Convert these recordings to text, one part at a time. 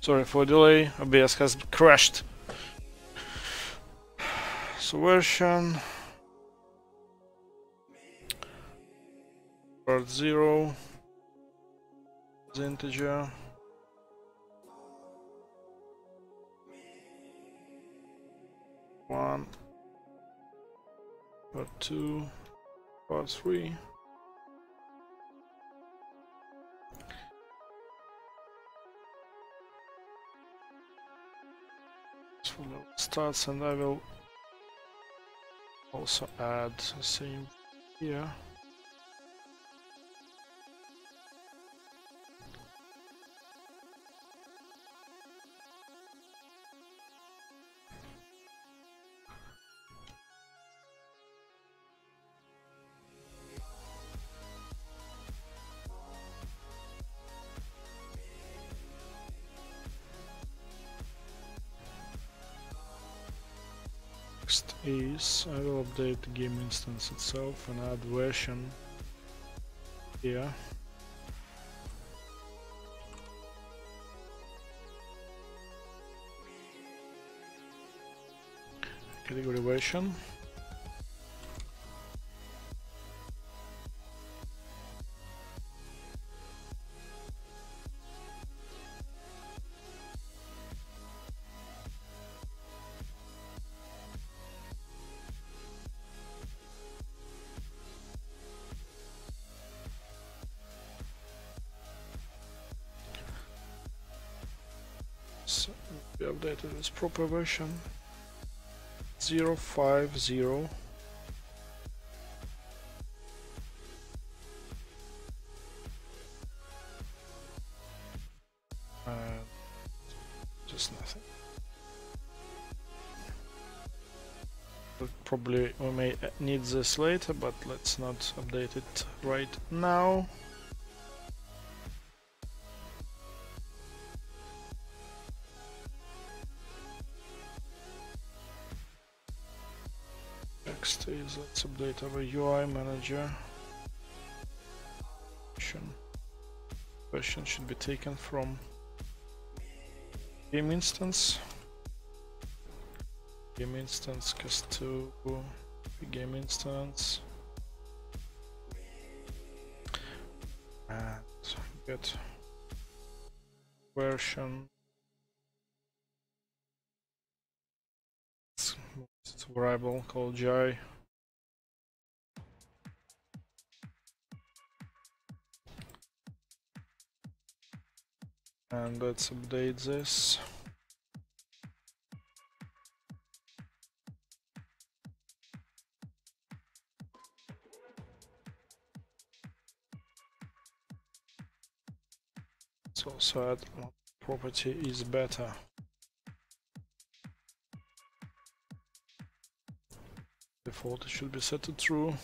Sorry for delay, OBS has crashed. So version part 0 is integer. One, part 2, part 3. So starts, and I will also add the same here. Next is I will update the game instance itself and add version here. Category version. So we updated this proper version 050. Just nothing. But probably we may need this later, but let's not update it right now. Next is let's update our UI manager. Version should be taken from game instance. Game instance cast2 game instance and get version. It's a variable called J. And let's update this. Let's also add one property is better. Default it should be set to true.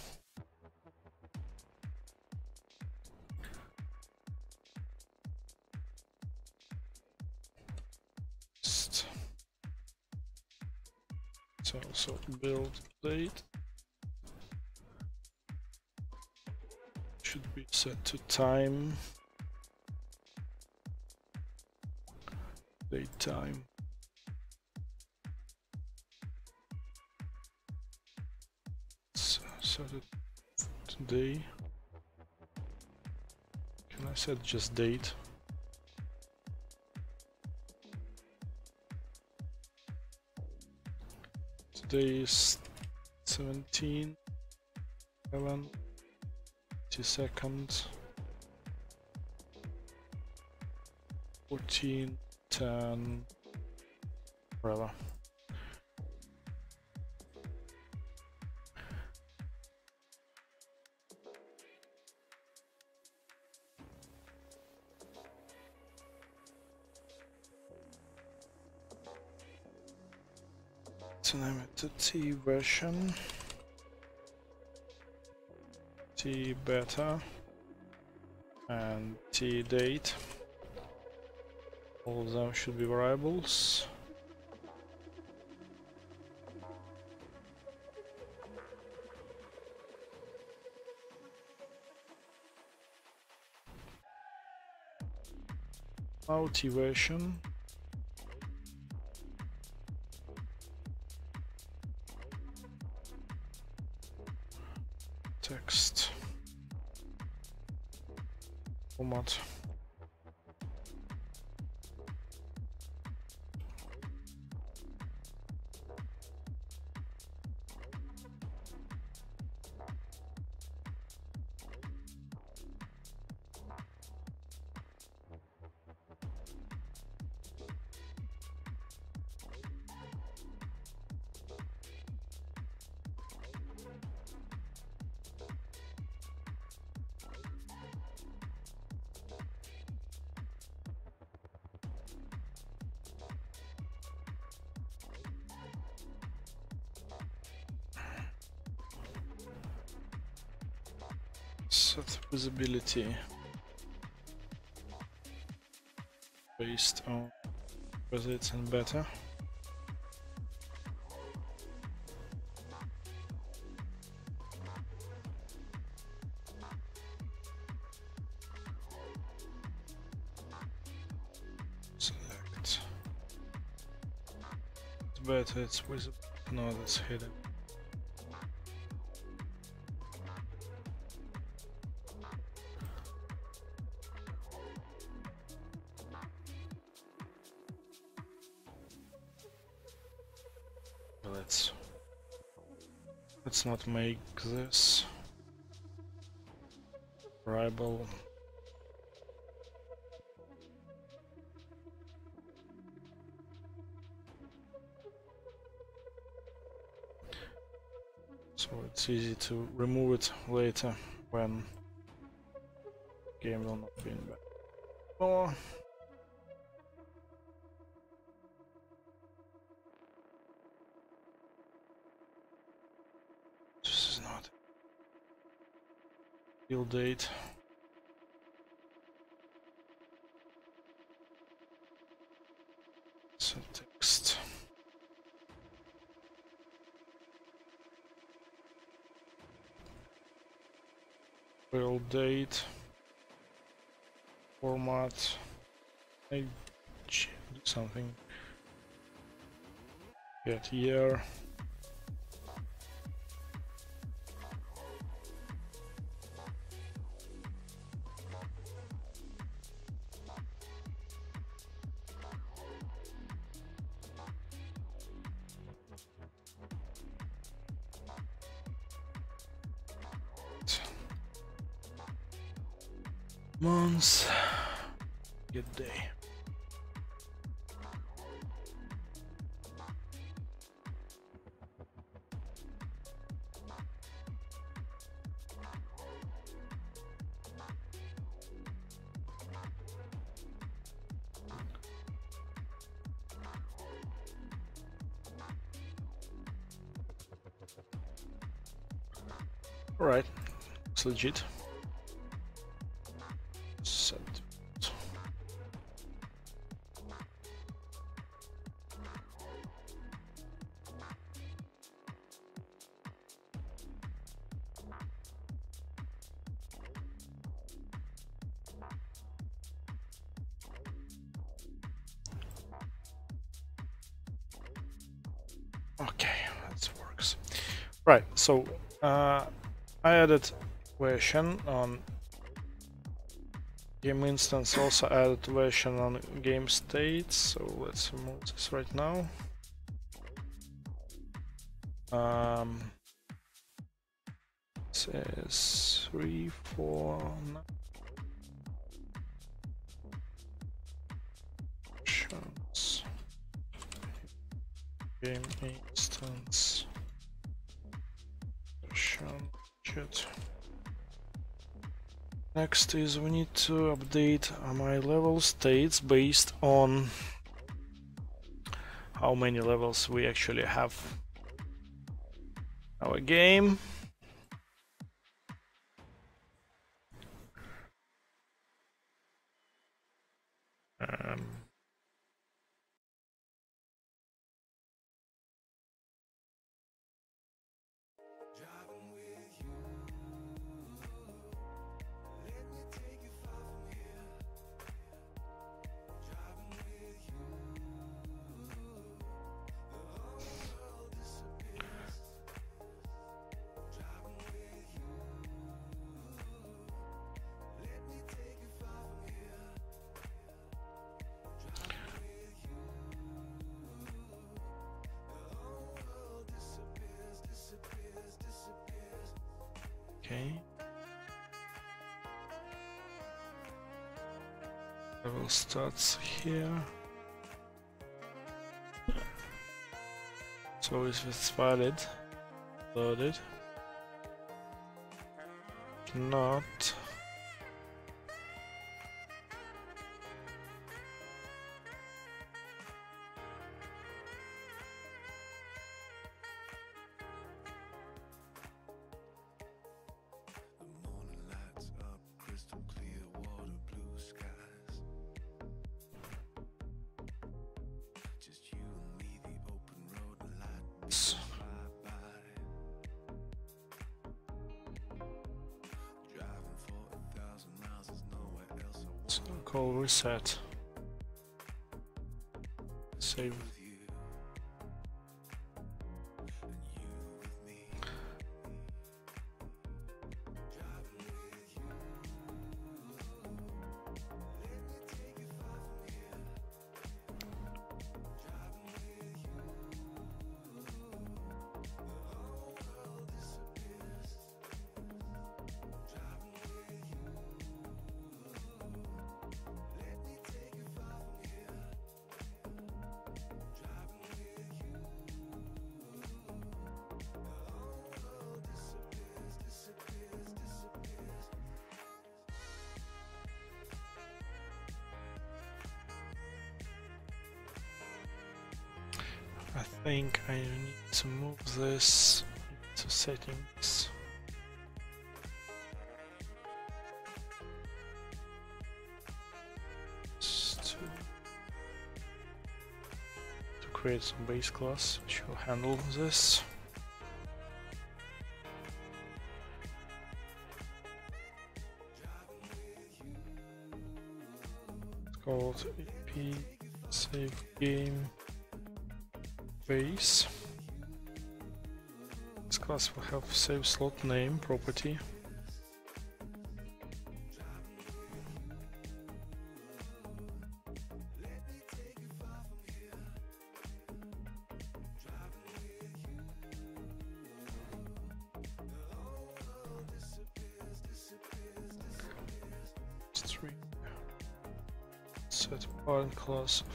So also build date should be set to time. Date time. So set it today. Can I set just date? Today is 17/11, 2 14/10, whatever. So name it the T version, T beta, and T date. All of them should be variables. Now T version text format. Set visibility based on whether it's in beta. Select it's beta, it's visible. No, that's hidden. Let's not make this variable. So it's easy to remove it later when the game will not be in bed. Or this is not field date. So text. Field date. Format. I do something. Get year. Months, get day. All right, it's legit. Okay, that works. Right, so I added version on game instance, also added version on game state, so let's remove this right now. Says 3, 4, 9. Versions. Game instance. Version. Shit. Next is we need to update my level states based on how many levels we actually have our game. Okay. Level starts here. So if it's valid, load it. If not, call reset. Save. I think I need to move this to settings. To create some base class which will handle this. It's called AP save game base. This class will have save slot name property. String set parent class of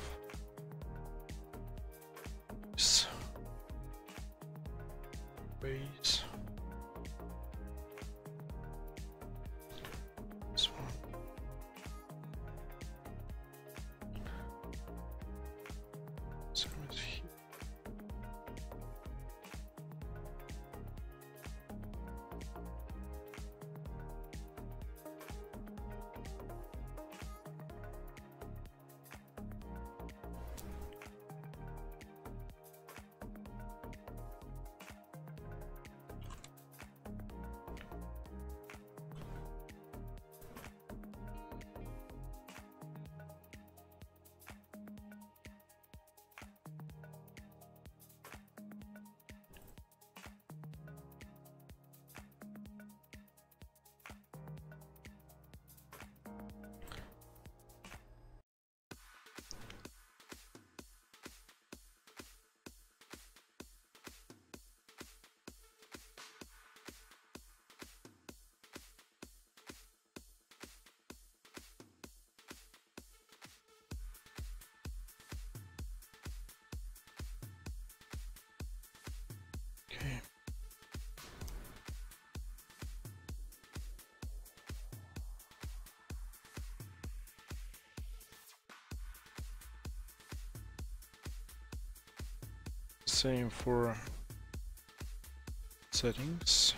base. This one. So it's here. Okay. Same for settings.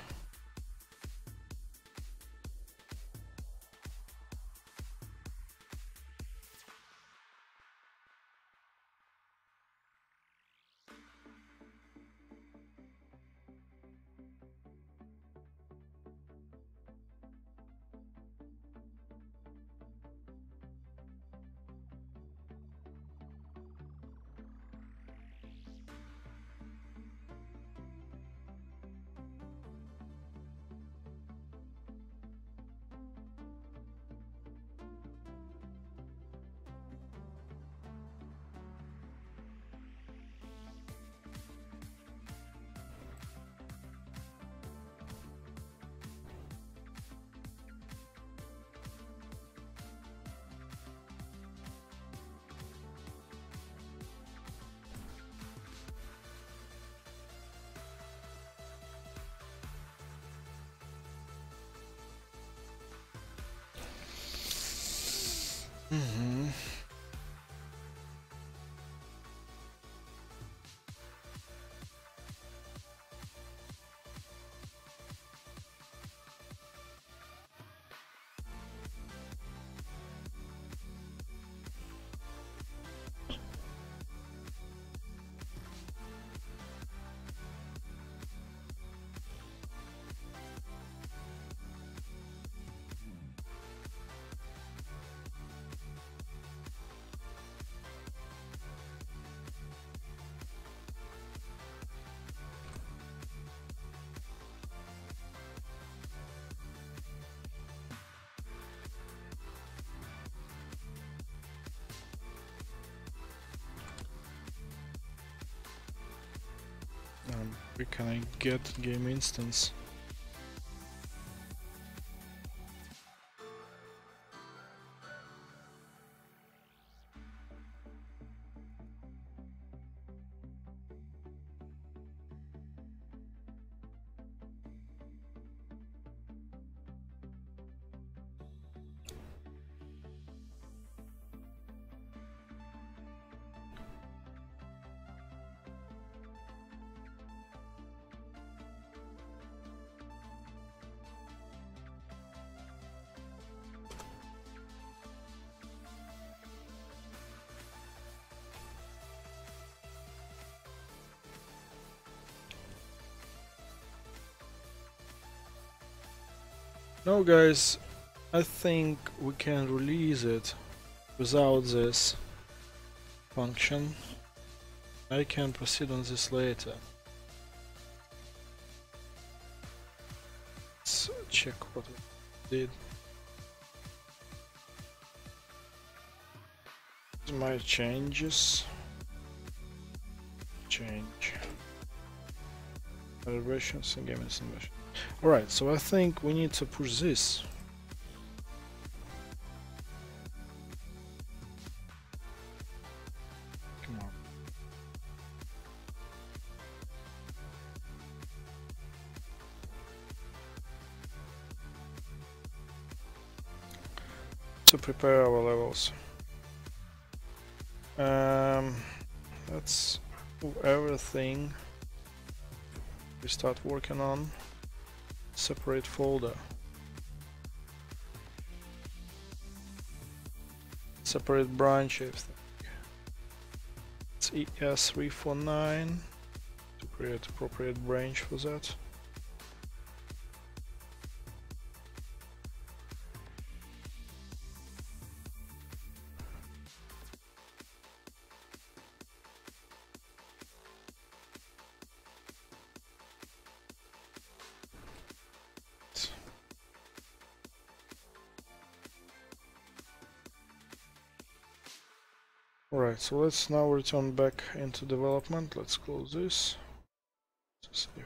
Where can I get game instance? No guys, I think we can release it without this function. I can proceed on this later. Let's check what we did. My changes. Change. Calibrations and game installation. Alright, so I think we need to push this. Come on. To prepare our levels. Let's do everything we start working on. Separate folder. Separate branches. It's ES349 to create appropriate branch for that. Alright, so let's now return back into development. Let's close this. Save.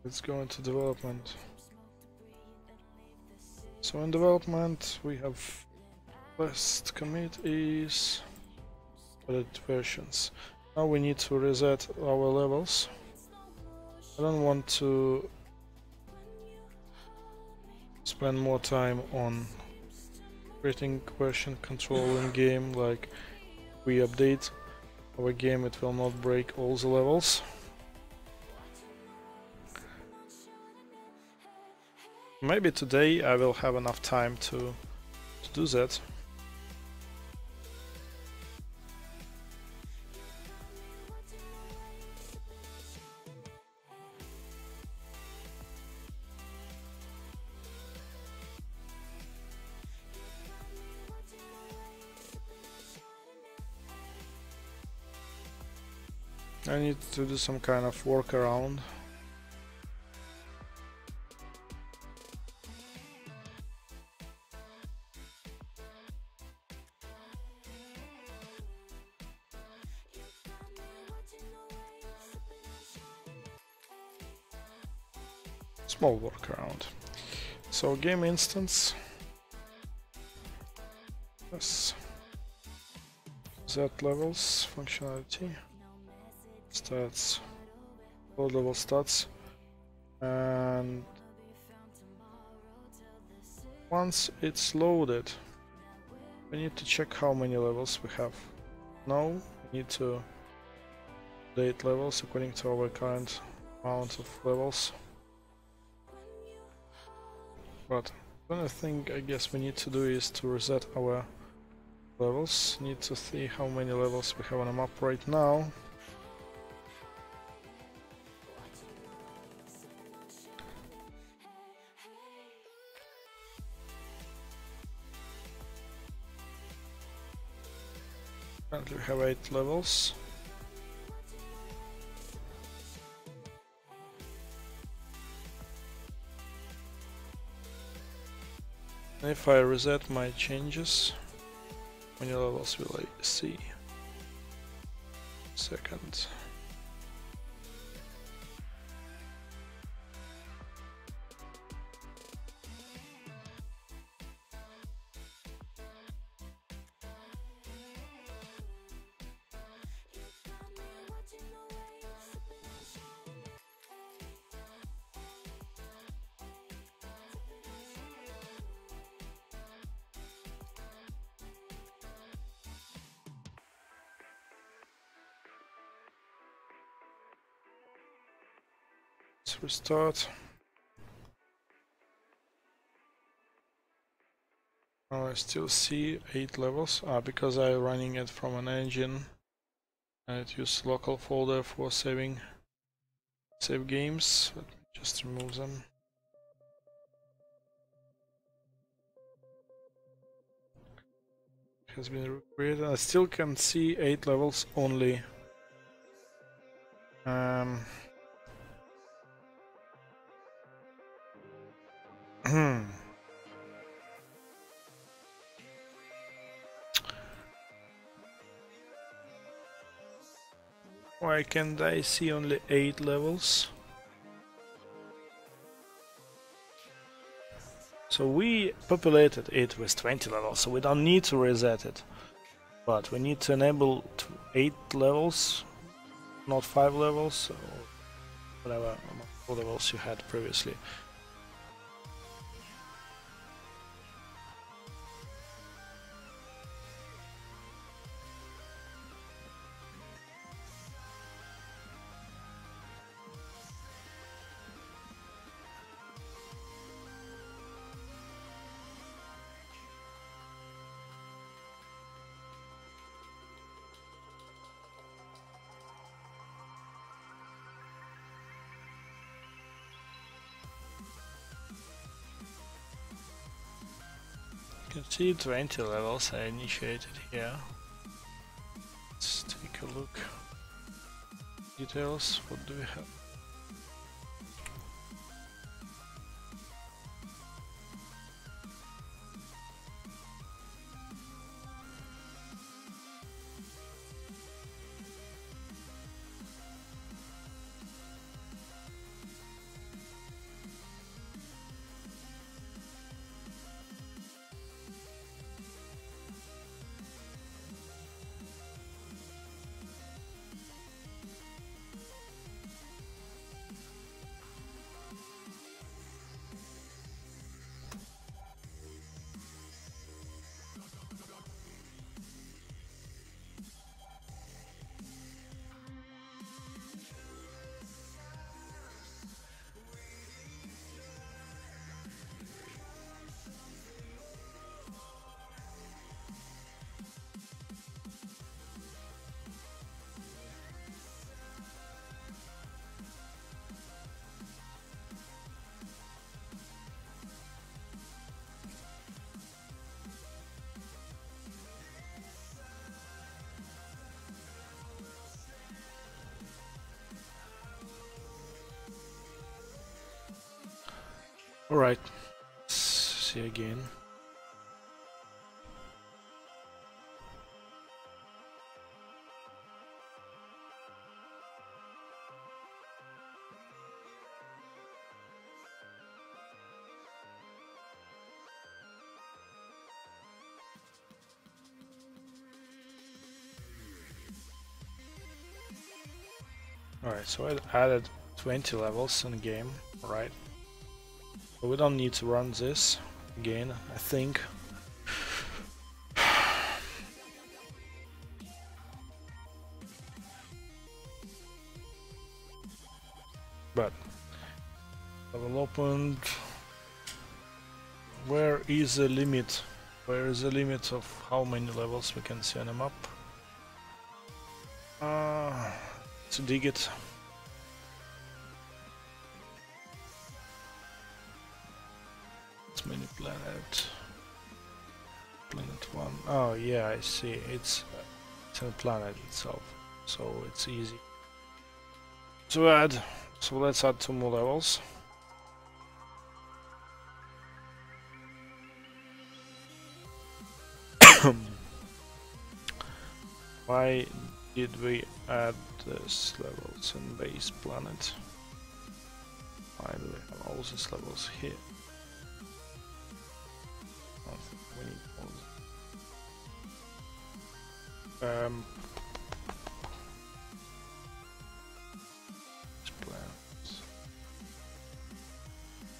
Let's go into development. So in development we have last commit is edit versions. Now we need to reset our levels. I don't want to spend more time on creating version control in game. Like we update our game, it will not break all the levels. Maybe today I will have enough time to do that. I need to do some kind of workaround. Small workaround. So game instance. Yes. Z levels functionality. Stats. Load level stats. And once it's loaded, we need to check how many levels we have. Now we need to update levels according to our current amount of levels. But one thing I guess we need to do is to reset our levels. Need to see how many levels we have on the map right now. Currently we have 8 levels. And if I reset my changes, how many levels will I see? Second. Let's restart. Now I still see 8 levels, because I'm running it from an engine and it uses local folder for save games. Let me just remove them. It has been recreated. I still can see 8 levels only. Why can't I see only 8 levels? So we populated it with 20 levels, so we don't need to reset it. But we need to enable 8 levels, not 5 levels, or whatever levels you had previously. You can see 20 levels I initiated here. Let's take a look. Details, what do we have? Alright, see again. Alright, so I added 20 levels in the game, right? But we don't need to run this again, I think. But level opened. Where is the limit? Where is the limit of how many levels we can see on a map? To dig it. It's mini planet. Planet 1. Oh yeah, I see. It's a planet itself, so it's easy to add. So let's add 2 more levels. Why did we add these levels in base planet? Why do we have all these levels here? I think we need all planets.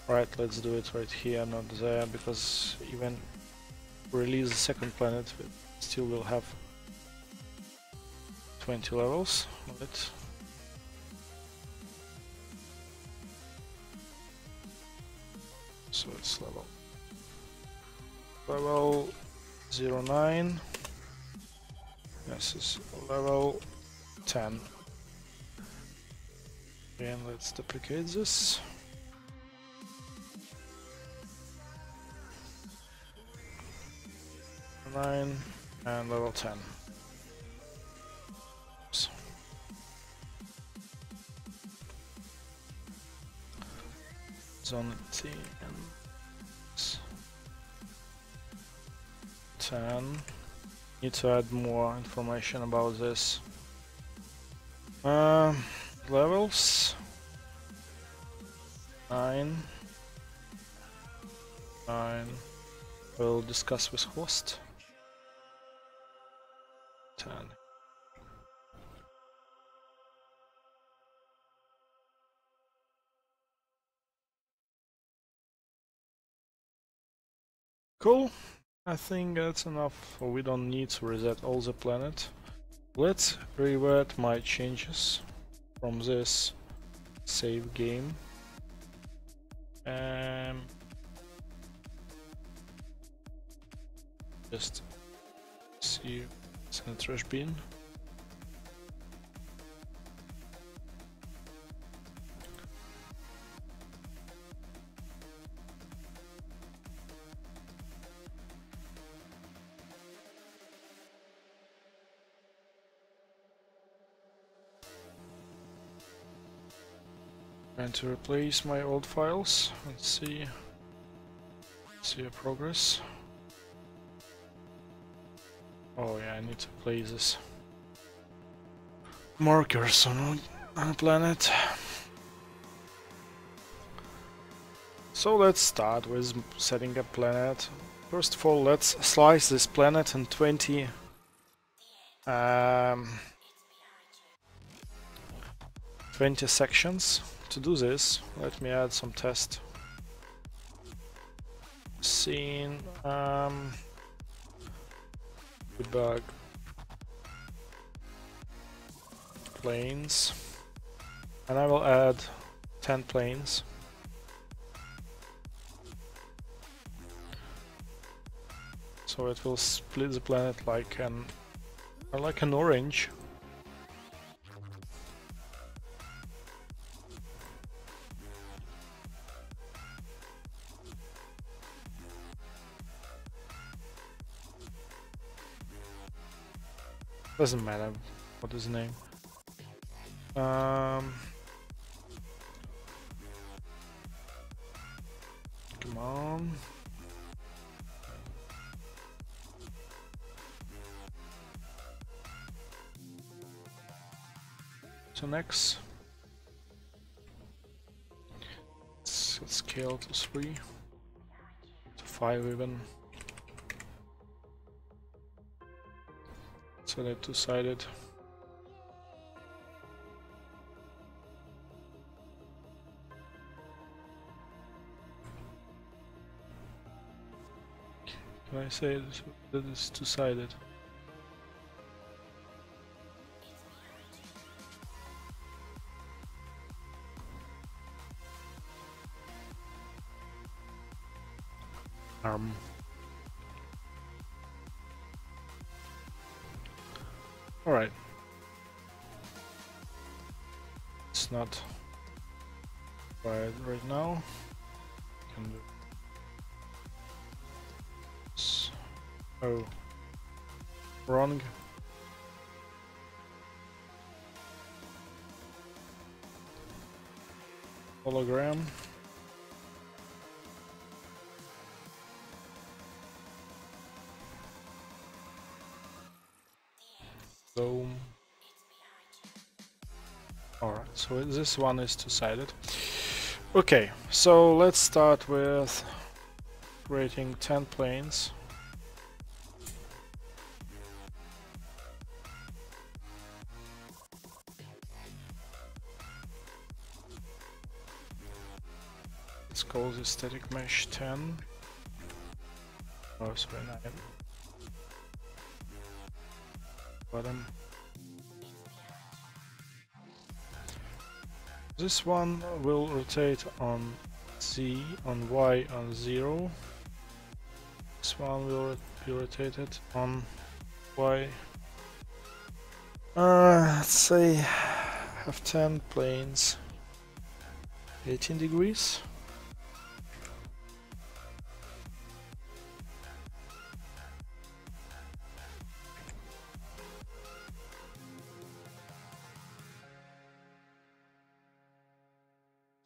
Right, let's do it right here, not there, because even release the second planet, we still will have 20 levels on it. So it's level 09. This is level 10. Again, let's duplicate this. Nine and level 10. Oops. Zone T and 10. Need to add more information about this. Levels 9. We'll discuss with host. 10. Cool. I think that's enough. We don't need to reset all the planet. Let's revert my changes from this save game. Just see it's in a trash bin. Trying to replace my old files and see your progress. Oh yeah, I need to place this markers on a planet. So let's start with setting a planet. First of all, let's slice this planet in 20 20 sections. To do this, let me add some test scene, debug planes, and I will add 10 planes. So it will split the planet like an orange. Doesn't matter what is the name. Come on. So next, let's scale to 3, to 5 even. So they're two-sided. Can I say that it's two-sided? Alright. It's not right now. Can do. Oh, wrong. Hologram. Boom. Alright, so this one is two-sided. Okay, so let's start with creating 10 planes. Let's call this static mesh 10. Oh, sorry, 9. Bottom. This one will rotate on Z, on Y on 0. This one will be rotated on Y. Let's say have 10 planes, 18 degrees.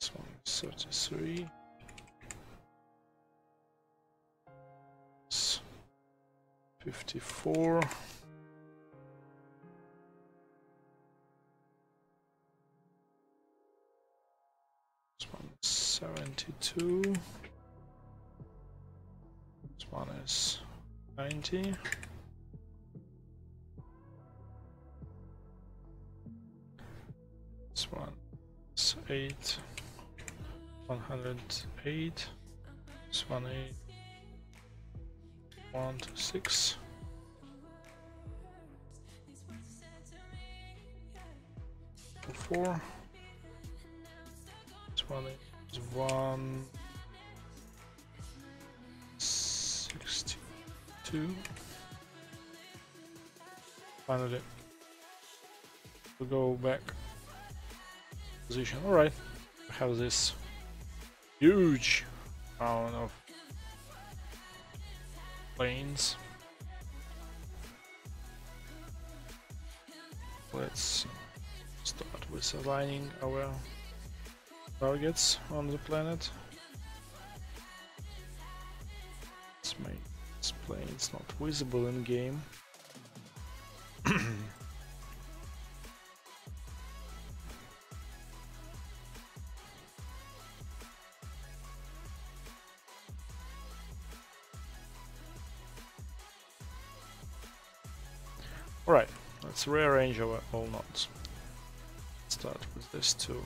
This one is 33. 54. This one is 72. This one is 90. This one is 8. 108. This one 8. 1 to 6. To 4. This one is 162. Finally, we go back position. All right, we have this huge amount of planes. Let's start with aligning our targets on the planet. Let's make this planes not visible in game. Alright, let's rearrange our all nodes. Start with this too.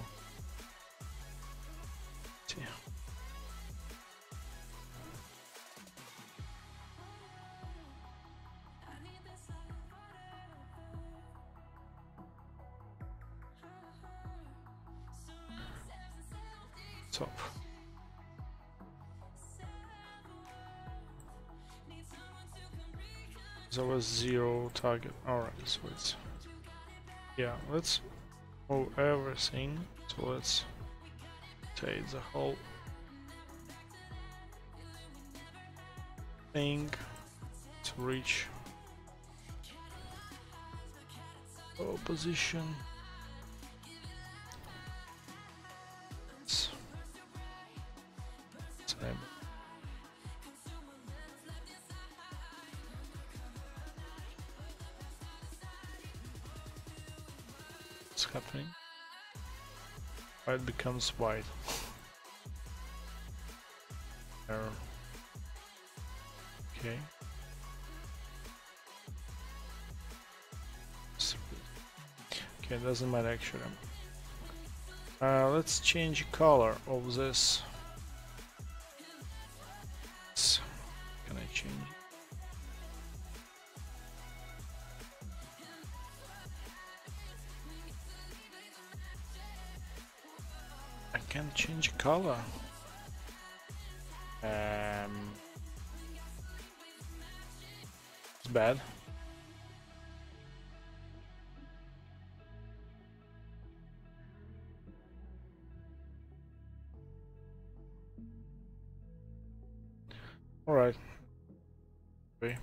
Top. There was 0 target. Alright, so it's, yeah, let's move everything. So let's take the whole thing to reach our position. What's happening? Why it becomes white? Error. Okay. Okay, doesn't matter actually. Let's change the color of this. Can I change it? I can't change color. It's bad. All right. Okay.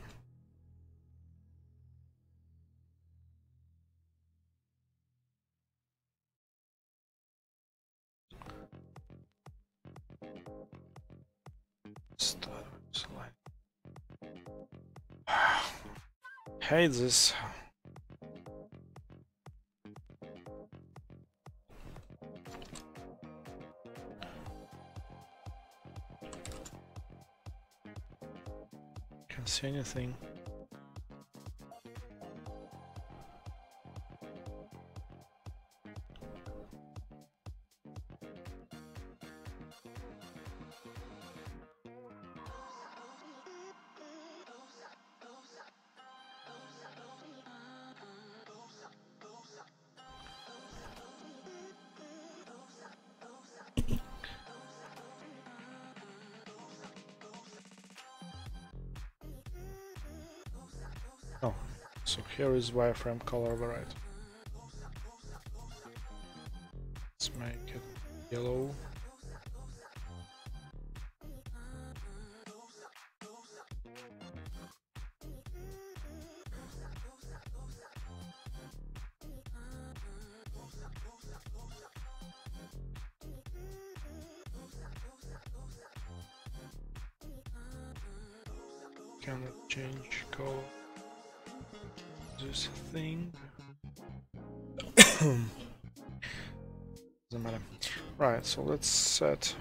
Start slide. Hate this. Can't see anything. Oh, so here is wireframe color override. Let's make it yellow. Cannot change color. This thing. Doesn't matter. Right, so let's set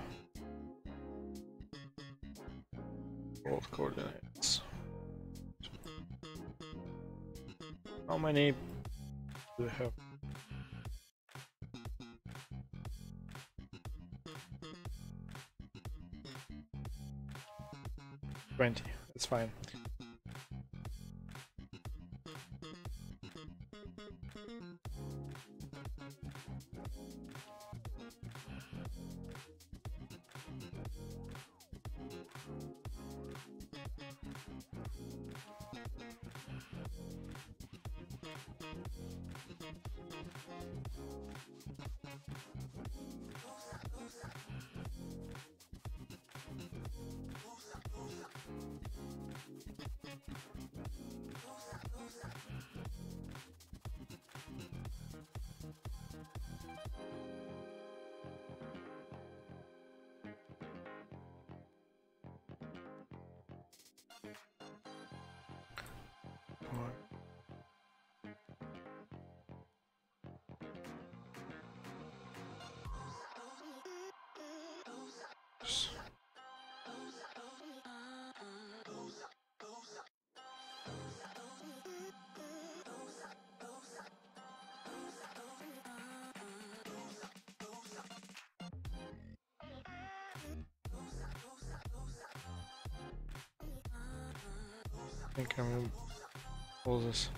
world coordinates. How many do we have? 20. That's fine. I think I'm gonna pull this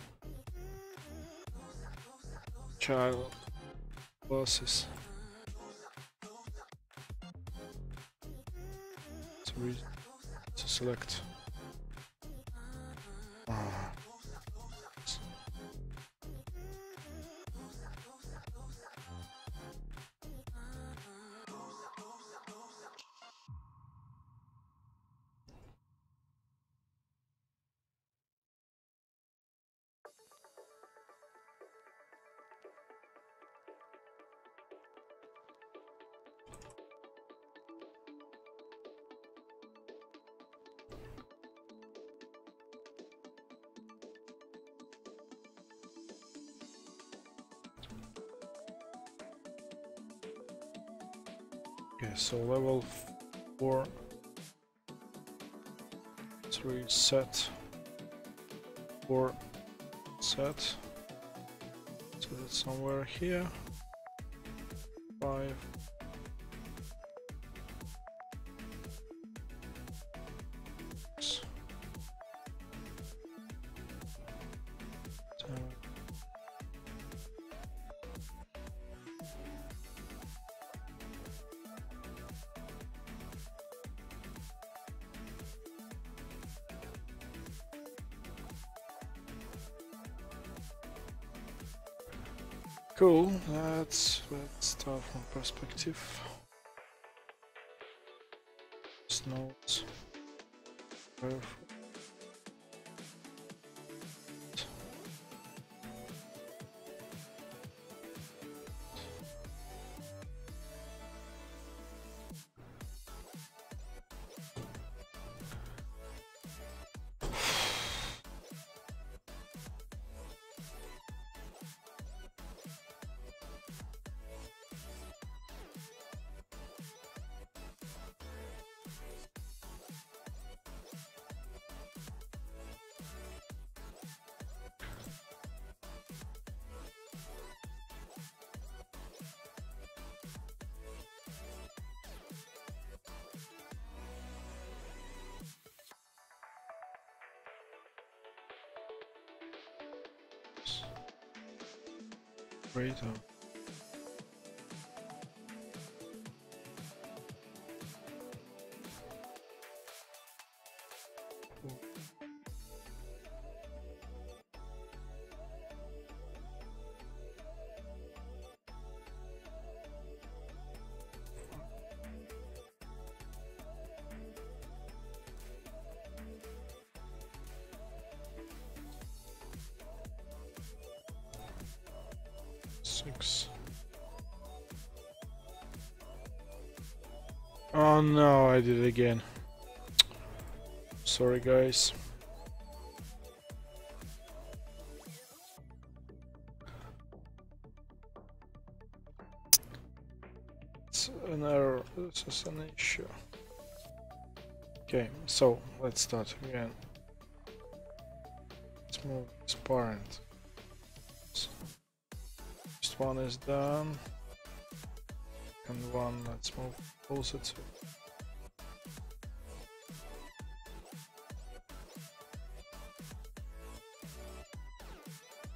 child bosses to select. Okay, so level 4, 3 set, 4 set, so that's somewhere here, 5, 6, 7, cool, let's start from perspective. Notes. Perfect. Greater. Six. Oh no, I did it again. Sorry guys. It's an error, this is an issue. Okay, so let's start again. Let's move this parent. First one is done. And one, let's move closer to.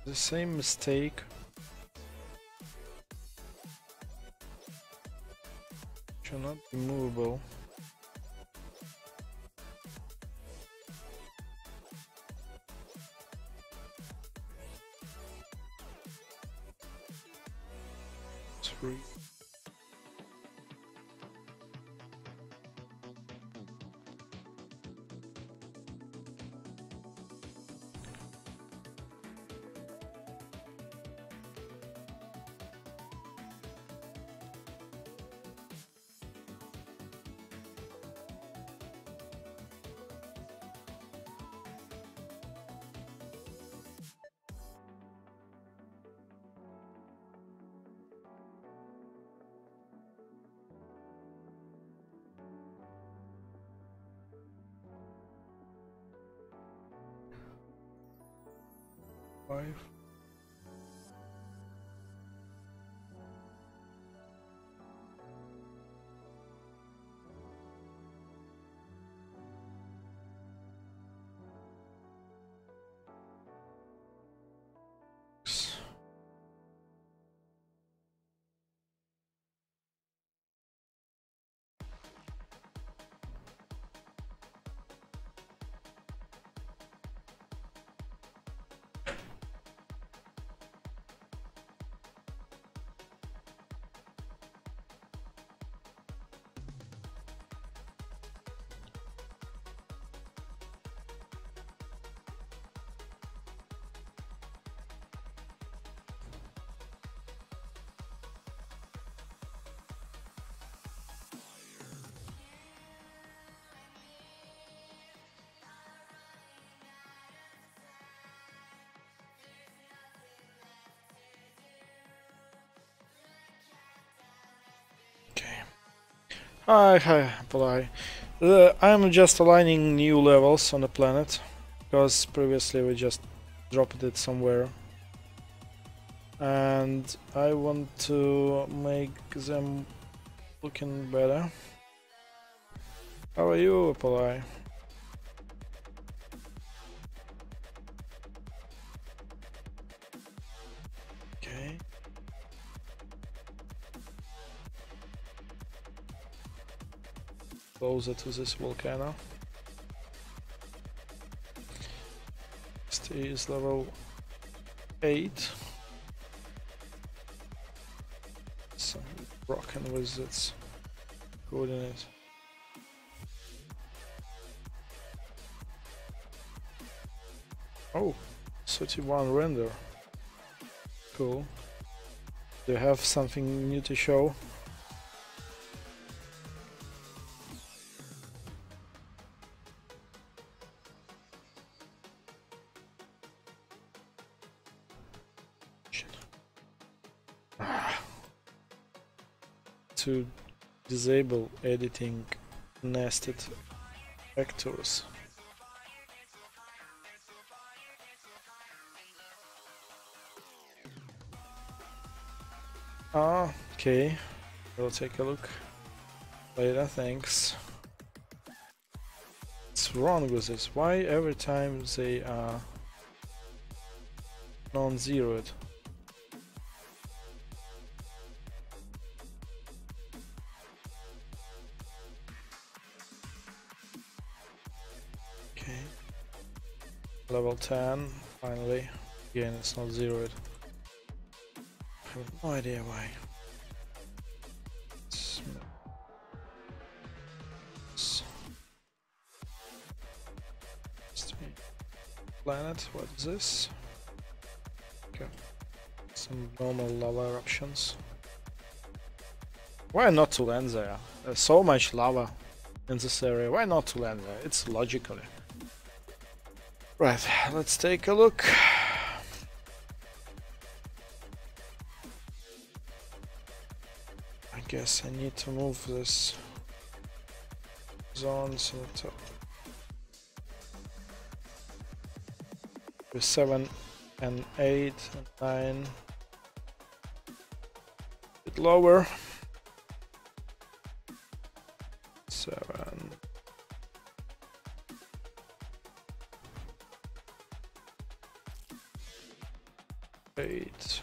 The same mistake. Should not be movable. Three. Five. Hi, Polai. I'm just aligning new levels on the planet, because previously we just dropped it somewhere. And I want to make them looking better. How are you, Polai? Okay. Closer to this volcano. Next is level 8. Some broken with its coordinate. Oh, 31 render. Cool. Do you have something new to show? To disable editing nested vectors. Ah, okay. We'll take a look later, thanks. What's wrong with this? Why every time they are non-zeroed? Okay. Level 10, finally. Again, it's not zeroed. I have no idea why. Planet, what is this? Okay. Some normal lava eruptions. Why not to land there? There's so much lava in this area. Why not to land there? It's logically. Right, let's take a look. I guess I need to move this zones in the top. With 7 and 8 and 9. A bit lower. 7. Eight.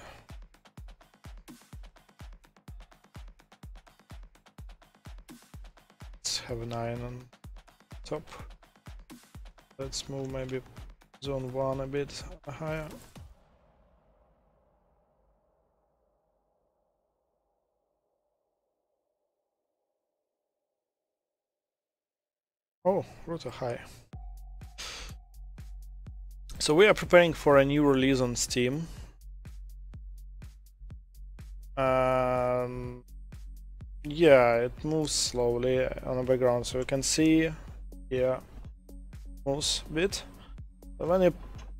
Let's have a 9 on top. Let's move maybe zone 1 a bit higher. Oh, router high. So we are preparing for a new release on Steam. Yeah, it moves slowly on the background, so you can see here moves a bit. But when you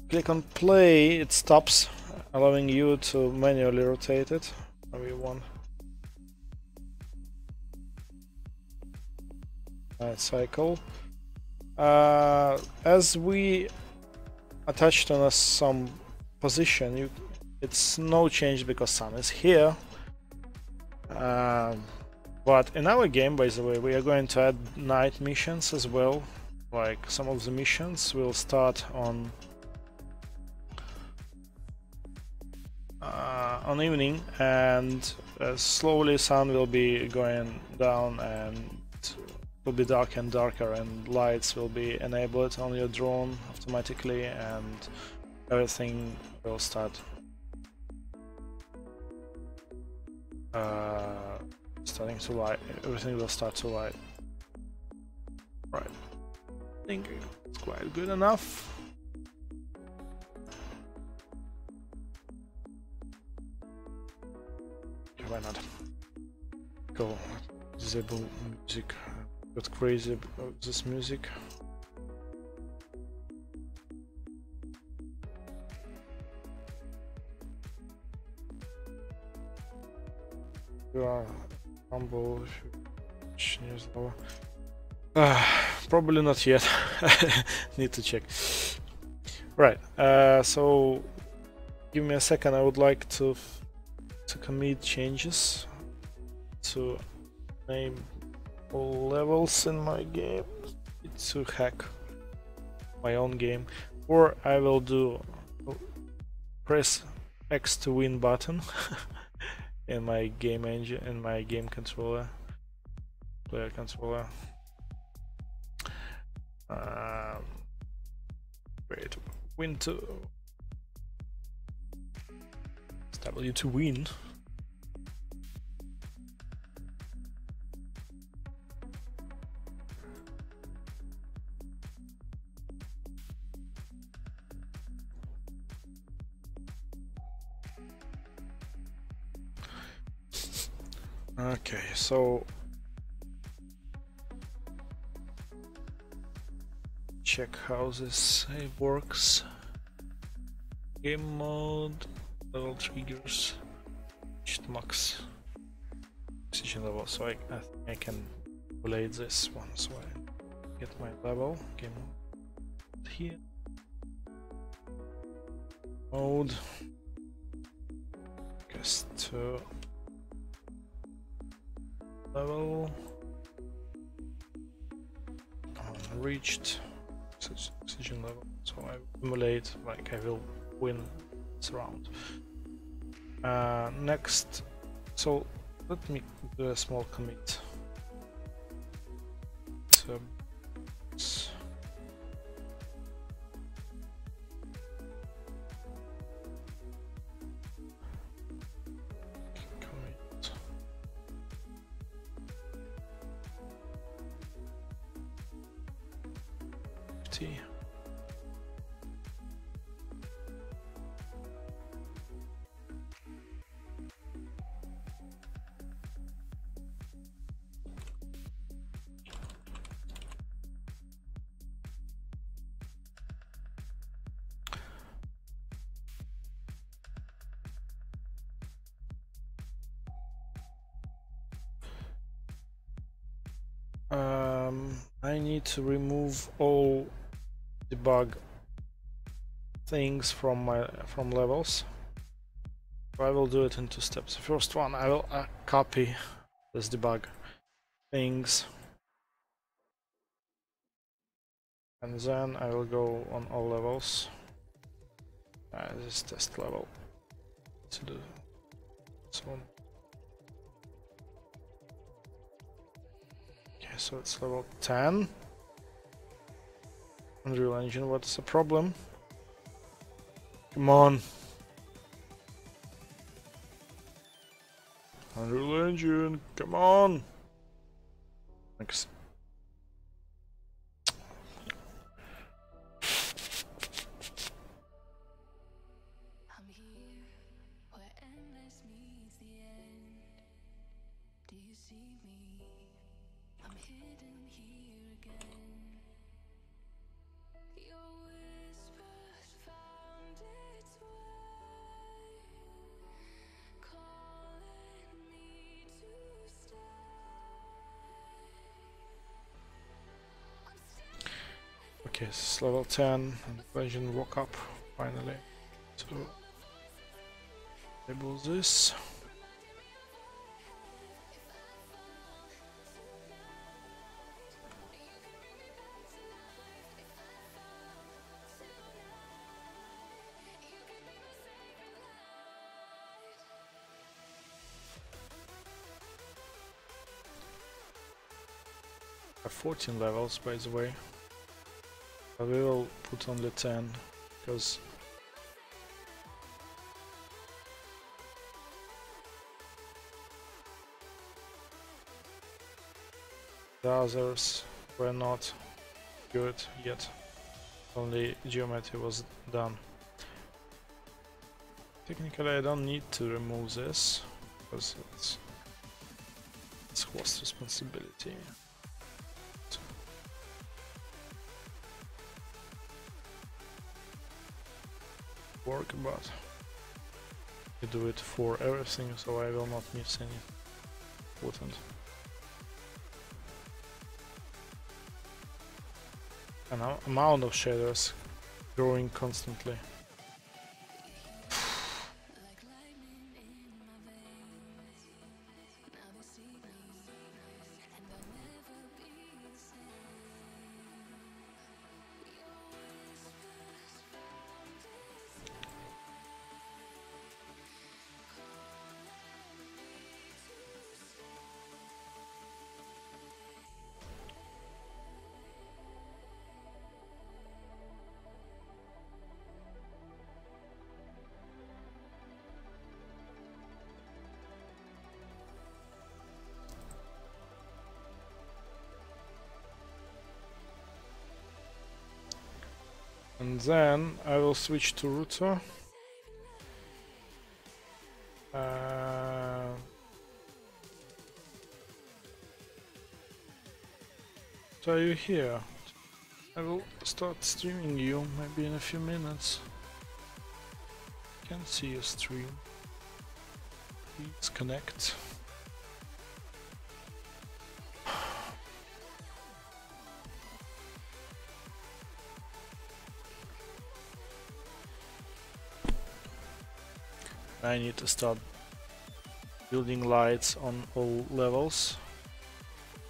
click on play, it stops, allowing you to manually rotate it however you want. Cycle. As we attached on some position, it's no change because sun is here. But in our game, by the way, we are going to add night missions as well. Like some of the missions will start on evening, and slowly sun will be going down and it will be darker and darker, and lights will be enabled on your drone automatically, and everything will start starting to light. Everything will start to light. Right. I think it's quite good enough. Yeah, why not? Go. Disable music. Got crazy about this music. You are humble. News lower. Probably not yet. Need to check. Right. So give me a second. I would like to commit changes to name all levels in my game to hack my own game, or I will do press X to win button in my game engine, in my game controller, player controller. Wait, win to W to win. Okay, so check how this works. Game mode, level triggers, max oxygen level. So I think I can relate this one. So I get my level. Game mode here. Mode. Guess to level. Reached oxygen level, so I emulate like I will win this round. Next, so let me do a small commit. responsibility. I need to remove all debug things from levels. So I will do it in 2 steps. The first one, I will copy this debug things, and then I will go on all levels. This test level to do this one. Okay, so it's level 10. Unreal Engine, what's the problem? Come on. Unreal Engine, come on. Thanks. Okay, this is level 10, and the Legend woke up finally. So, enable this. I have 14 levels, by the way. I will put only 10 because the others were not good yet. Only geometry was done. Technically I don't need to remove this because it's host responsibility. Work, but I do it for everything, so I will not miss any important. An amount of shaders growing constantly. And then I will switch to router. So are you here? I will start streaming you maybe in a few minutes. Can't see your stream. Please connect. I need to start building lights on all levels.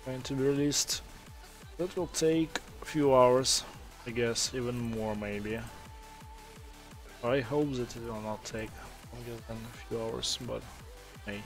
Going to be released. That will take a few hours, I guess, even more maybe. I hope that it will not take longer than a few hours, but may.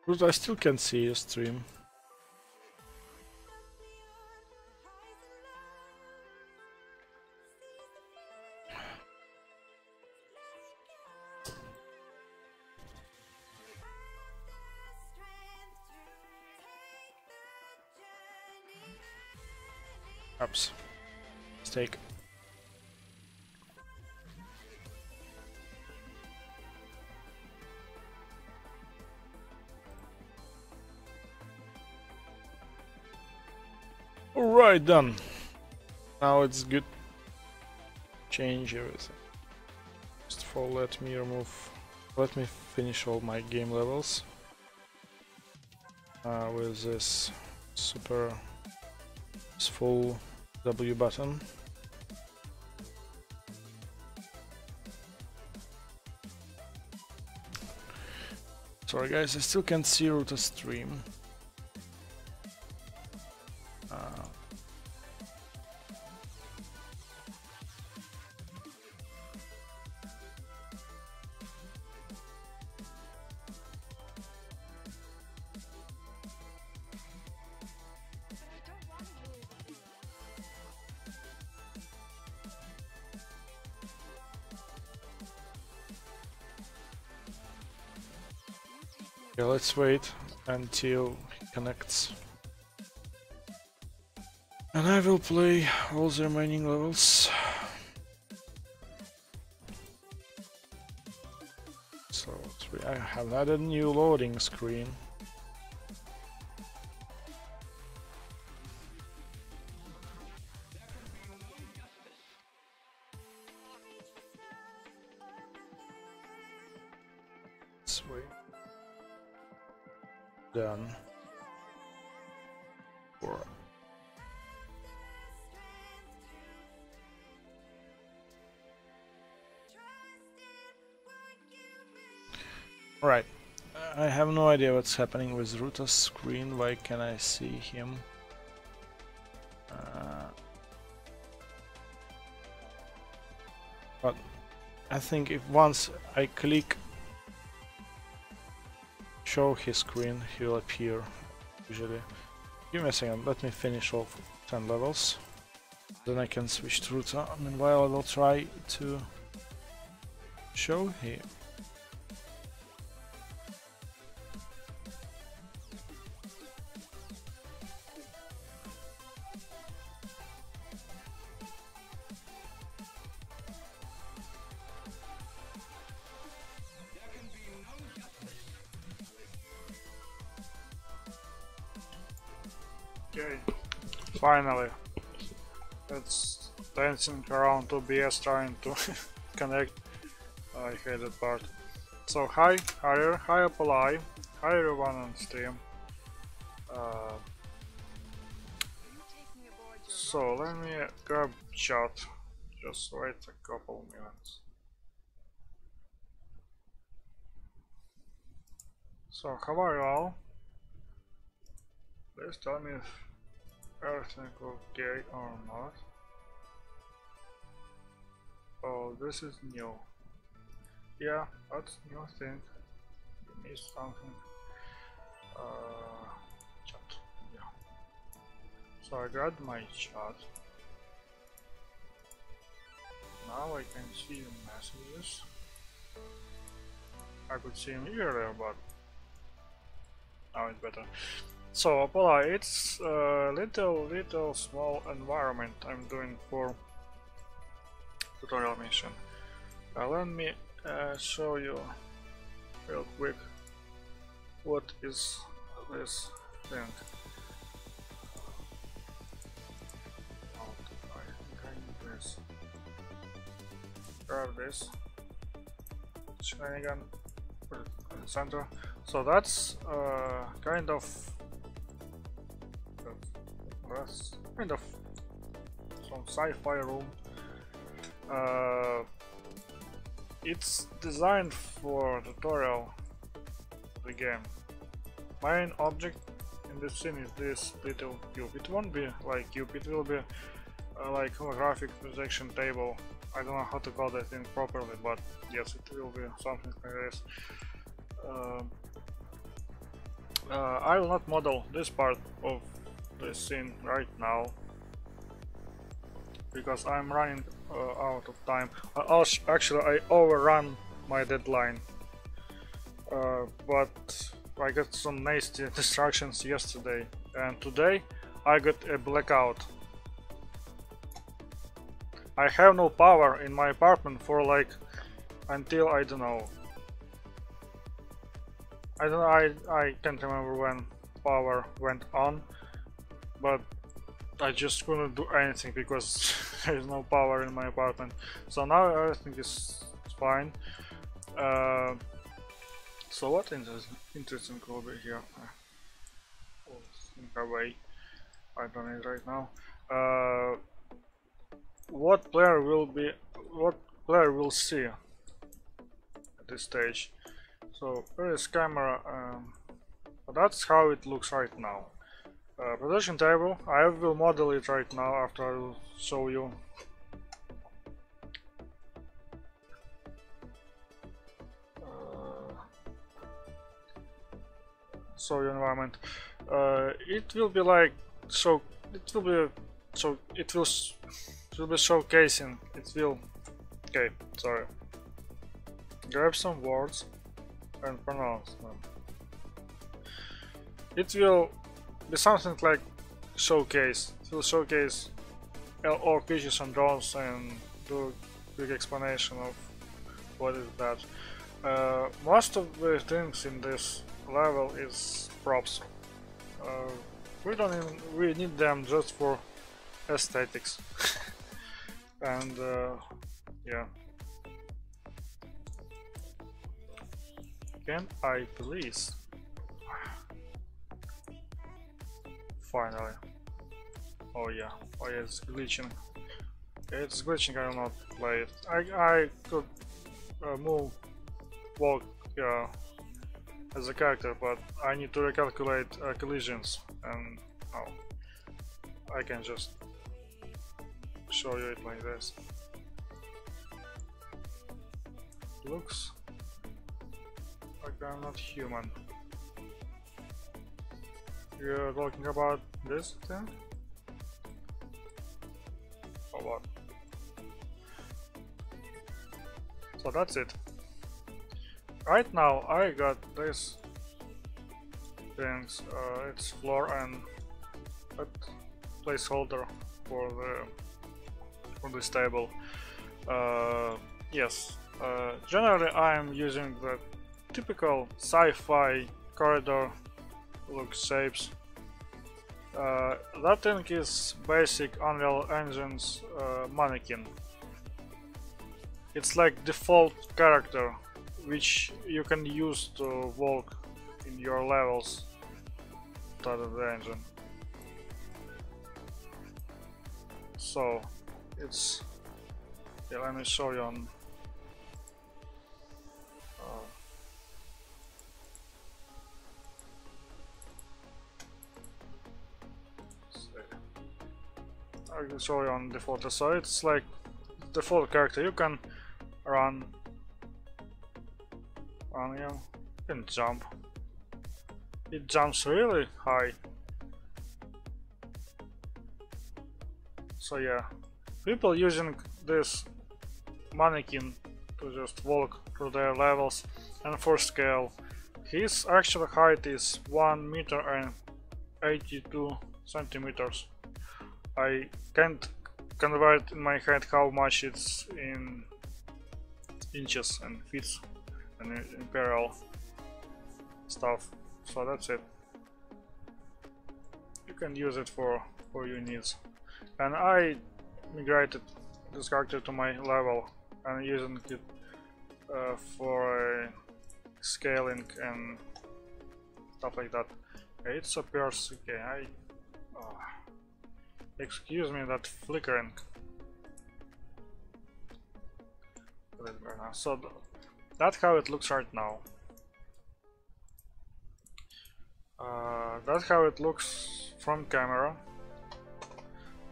But I still can see your stream. Oops. Mistake. Alright, done. Now it's good. Change everything. First of all, let me finish all my game levels with this full W button. Sorry guys, I still can't see Ruta stream. Okay, let's wait until he connects. And I will play all the remaining levels. So I have added a new loading screen. Let's wait. Done. Right. I have no idea what's happening with Ruta's screen. Why can I see him? But I think if once I click show his screen, he'll appear usually. Give me a second, let me finish all 10 levels. Then I can switch to Ruta. Meanwhile, I will try to show him. Okay, finally. It's dancing around OBS trying to connect. I hate that part. So hi Apolai, hi everyone on Steam. So let me grab chat. Just wait a couple minutes. So how are you all? Please tell me if everything okay or not. Oh, this is new. Yeah, that's new thing. You missed something. Chat. Yeah. So I grabbed my chat. Now I can see the messages. I could see them earlier, but now it's better. So Apollo, it's a little small environment I'm doing for tutorial mission. Let me show you real quick what is this thing. I think I need this. Grab this shenanigan, put it in the center. So that's kind of some sci-fi room. It's designed for tutorial of the game. Main object in this scene is this little cube. It won't be like cube, it will be like holographic projection table. I don't know how to call that thing properly, but yes, it will be something like this. I will not model this part of the scene right now because I'm running out of time. Actually, I overrun my deadline, but I got some nasty distractions yesterday, and today I got a blackout. I have no power in my apartment for like until I don't know. I can't remember when power went on, but I just couldn't do anything because there is no power in my apartment. So now everything is fine. So what interesting will be here? I'll think away. I don't need it right now. What player will see at this stage? So where is camera? That's how it looks right now. Position table. I will model it right now after I will show you. Show you environment. It will be like so. It will be so. It will be showcasing. It will. Okay, sorry. Grab some words and pronounce them. It will be something like showcase. It will showcase all features and drones and do a big explanation of what is that. Most of the things in this level is props. We need them just for aesthetics. And yeah. Can I please? Finally. Oh yeah, it's glitching. It's glitching, I will not play it. I could walk as a character, but I need to recalculate collisions, and oh, I can just show you it like this. Looks like I'm not human. You're talking about this thing? Or what? So that's it. Right now I got this things. It's floor and a placeholder for this table. Yes. Generally I'm using the typical sci-fi corridor look shapes. That thing is basic Unreal Engine's mannequin. It's like default character which you can use to walk in your levels out of the engine. So it's let me show you on I can show you on default. So it's like default character. You can run, you can jump. It jumps really high. So yeah, people using this mannequin to just walk through their levels. And for scale, his actual height is 1 meter and 82 centimeters. I can't convert in my head how much it's in inches and feet and imperial stuff. So that's it. You can use it for your needs. And I migrated this character to my level and using it for scaling and stuff like that. Okay, it appears. Okay, excuse me, that flickering. So that's how it looks right now. That's how it looks from camera.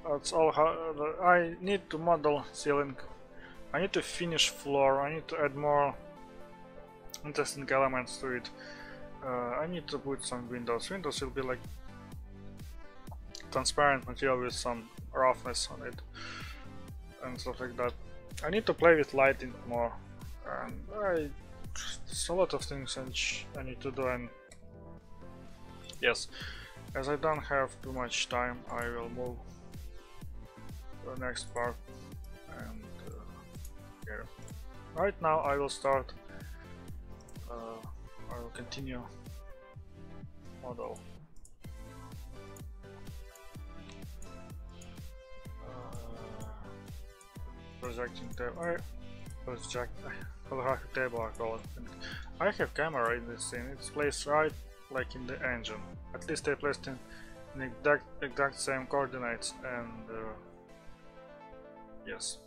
That's all. I need to model ceiling. I need to finish floor. I need to add more interesting elements to it. I need to put some windows. Windows will be like transparent material with some roughness on it and stuff like that. I need to play with lighting more, and there's a lot of things I need to do. And yes, as I don't have too much time, I will move to the next part. And here, right now I will start. I will continue model. Projecting table. Holographic table I call it. And I have camera in this scene. It's placed right like in the engine. At least they placed in exact same coordinates. And yes,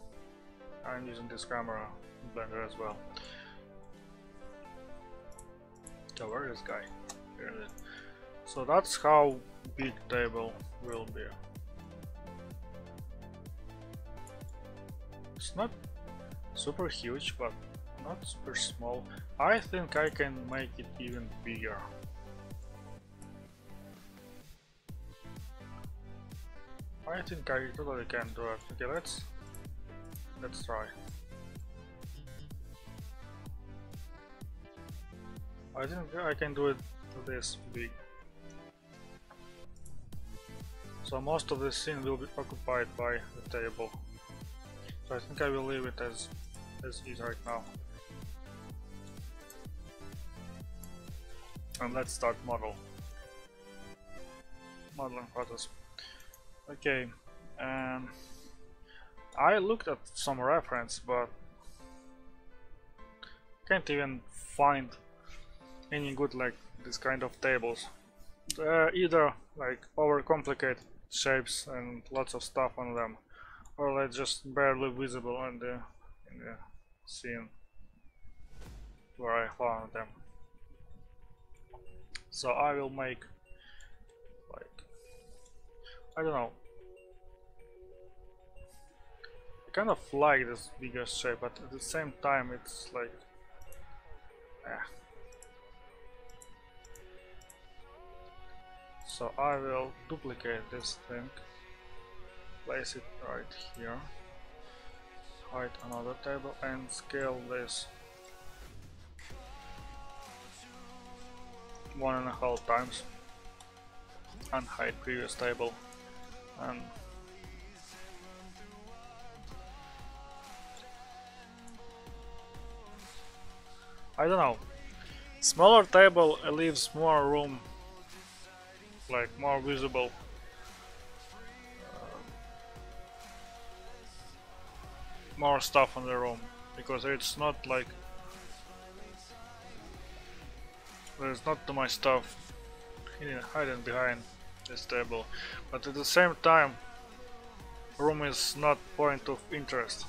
I'm using this camera in Blender as well. So where is this guy? Here it is. So that's how big table will be. It's not super huge, but not super small. I think I can make it even bigger. I think I totally can do it. Okay, let's try. I think I can do it this big. So most of the scene will be occupied by the table. So I think I will leave it as is right now. And let's start modeling photos. Okay, I looked at some reference, but can't even find any good like this kind of tables. Either like overcomplicated shapes and lots of stuff on them, or like just barely visible in the scene where I found them. So I will make like, I don't know, I kind of like this bigger shape, but at the same time it's like So I will duplicate this thing, place it right here, hide another table and scale this 1.5 times and hide previous table. And I don't know, smaller table leaves more room, like more visible, more stuff in the room, because it's not like there's not too much stuff hidden behind this table, but at the same time room is not point of interest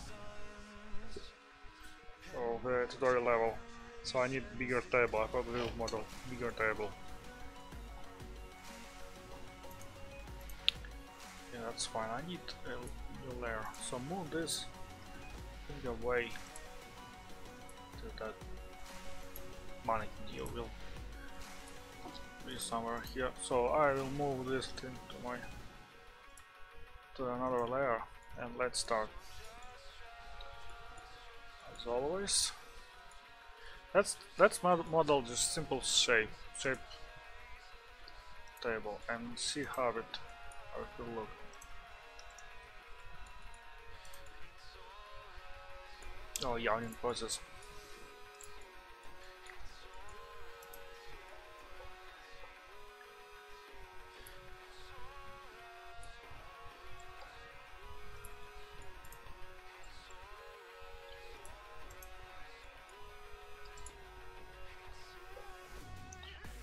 of the tutorial level, so I need bigger table. I probably will model bigger table. Yeah, that's fine. I need a new layer, so move this thing away to that mannequin. You will be somewhere here, so I will move this thing to another layer, and let's start. As always, let's model just simple shape table and see how it will look. Oh yeah, in process.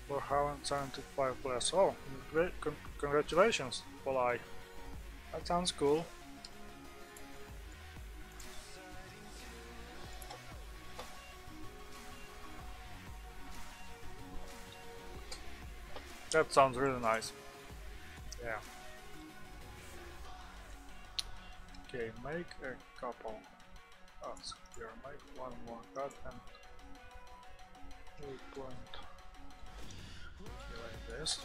For 175 plus. Oh, great! Congratulations, Polai. That sounds cool. That sounds really nice. Yeah. Okay, make a couple cuts here. Make one more cut and 8 point. this.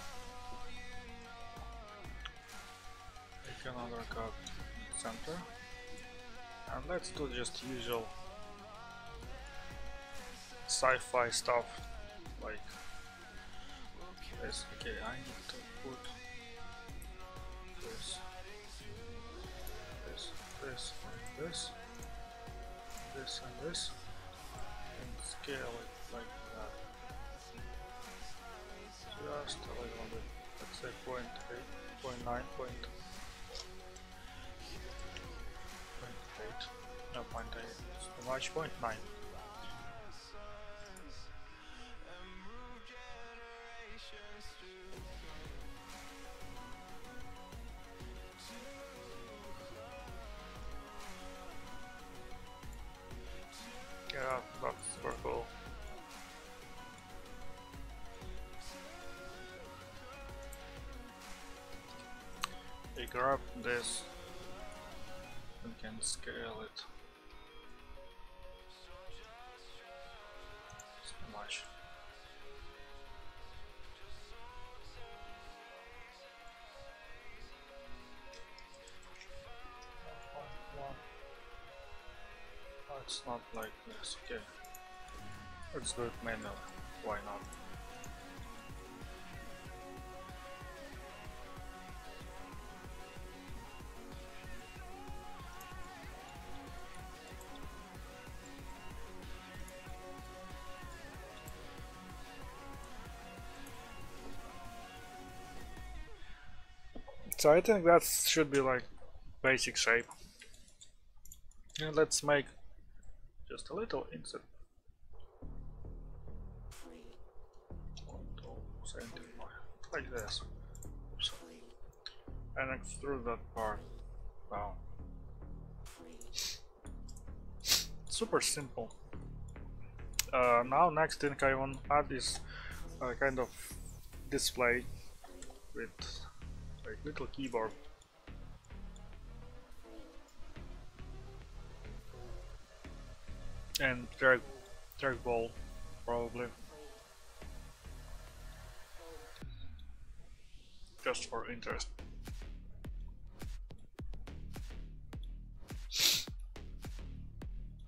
Take another card center. And let's do just usual sci-fi stuff like this. Okay, I need to put this, this and this, and scale it like that. Just a little bit, let's say 0.8, 0.9, 0.8, no 0.8, it's too much, 0.9. Yeah, that's super cool. We grab this, we can scale it. It's too much. Oh, it's not like this. Okay, let's do it manually. Why not? So I think that should be like basic shape. And let's make just a little insert. 1.75, like this. Oops. And extrude that part down. Super simple. Now next thing I want to add is a kind of display with like little keyboard. And trackball probably. Just for interest.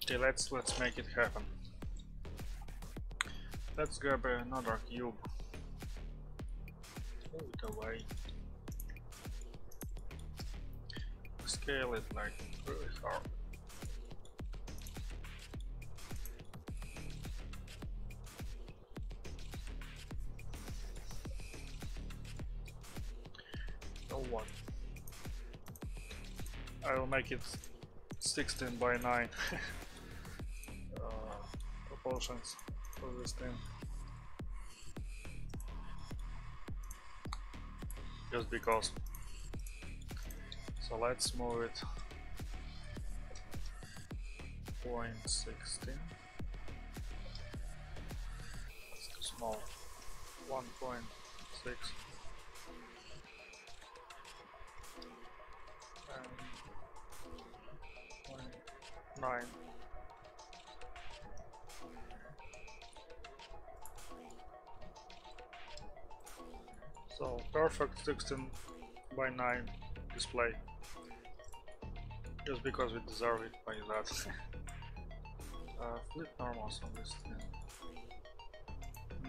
Okay, let's make it happen. Let's grab another cube. Move it away. Scale it like really hard. So what? I will make it 16 by 9 proportions for this thing. Just because. So let's move it 0.16. That's too small. 1.6. And 0.9. So perfect 16 by 9 display. Just because we deserve it by that. Flip normals on this thing.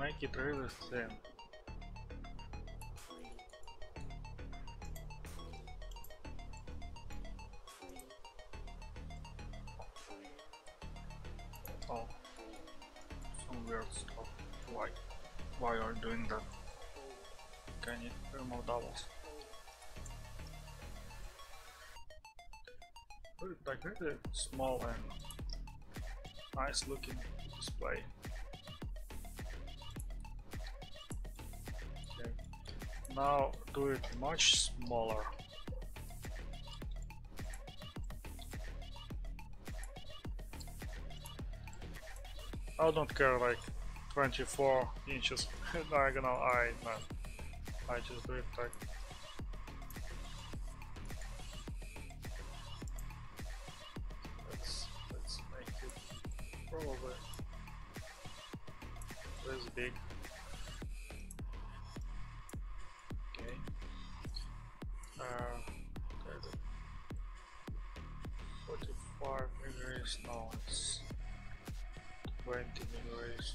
Make it really thin. Oh, some weird stuff. Why are you doing that? Can you remove doubles? Like really small and nice looking display. Okay. Now do it much smaller. I don't care, like 24 inches diagonal. I just do it like let's make it probably this big. Okay, 45 degrees, no, it's 20 degrees.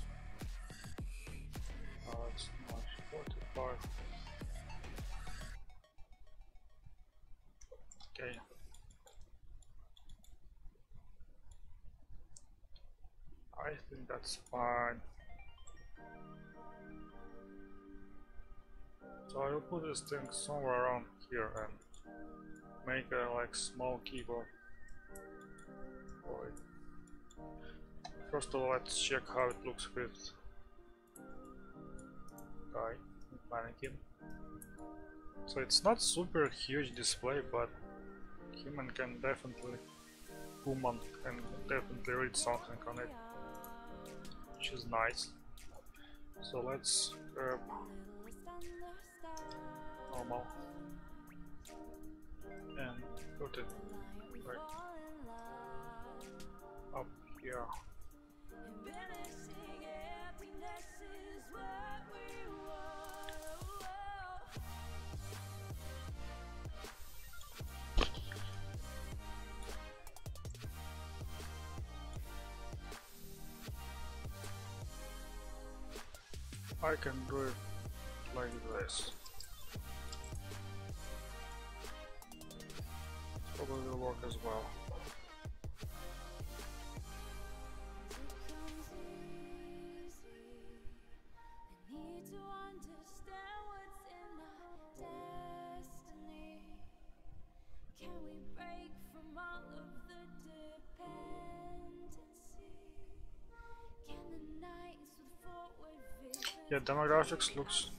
No, it's not 45. Okay. I think that's fine. So I will put this thing somewhere around here and make a like small keyboard for it. First of all, let's check how it looks with guy mannequin. So it's not super huge display, but human can definitely read something on it, which is nice. So let's grab normal and put it right up here. I can do it like this. Probably will work as well. Yeah, demographics looks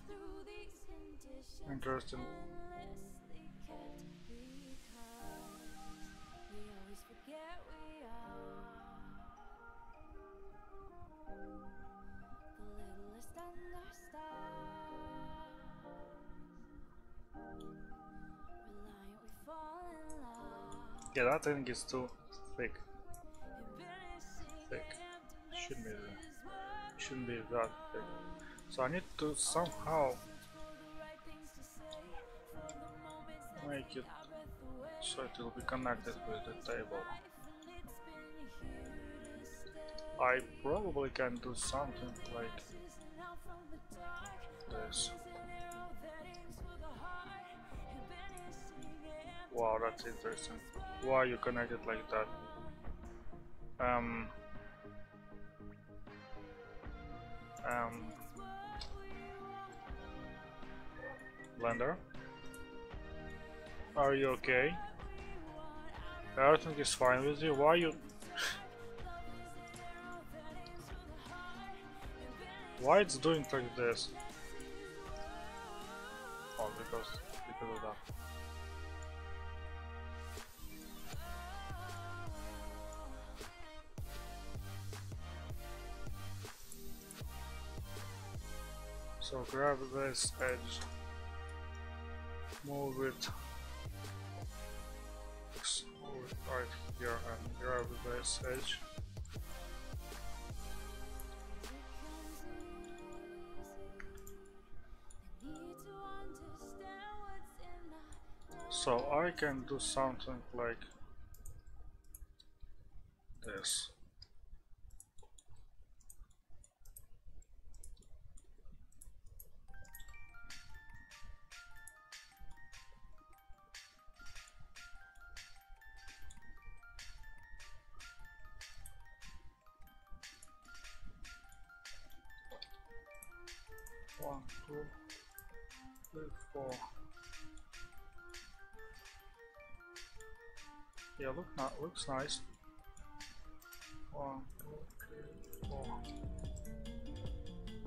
interesting. Yeah, that thing is too thick. Shouldn't be that thick. So I need to somehow make it so it will be connected with the table. I probably can do something like this. Wow, that's interesting. Why you connect it like that? Blender, are you okay? Everything is fine with you? Why you... Why it's doing like this? Oh, because of that. So grab this edge, move it right here and grab this edge. So I can do something like this. One, two, three, four. Yeah, looks nice. 1, 2, 3, 4.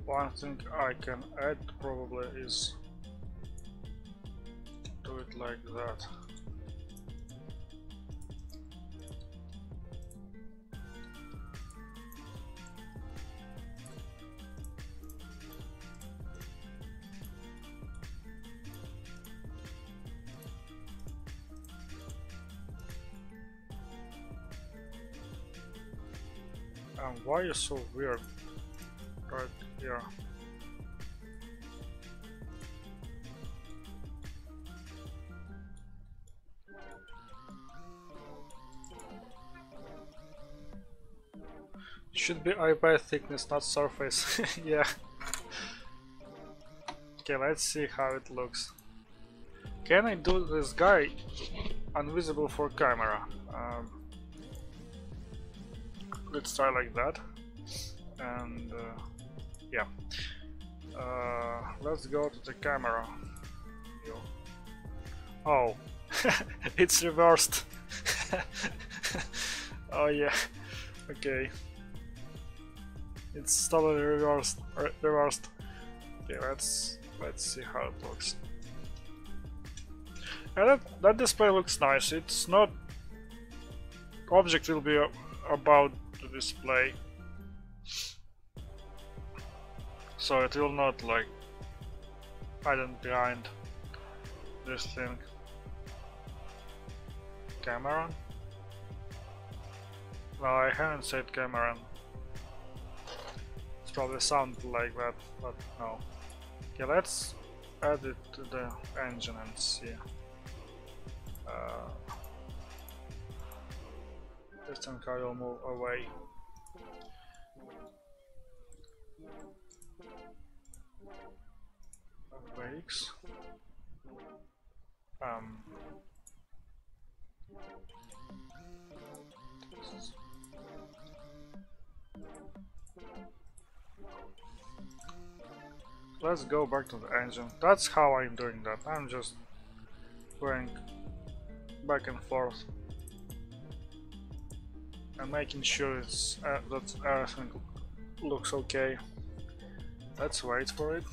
One thing I can add probably is do it like that. And why are you so weird right here? Should be eyeball thickness, not surface. Yeah. Okay, let's see how it looks. Can I do this guy invisible for camera? Let's try like that. And yeah. Let's go to the camera. Oh, it's reversed. Oh yeah. Okay. It's totally reversed. Okay, let's see how it looks. And that display looks nice. It's not object will be about the display, so it will not like hidden behind this thing. Camera? Well, I haven't said camera. It's probably sounded like that, but no. Okay, let's add it to the engine and see. This thing will move away. Brakes. Let's go back to the engine. That's how I'm doing that. I'm just going back and forth and making sure it's that everything looks okay. Let's wait for it.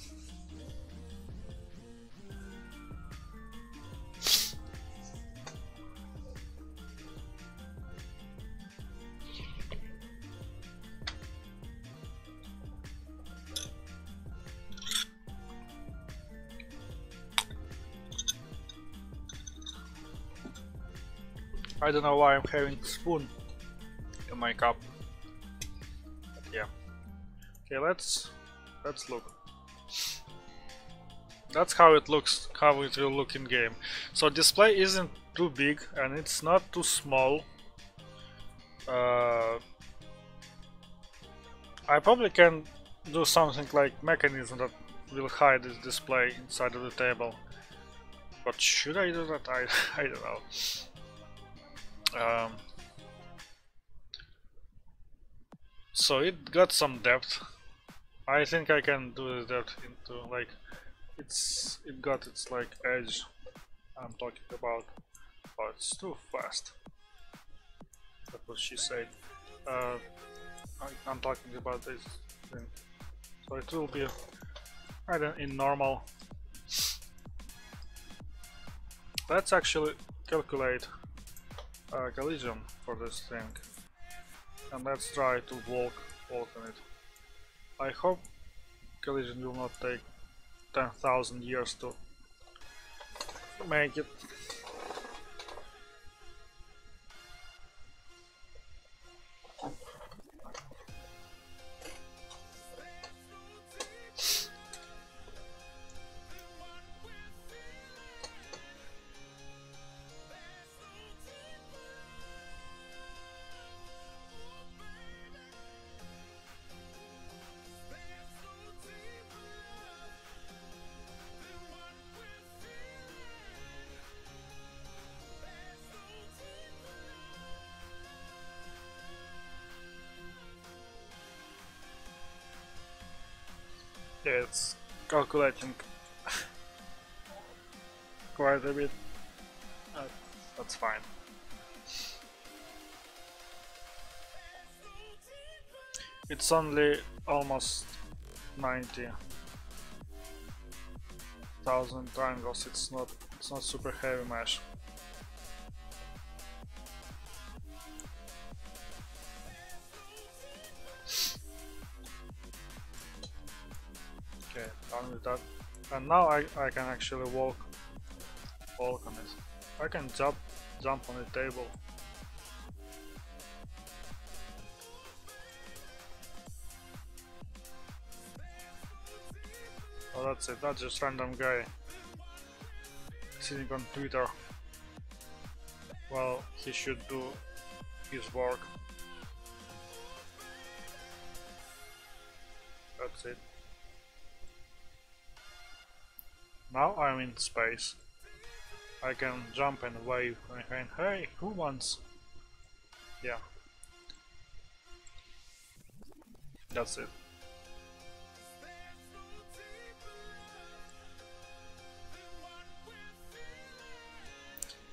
I don't know why I'm having a spoon in my cup. But yeah. Okay, let's look. That's how it looks, how it will look in game. So display isn't too big and it's not too small. I probably can do something like mechanism that will hide this display inside of the table. But should I do that? I don't know. So it got some depth. I think I can do the depth into like it got its like edge I'm talking about. Oh, it's too fast. That's what she said. I'm talking about this thing. So it will be in normal. Let's actually calculate collision for this thing, and let's try to walk on it. I hope collision will not take 10,000 years to make it. Yeah, it's calculating quite a bit. That's fine. It's only almost 90,000 triangles. It's not super heavy mesh. Okay, done with that. And now I can actually walk on it. I can jump on the table. Oh, that's it. That's just random guy sitting on Twitter. Well, he should do his work. That's it. Now I'm in space. I can jump and wave and hey, who wants? Yeah. That's it.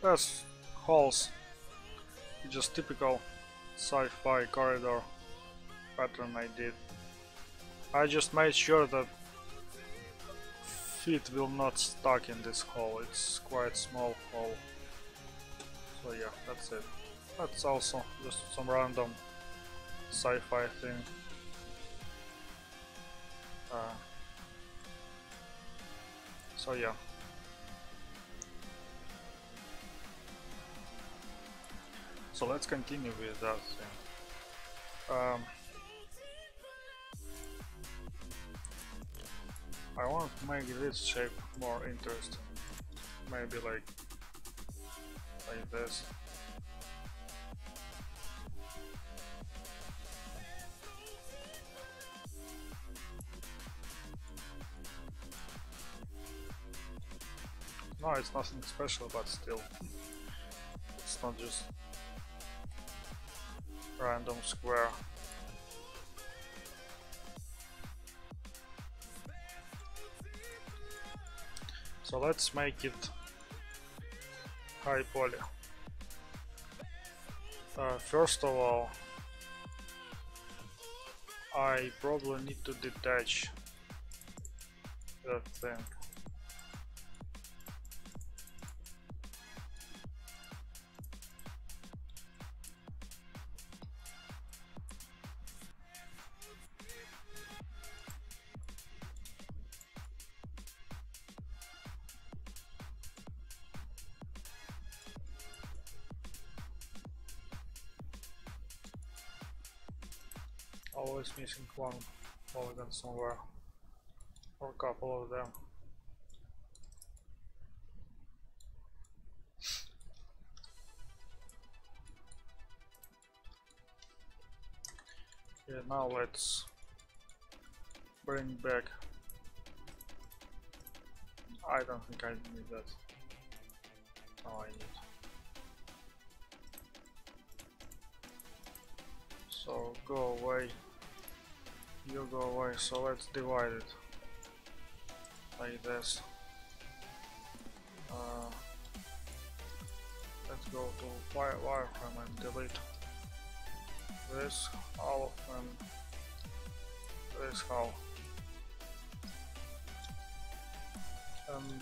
There's halls. It's just typical sci-fi corridor pattern I did. I just made sure that feet will not stuck in this hole. It's quite small hole. So yeah, that's it. That's also just some random sci-fi thing. So yeah. So let's continue with that thing. I want to make this shape more interesting. Maybe like this. No, it's nothing special, but still, it's not just random square. So let's make it high poly. First of all, I probably need to detach that thing. Always missing one polygon somewhere, or a couple of them. Yeah, now let's bring back. I don't think I need that. Oh, I need. So go away. You go away. So let's divide it like this. Let's go to wireframe and delete this half and this half. And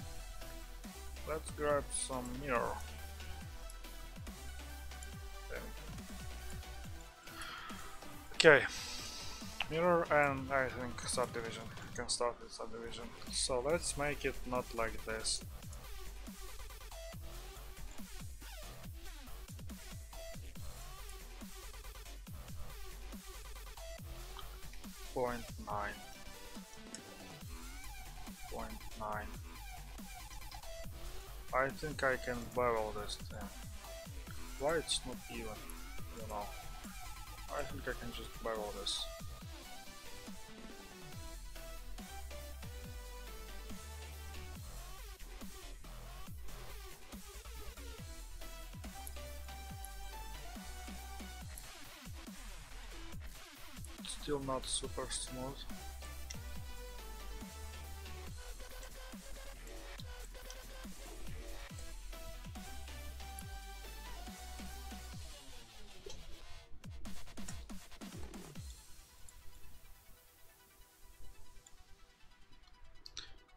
let's grab some mirror. Okay, mirror and I think subdivision. We can start with subdivision. So let's make it not like this. Point 9. I think I can bevel this thing. Why it's not even, you know. I think I can just bevel this. Still not super smooth.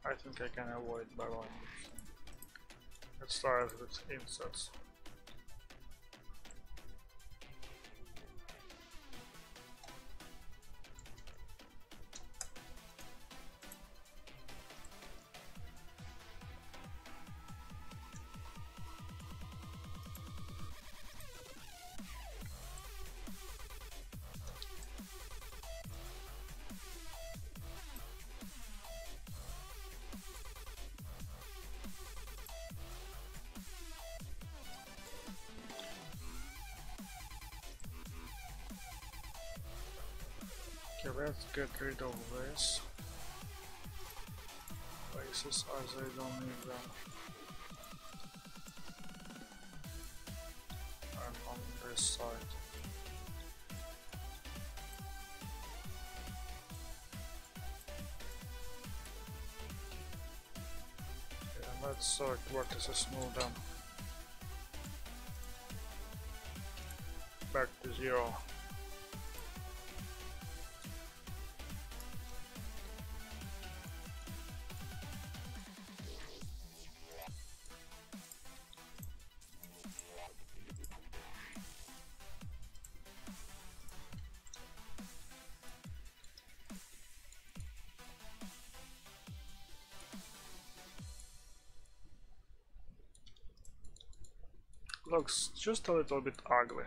I think I can avoid beveling. Let's start with insets. Okay, let's get rid of this places as I don't need them. And on this side. Okay, and let's select vertices, move them back to 0. Looks just a little bit ugly.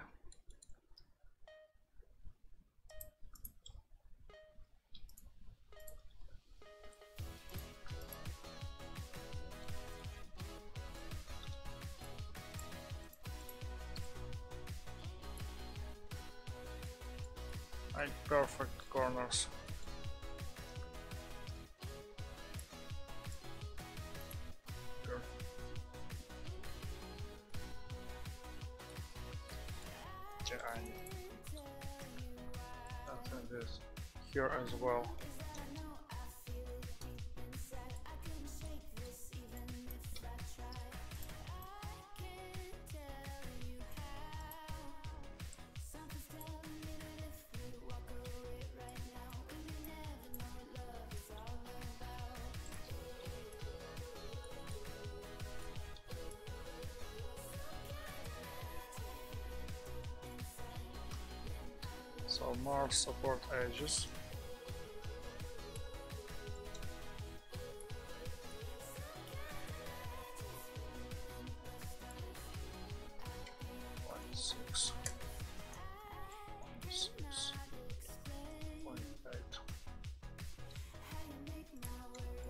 Like perfect corners. Perfect. Yeah, I think this here as well. So more support edges. Point 6. 0.8.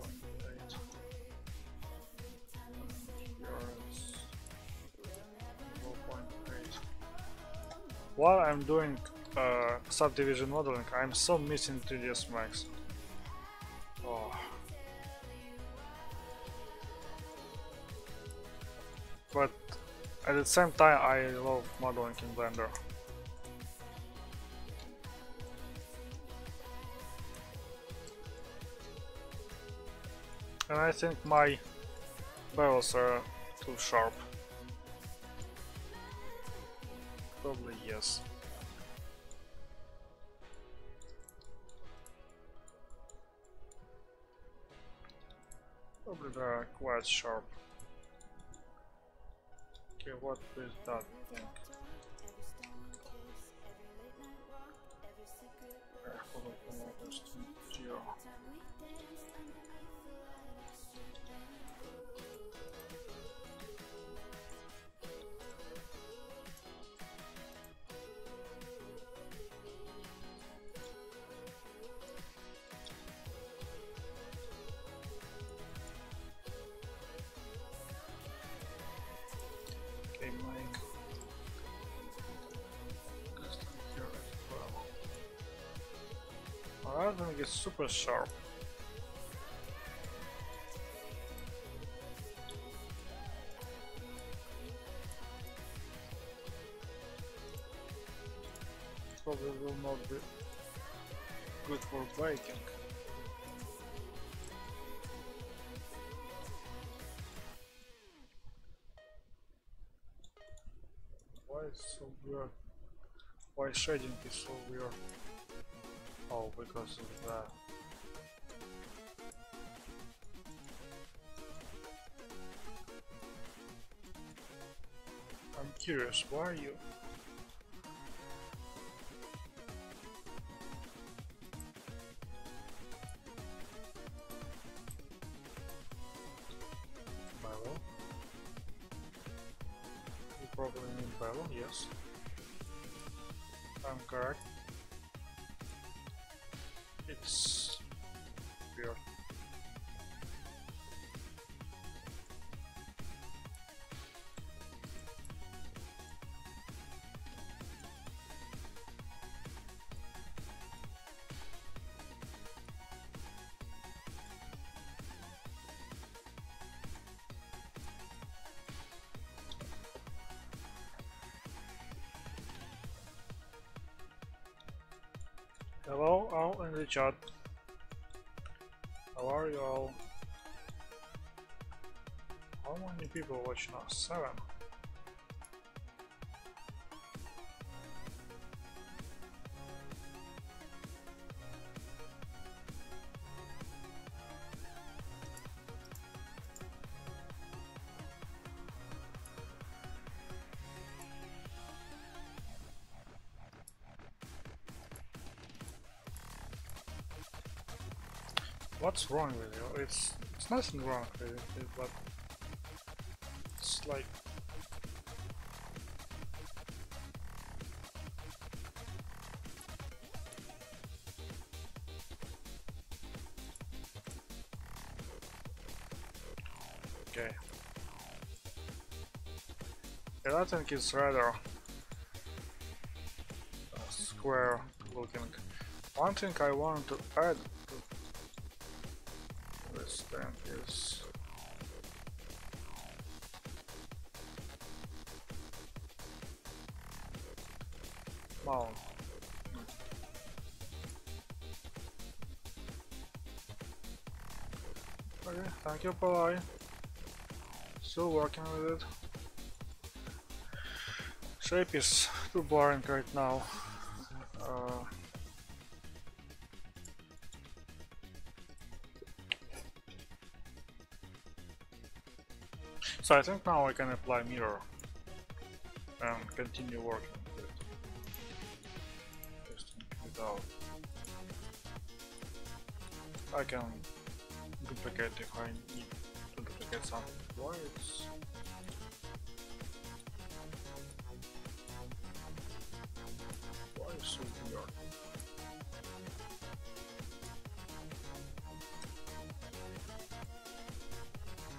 0.8. While I'm doing subdivision modeling, I'm so missing 3ds Max. Oh. But at the same time, I love modeling in Blender. And I think my barrels are too sharp. Probably yes. Probably they are quite sharp. Okay, what is that thing? I think it's super sharp. Probably will not be good for baking. Why it's so weird? Why shading is so weird? Oh, because of that. I'm curious, why are you? Bevel? You probably need bevel, yes. I'm correct. It's weird. Hello in the chat. How are you all? How many people watching us? 7. What's wrong with you? It's nothing wrong with it, but it's like okay. Yeah, I think it's rather square looking. One thing I wanted to add to this thing is mount. Okay, thank you, Polai. Still working with it. Shape is too boring right now. So I think now I can apply mirror and continue working with it. Testing it out. I can duplicate if I need to duplicate something. Why it's so weird?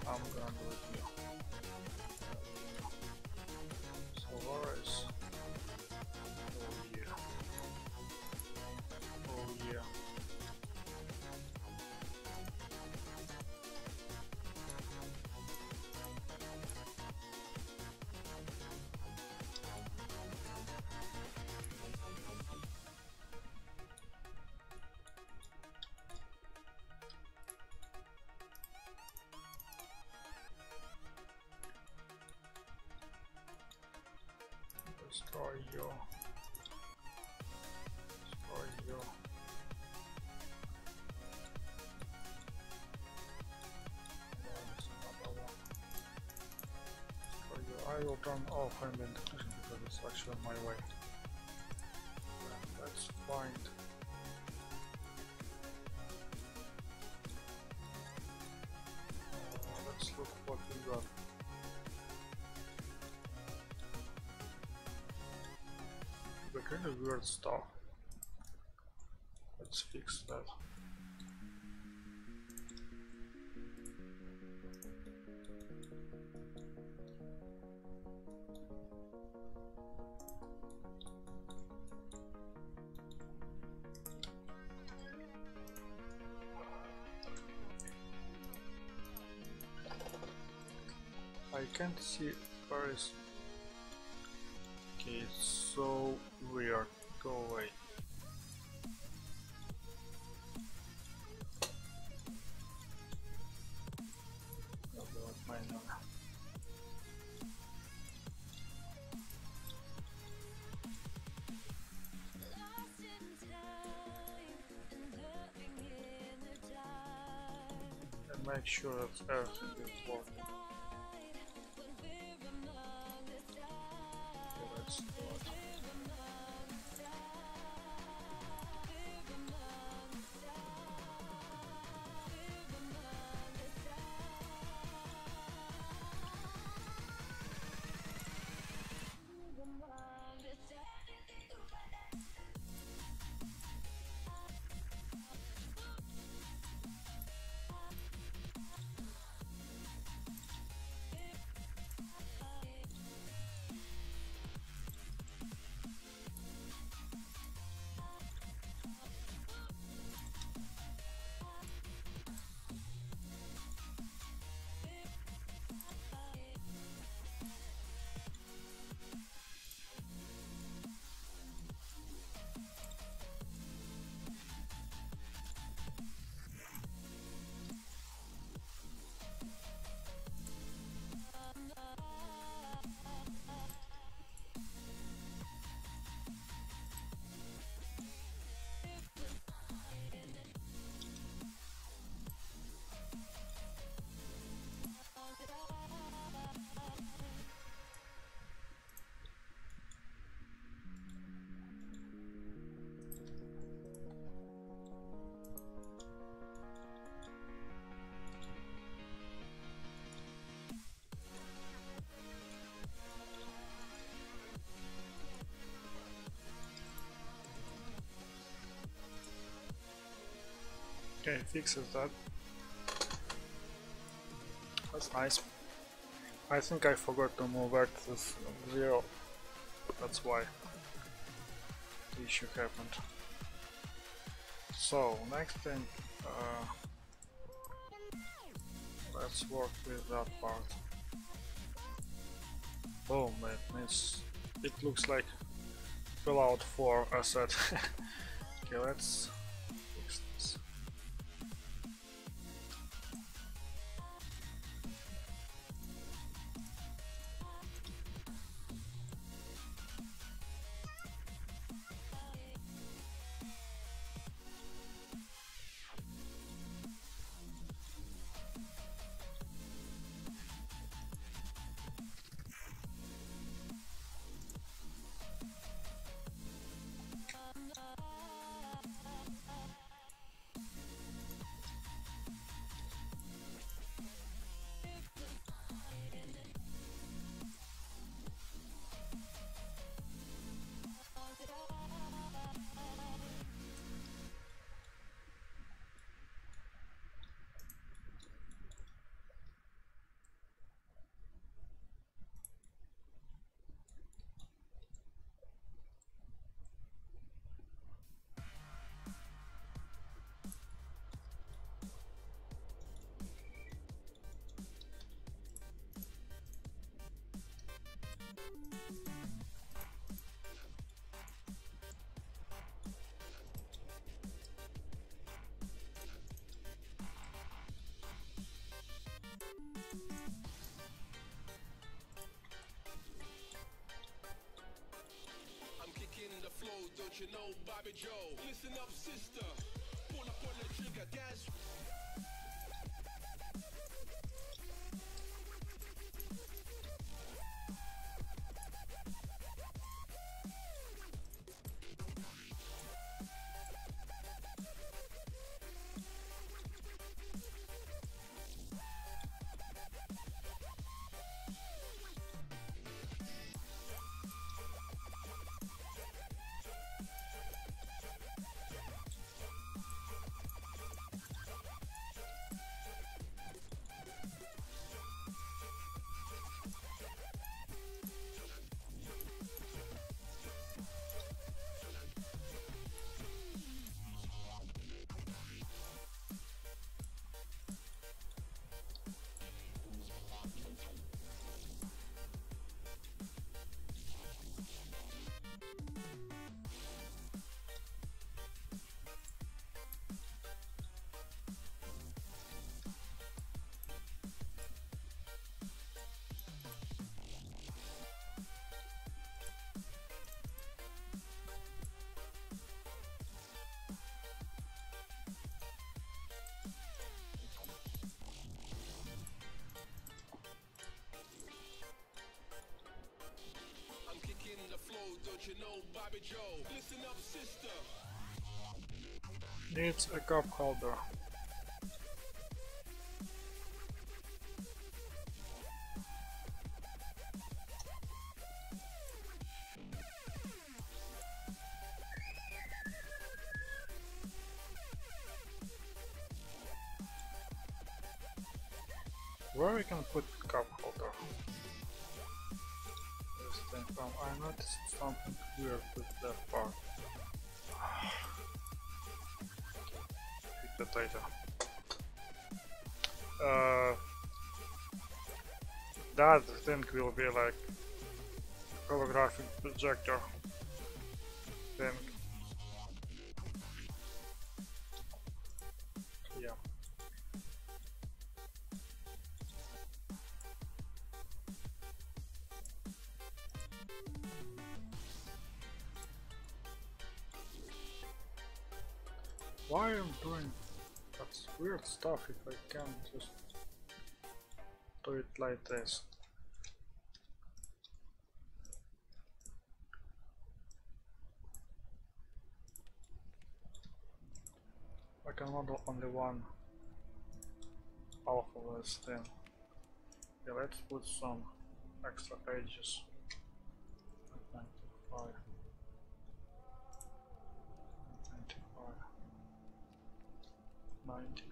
I'm gonna do it here. So where is? Oh yeah. Oh yeah. Destroy you. Destroy you. No, that's another one. Destroy you. I will turn off ambient occlusion because it's actually my way. Let's find. Let's look what we got. The kind of weird stuff. Let's fix that. I can't see where is. Okay, it's so weird. Go away. And make sure that everything is working. Okay, let's do it. it fixes that. That's nice. I think I forgot to move axis 0. That's why the issue happened. So next thing, let's work with that part. Oh man, it looks like Fallout 4 asset. Okay, let's fix this. Don't you know Bobby Joe? Listen up, sister. Pull up on the trigger, dance. Don't you know Bobby Joe? Listen up, sister. Needs a cup holder. Where we can put cup holder? I noticed something weird with that part. Pick the data. That thing will be like holographic projector thing. Yeah. Why I'm doing that weird stuff if I can just do it like this? I can model only one half of this thing. Yeah, let's put some extra edges. 95. 95. 90.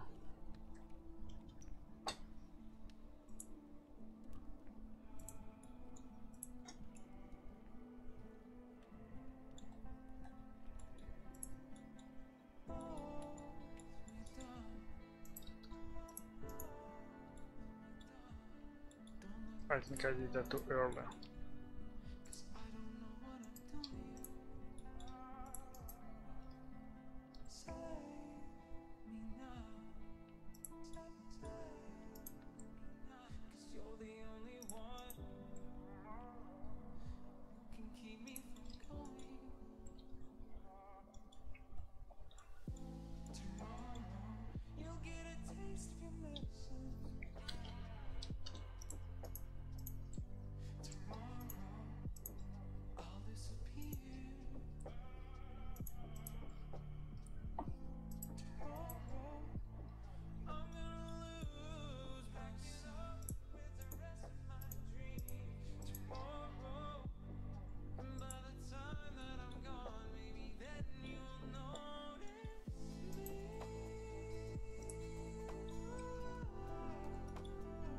I think I did that too early.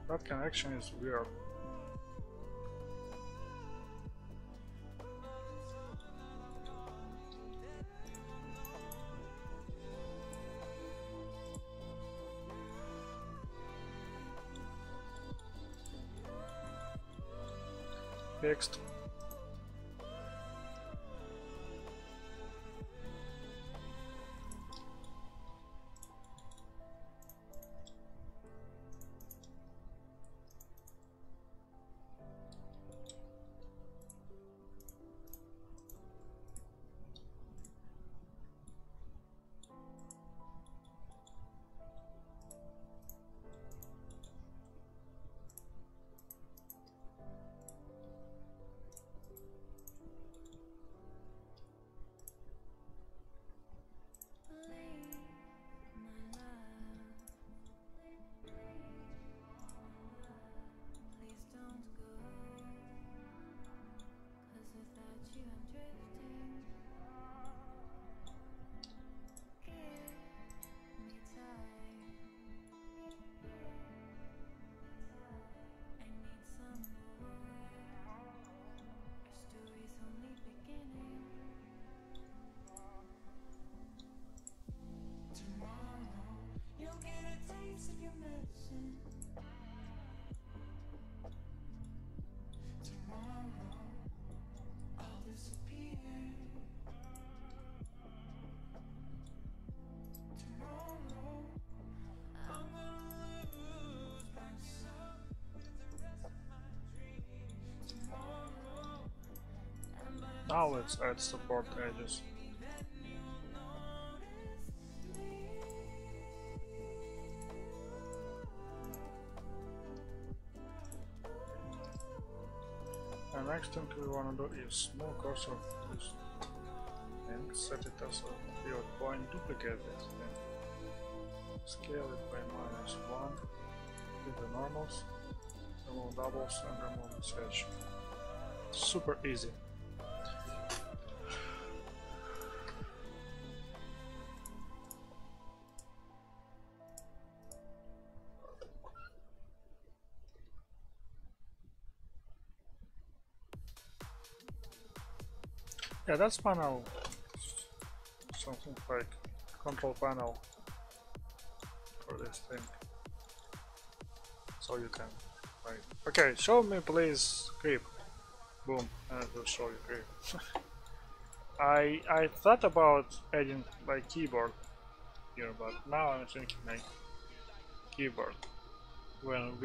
That connection is weird. Fixed. Now let's add support edges. And next thing we want to do is move cursor to this thing, set it as a pivot point, duplicate this thing, scale it by -1, with the normals, remove doubles and remove this edge. Super easy. Yeah, that's panel, something like control panel for this thing. So you can, like, okay, show me please creep. Boom, and it will show you creep. I thought about adding like keyboard here, but now I'm thinking like keyboard. When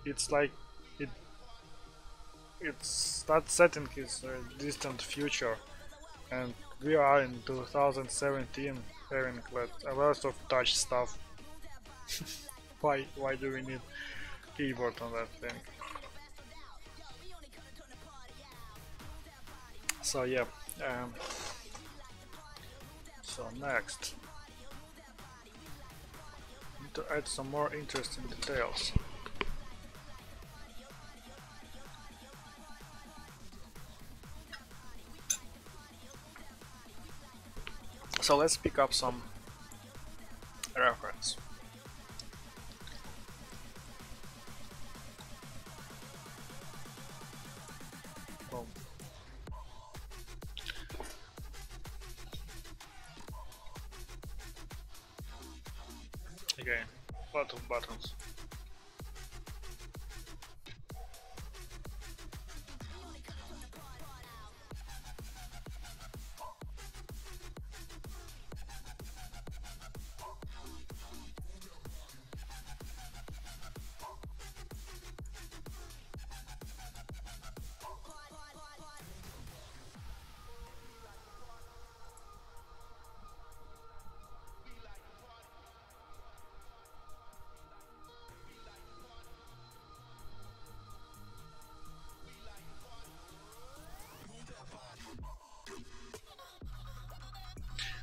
it's like it's that setting is a distant future, and we are in 2017 having like a lot of touch stuff. Why do we need keyboard on that thing? So yeah, so next, need to add some more interesting details. So let's pick up some reference. vents. Boom. Again, lot of buttons.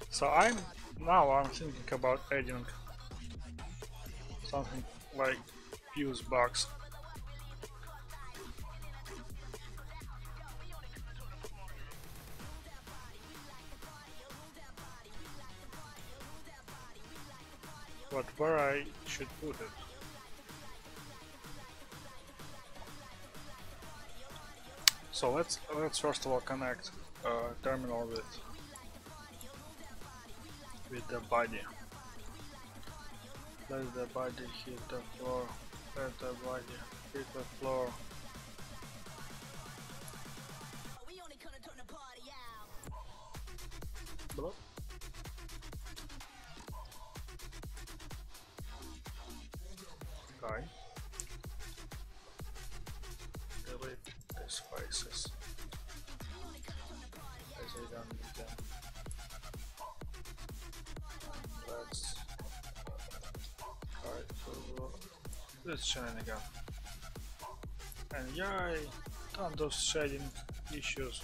So I'm thinking about adding something like fuse box. But where I should put it? So let's first of all connect terminal with the body. Let the body hit the floor. Let the body hit the floor. Bloop. Okay. Delete these faces as I don't need them. Let's try to let's shine again. And yay! Tons of shading issues.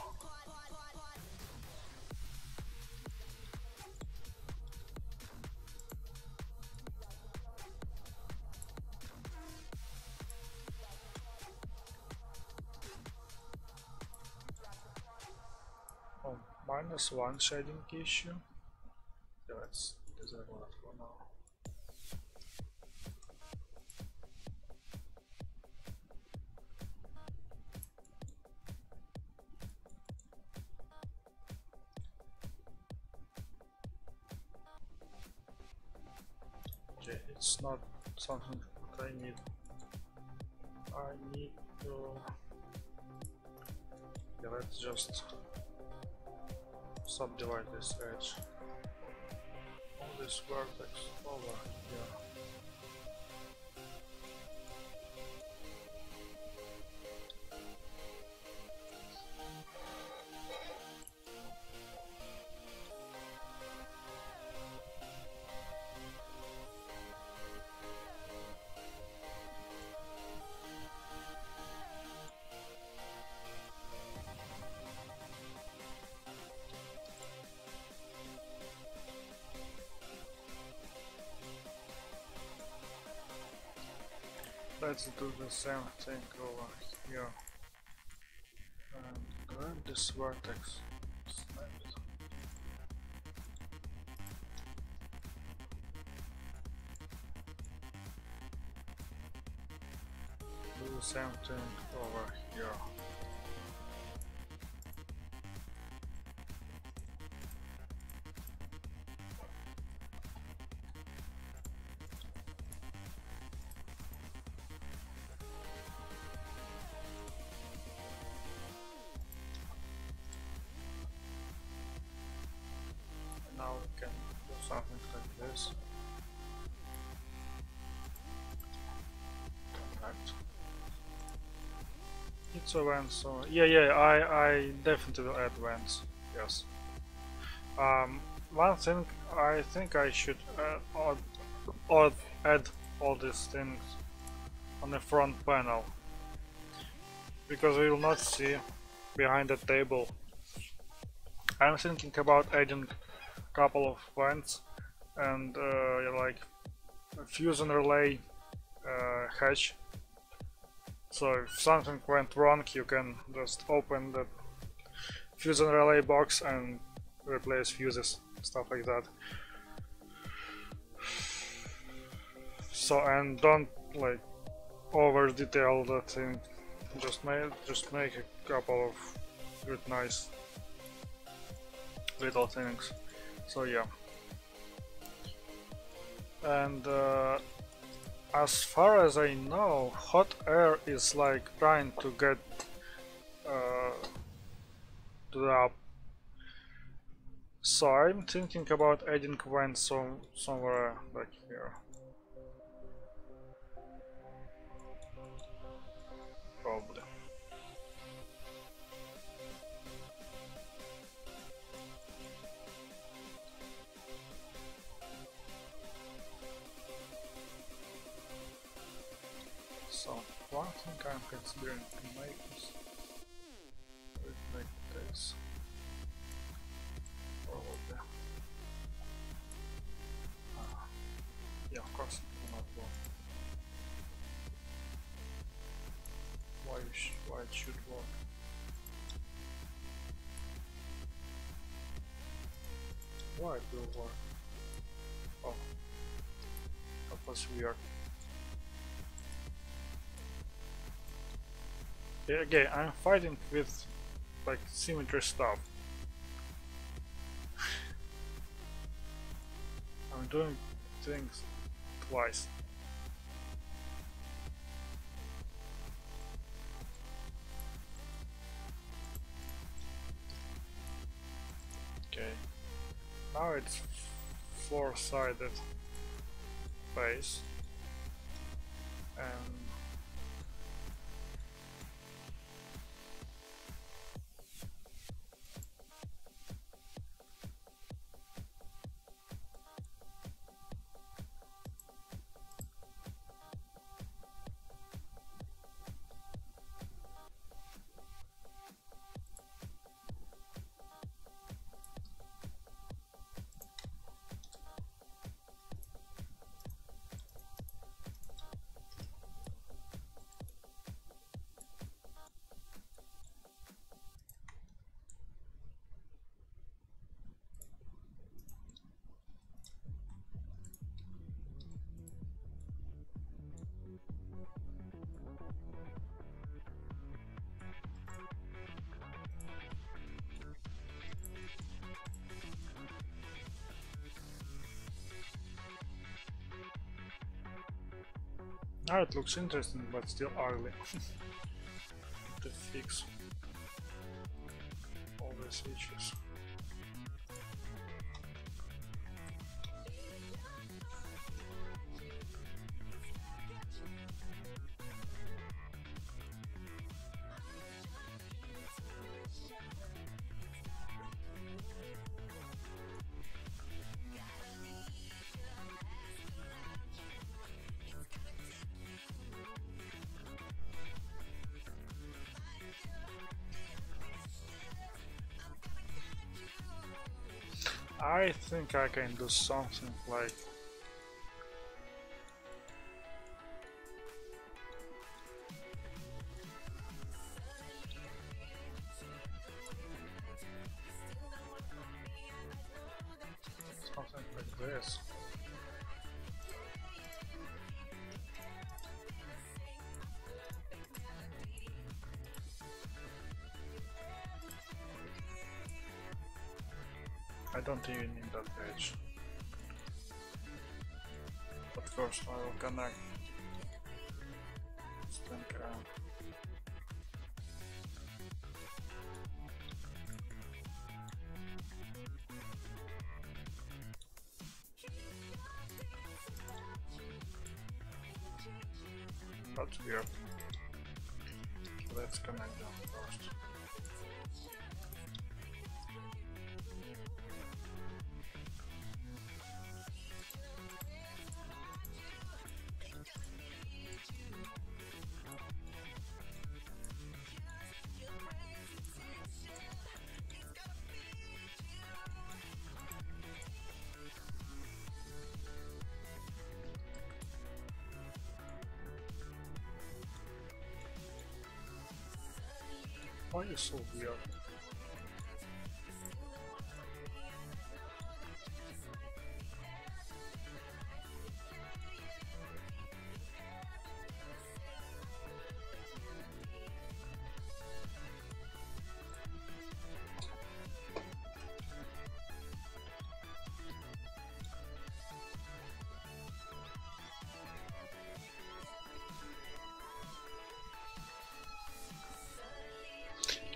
Oh, -1 shading issue. Yeah, let's disable that for now. Okay, it's not something that I need. I need to. Yeah, let's just subdivide this edge. All this vertex over here. Let's do the same thing over here and grab this vertex, snap it. Do the same thing over here. Now we can do something like this. Connect. It's a vent, so yeah, I definitely will add vents. Yes. One thing I think I should add all these things on the front panel, because we will not see behind the table. I'm thinking about adding a couple of vents and like a fuse and relay hatch. So if something went wrong, you can just open the fuse and relay box and replace fuses, stuff like that. So, and don't like over detail the thing. Just make a couple of good, nice little things. So yeah. And as far as I know, hot air is like trying to get to the up. So I'm thinking about adding vents somewhere back here. Probably. So one thing I'm considering to make is like this. Probably. Yeah, of course it will not work. Why it should work? Why it will work? Oh, that was weird. Yeah, okay, I'm fighting with like symmetry stuff. I'm doing things twice. Okay, now it's four-sided base, and now it looks interesting, but still ugly. To fix all these issues. I think I can do something like this. I don't even need that page. But first I will connect. Think around. That's weird. Let's connect them first. Why are you so weird?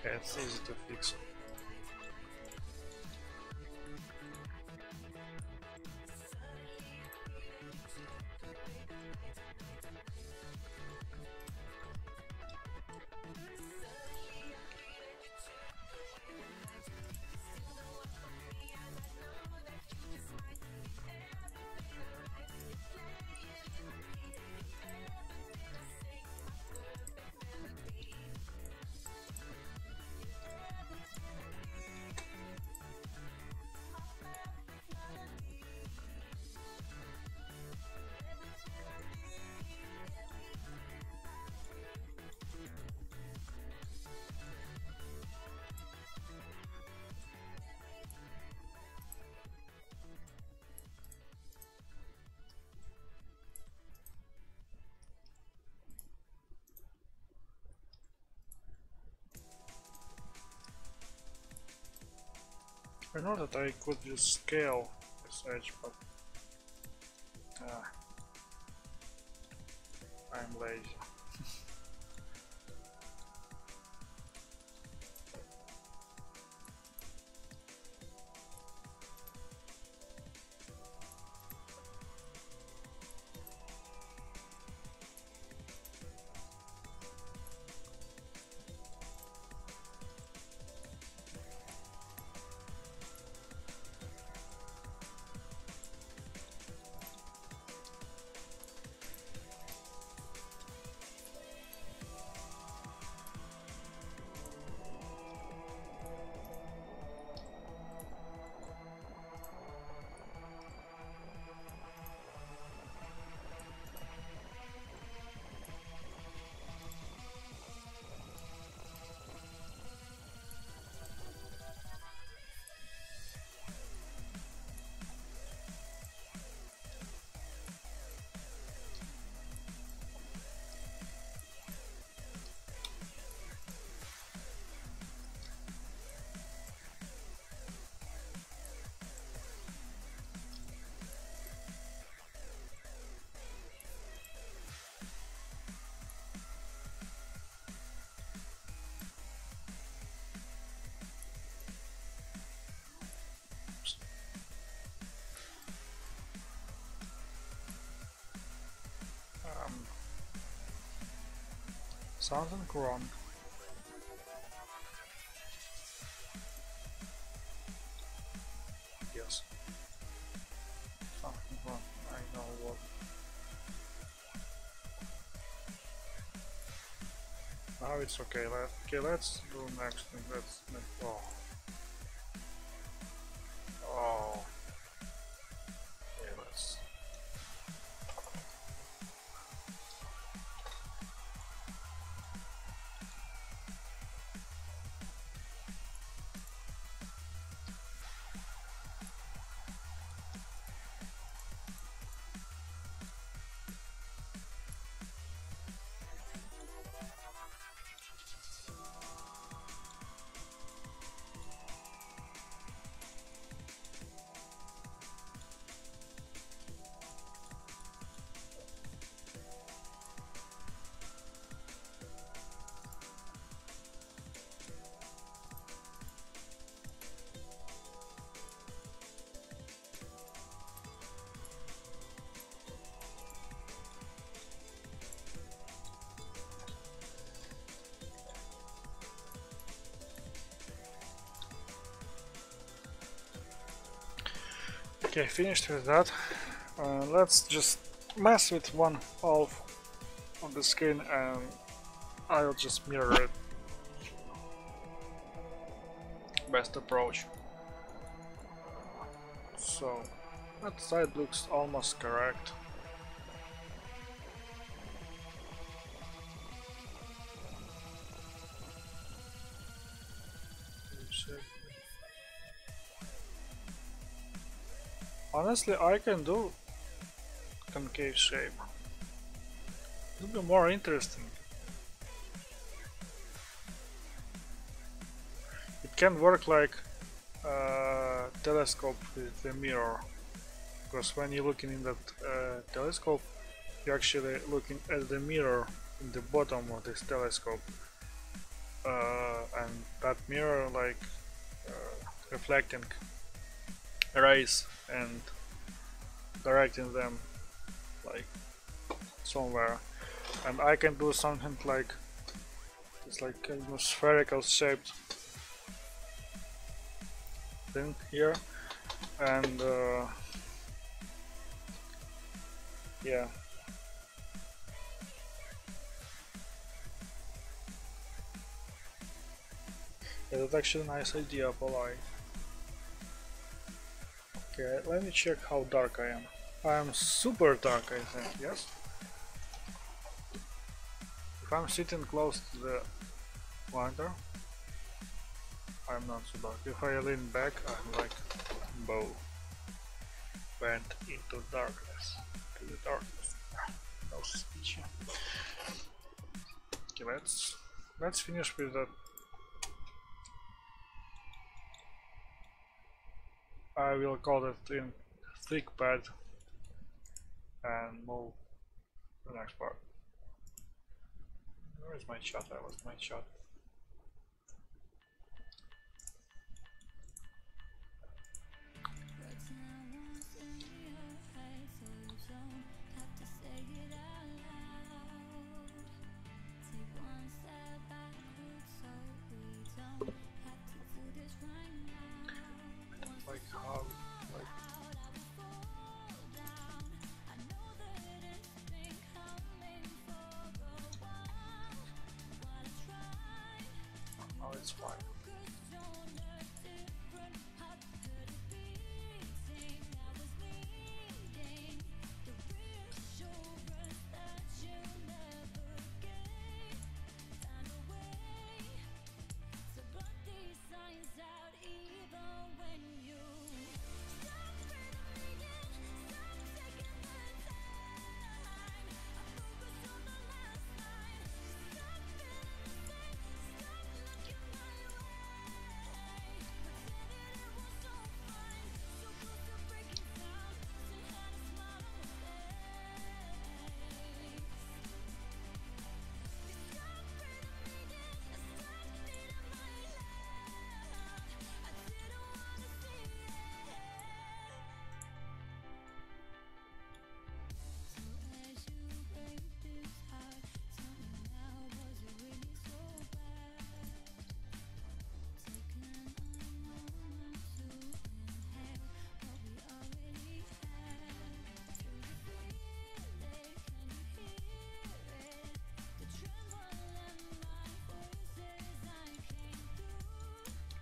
Yeah, it's easy to fix. I know that I could just scale this edge, but I'm lazy. Something wrong. Yes. Something wrong. I know what. Now it's okay. Let's do next thing. Let's make. Oh. Oh. Okay, let's. Okay, finished with that. Let's just mess with one half of the skin and I'll just mirror it. Best approach. So that side looks almost correct. Honestly, I can do concave shape. It'll be more interesting. It can work like a telescope with the mirror, because when you're looking in that telescope, you're actually looking at the mirror in the bottom of this telescope. and that mirror like reflecting rays and directing them like somewhere, and I can do something like it's like a spherical shaped thing here, and yeah. Yeah, that's actually a nice idea, Polai. Okay, let me check how dark I am. I am super dark, I think, yes? If I'm sitting close to the monitor, I'm not so dark. If I lean back, I'm like bow. Went into darkness. To the darkness. No speech. Okay, let's finish with that. I will call it in thick pad and move to the next part. Where is my shot? I lost my shot. Like how, like oh, it's fine.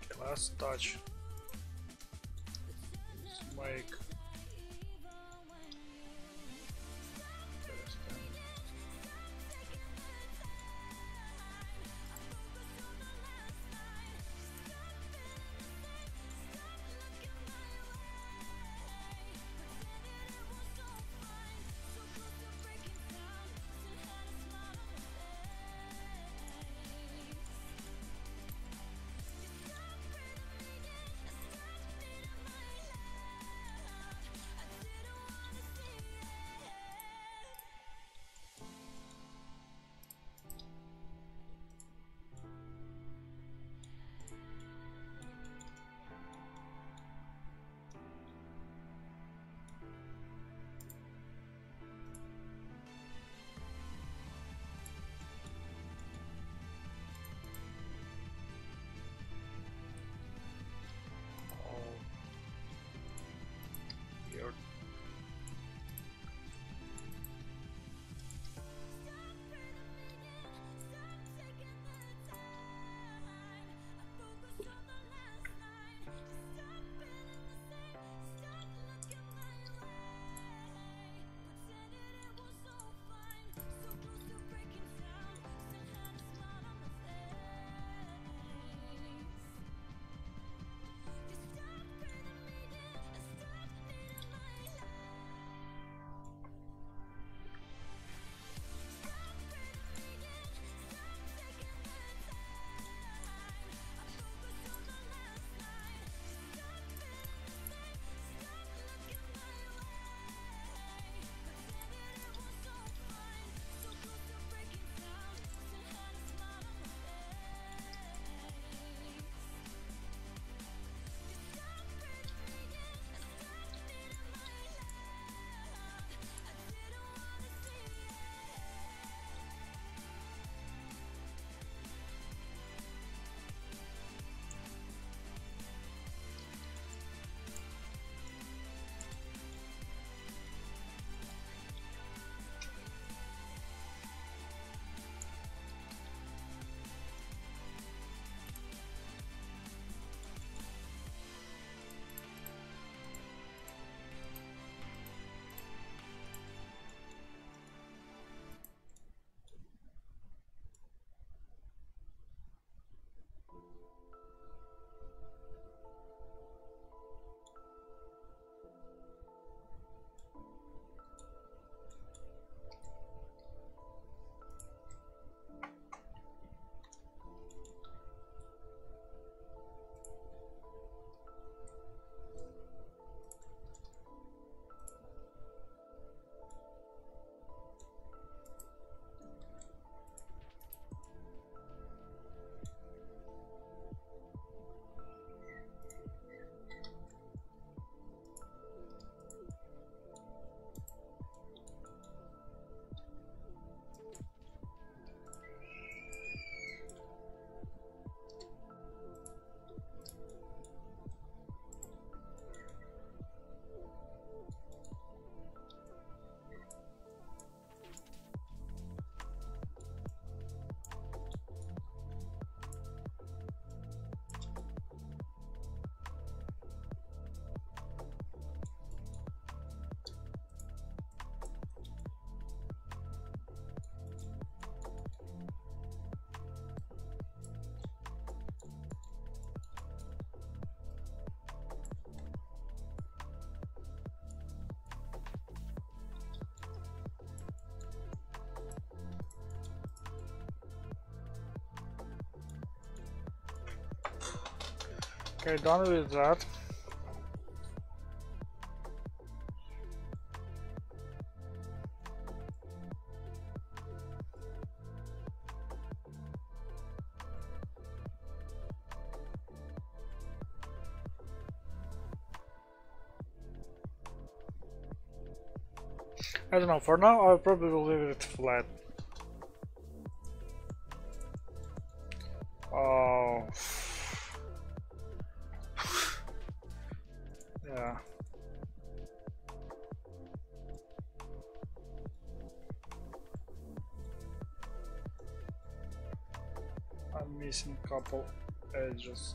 Okay, last touch. Let's make Okay, done with that. I don't know, for now I'll probably leave it flat. Oh. Yeah. I'm missing a couple edges.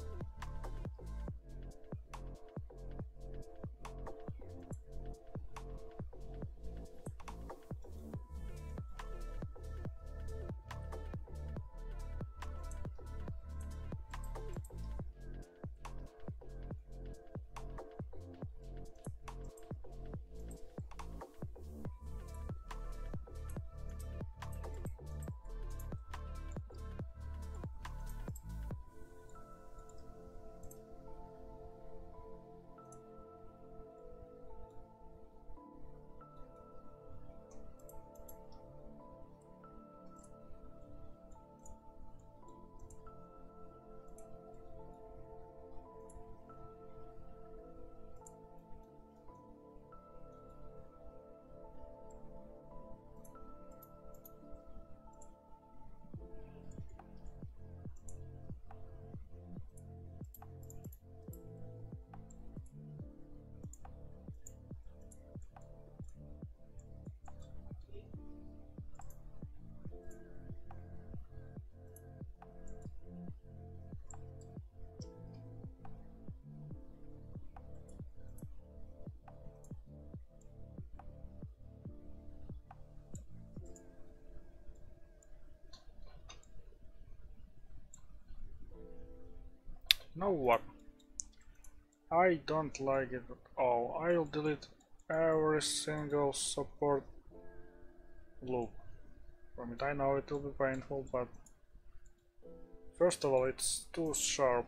Know what? I don't like it at all. I'll delete every single support loop from it. I know it will be painful, but first of all, it's too sharp.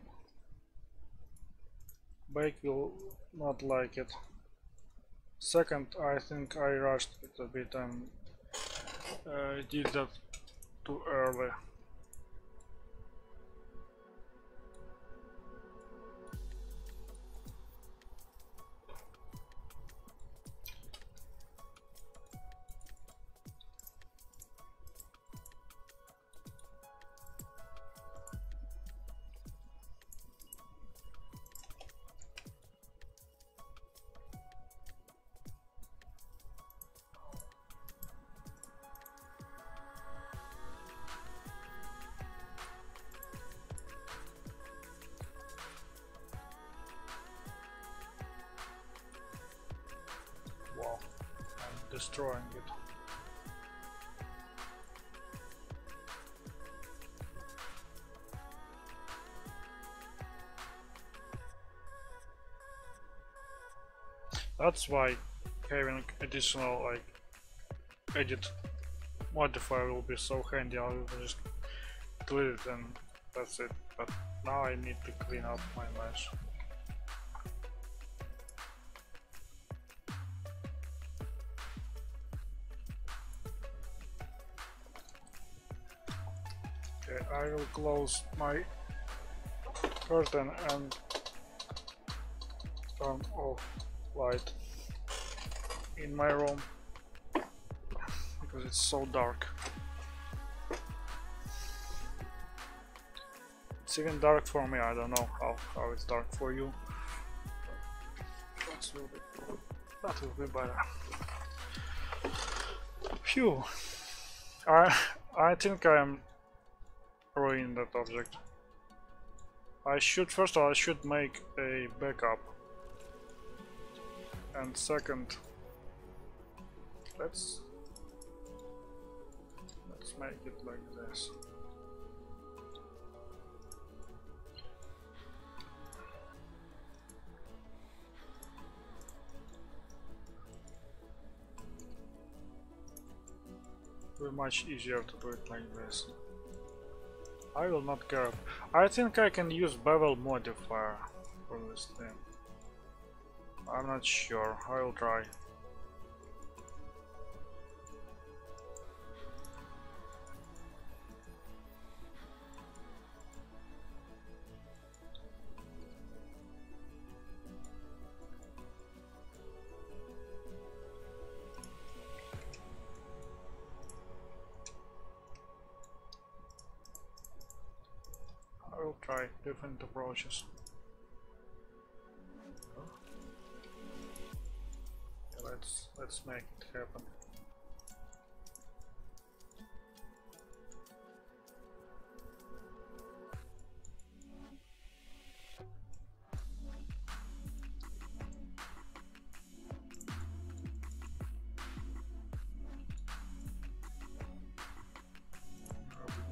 Bake will not like it. Second, I think I rushed it a bit and did that too early. Wow, I'm destroying it. That's why having additional like edit modifier will be so handy. I'll just delete it and that's it. But now I need to clean up my mesh. Okay, I will close my curtain and turn off light in my room because it's so dark. It's even dark for me. I don't know how it's dark for you. That will be better. Phew. I think I am ruining that object. First of all, I should make a backup. And second, let's make it like this. Be much easier to do it like this. I will not care. I think I can use bevel modifier. for this thing. I'm not sure. I'll try. I'll try different approaches. Yeah, let's make it happen.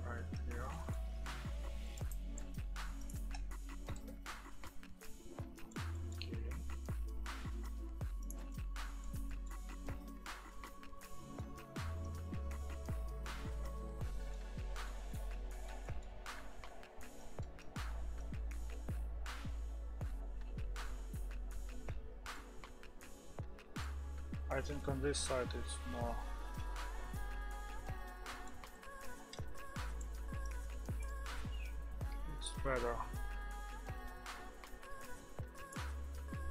Right here. Okay. I think on this side it's more. It's better.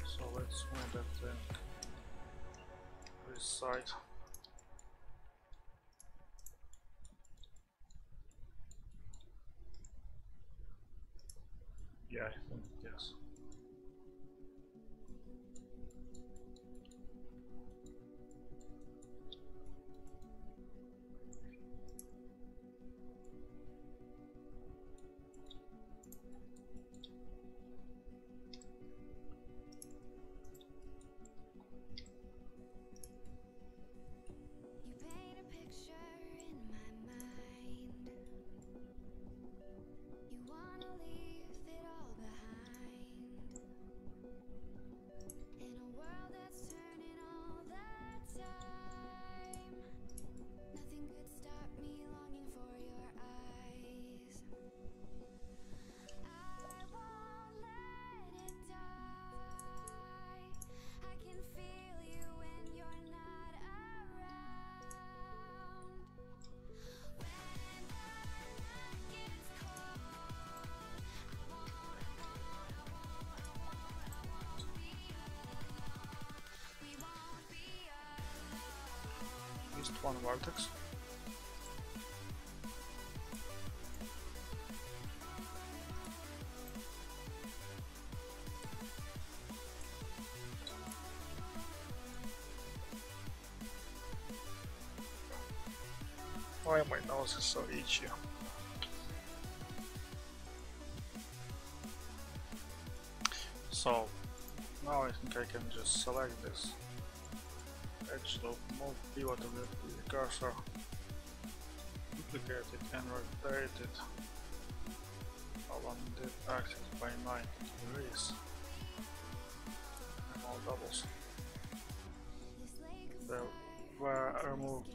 So let's move that thing to this side. Yeah, I think yes. You paint a picture in my mind. You wanna leave it all behind. In a world that's turning all the time, nothing could stop me longing for your eyes. I won't let it die. I can feel you when you're not around. When the night gets cold, I won't be alone. We won't be alone. At least one vertex. Why my nose is so itchy? So now I think I can just select this edge loop, move pivot of the cursor, duplicate it and rotate it along the axis by 90 degrees and all doubles. They were removed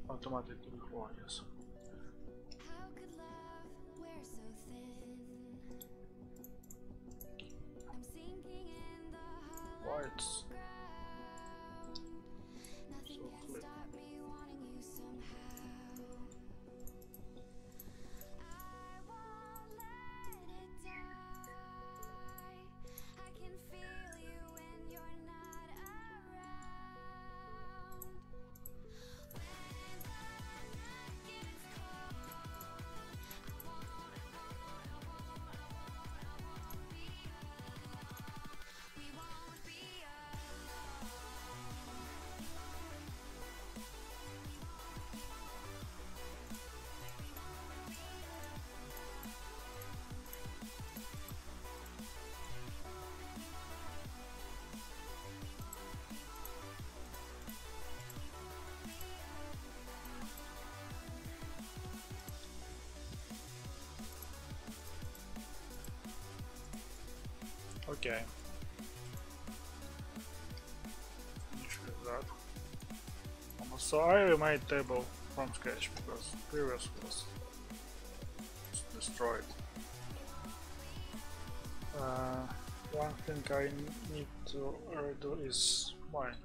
automatically before, yes. How could love wear so thin? I'm sinking in the hollow Whites. ground. Nothing So can clear. stop me wanting you somehow. I won't let it die. I can feel you when you're not around. When the night gets cold, I won't be alone. We won't be alone. Okay. Finish with that. So I remade table from scratch because previous was destroyed. One thing I need to redo is monitor.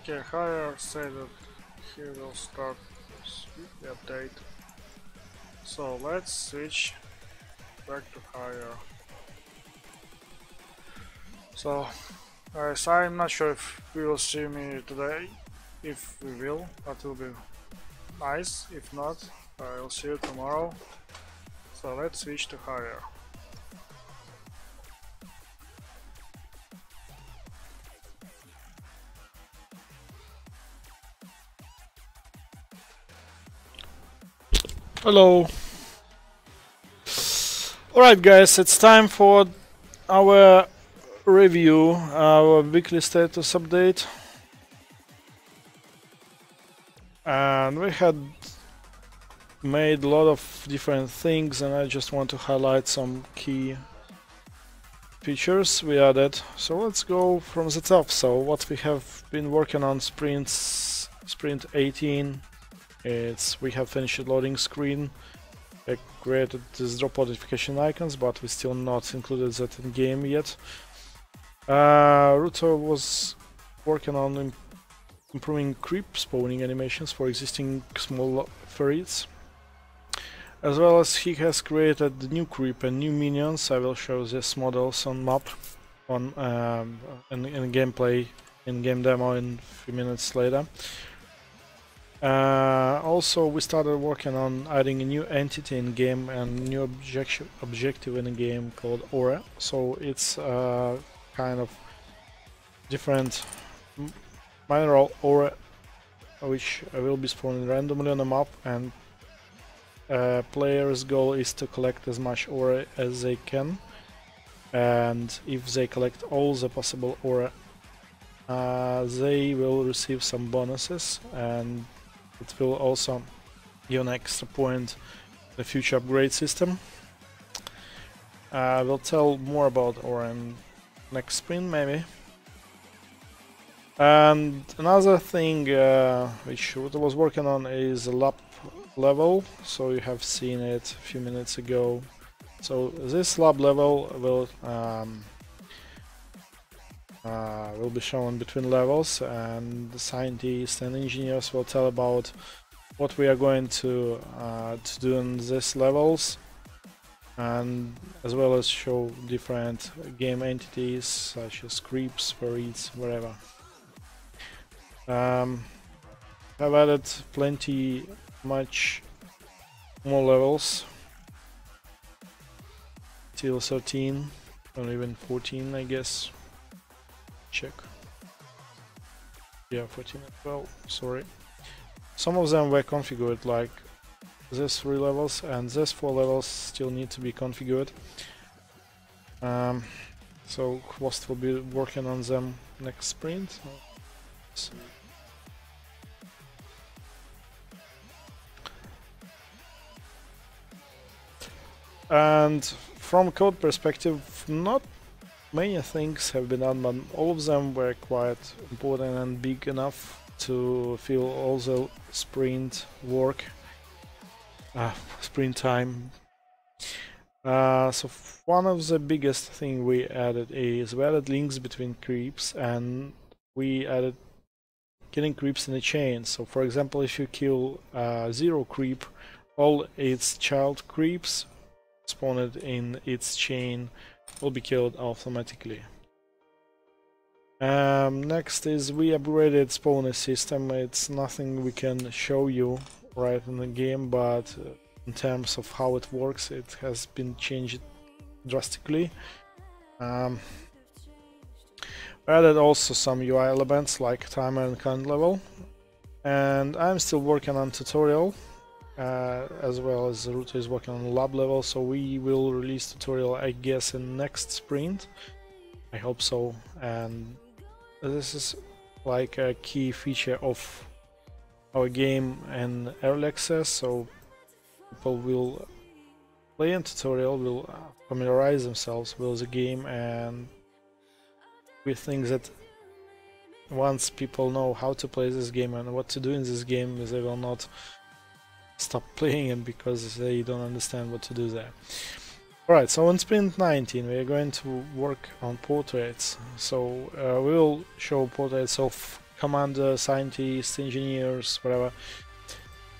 Okay, Hire said that he will start the update. So let's switch back to Hire. So, guys, I'm not sure if we will see me today. If we will, that will be nice. If not, I'll see you tomorrow. So let's switch to Hire. Hello. Alright guys, it's time for our review, our weekly status update. And we had made a lot of different things, and I just want to highlight some key features we added. So let's go from the top. So what we have been working on sprint 18, we have finished loading screen. I created these drop notification icons, but we still not included that in game yet. Ruto was working on improving creep spawning animations for existing small ferrets, as well as he has created new creep and new minions. I will show these models on map on in gameplay, in game demo in a few minutes later. Also, we started working on adding a new entity in game and new objective in a game called Aura. So it's kind of different mineral Aura, which will be spawned randomly on the map, and player's goal is to collect as much Aura as they can. And if they collect all the possible Aura, they will receive some bonuses, and it will also give an extra point in the future upgrade system. We'll tell more about Aura in next sprint maybe. And another thing which Ruto was working on is a lap level. So you have seen it a few minutes ago. So this lab level will be shown between levels, and the scientists and engineers will tell about what we are going to do in these levels, and as well as show different game entities such as creeps, ferrets, whatever. I've added plenty much more levels till 13 or even 14, I guess. Check. Yeah, 14 as well, sorry. Some of them were configured, like these 3 levels, and these 4 levels still need to be configured. So Quast will be working on them next sprint. And from code perspective, not many things have been done, but all of them were quite important and big enough to fill all the sprint work, sprint time. So one of the biggest thing we added is we added links between creeps, and we added killing creeps in a chain. So for example, if you kill 0 creep, all its child creeps spawned in its chain will be killed automatically. Next is we upgraded spawner system. It's nothing we can show you right in the game, but in terms of how it works, it has been changed drastically. We added also some UI elements like timer and count level, and I'm still working on tutorial, as well as Ruto is working on lab level, so we will release tutorial, I guess, in next sprint. I hope so. And this is like a key feature of our game in early access, so people will play in tutorial, will familiarize themselves with the game, and we think that once people know how to play this game and what to do in this game, they will not stop playing it because they don't understand what to do there. Alright, so in sprint 19 we are going to work on portraits. So we will show portraits of commander, scientists, engineers, whatever,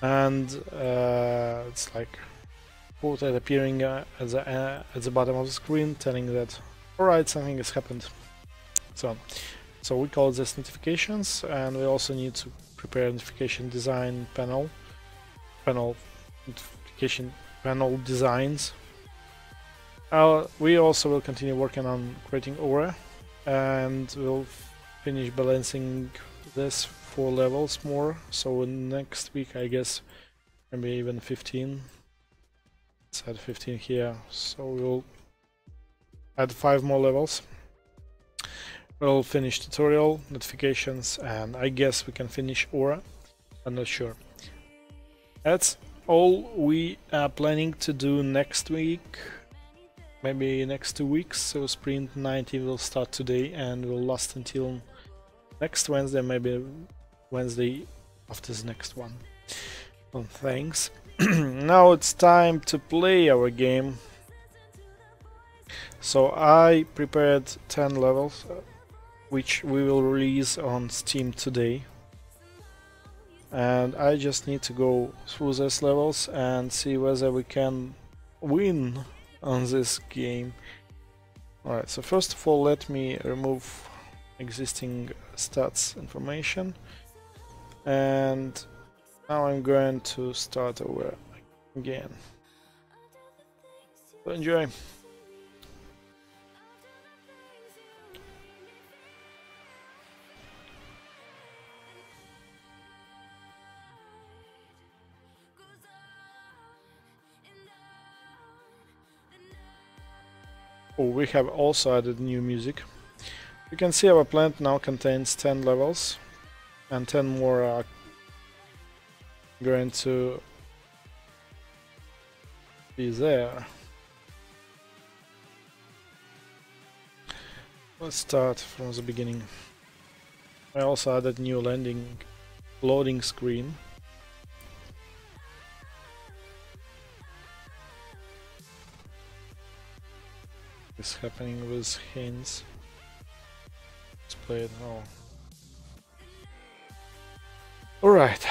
and it's like portrait appearing at the bottom of the screen, telling that alright, something has happened. So we call this notifications, and we also need to prepare notification design panel notification panel designs. We also will continue working on creating aura, and we'll finish balancing this 4 levels more. So next week, I guess, maybe even 15. Let's add 15 here. So we'll add 5 more levels. We'll finish tutorial, notifications, and I guess we can finish aura. I'm not sure. That's all we are planning to do next week. Maybe next 2 weeks. So sprint 19 will start today and will last until next Wednesday, maybe Wednesday after the next one. Well, thanks. Now it's time to play our game. So I prepared 10 levels, which we will release on Steam today. And I just need to go through these levels and see whether we can win on this game. Alright, so first of all, let me remove existing stats information, and now I'm going to start over again. So enjoy. Oh, we have also added new music. You can see our plant now contains 10 levels, and 10 more are going to be there. Let's start from the beginning. I also added new loading screen. Is happening with hints. Let's play it now. Alright.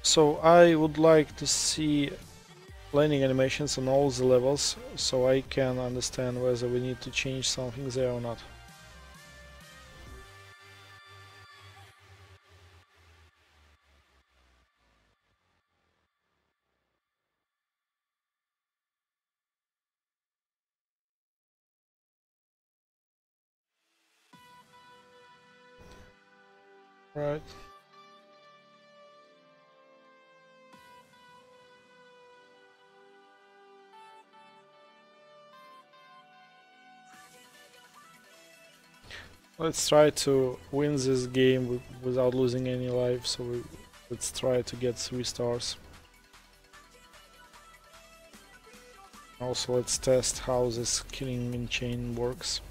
So I would like to see landing animations on all the levels, so I can understand whether we need to change something there or not. Right. Let's try to win this game without losing any life, so let's try to get 3 stars. Also, let's test how this killing in chain works.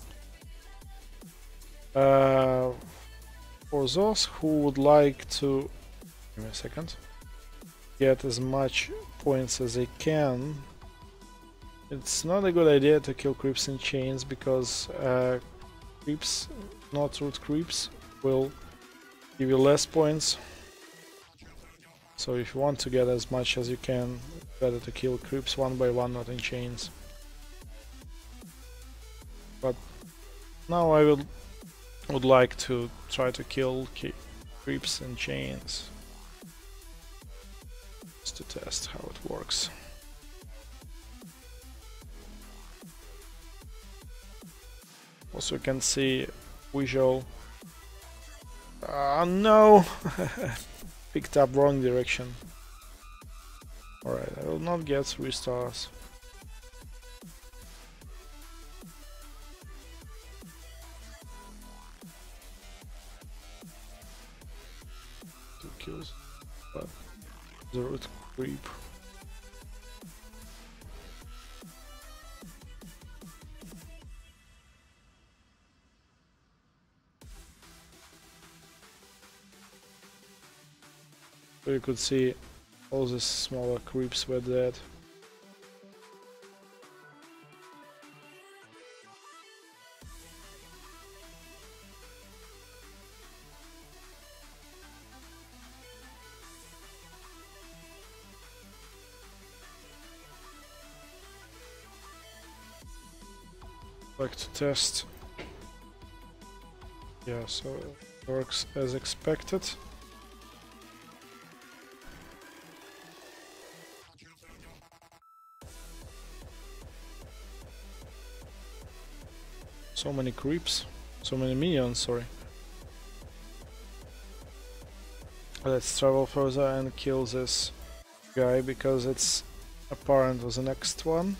For those who would like to, give me a second, get as much points as they can, it's not a good idea to kill creeps in chains, because creeps, not root creeps, will give you less points. So if you want to get as much as you can, better to kill creeps one by one, not in chains. But now I would like to try to kill creeps in chains, just to test how it works. Also you can see visual. No! Picked up wrong direction. Alright, I will not get 3 stars. 2 kills. But the root creep. So you could see all the smaller creeps were dead. Like to test. Yeah, so it works as expected. So many creeps, so many minions, sorry. Let's travel further and kill this guy because it's apparent was the next one.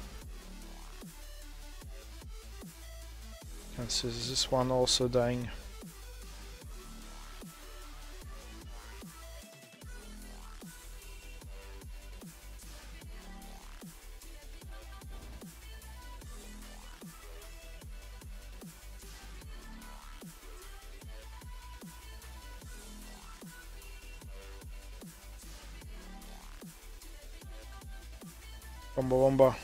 You can see this one also dying. Bomba bomba.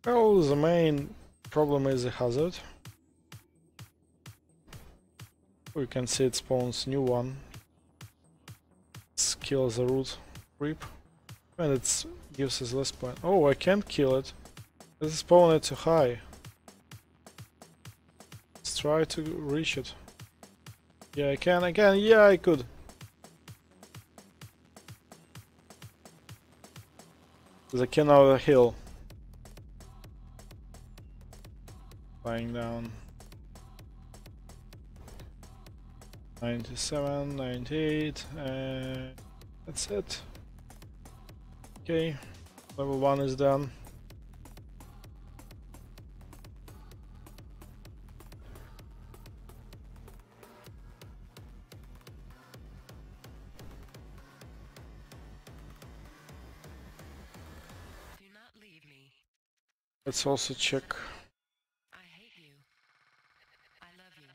Well, the main problem is the hazard. We can see it spawns new one. Let's kill the root creep. And it gives us less point. Oh, I can't kill it. Let's spawn it too high. Let's try to reach it. Yeah, I can. Yeah, I could. There's a king over the hill. Lying down. 97, 98, and that's it. Okay, level 1 is done. Do not leave me. Let's also check. I hate you. I love you.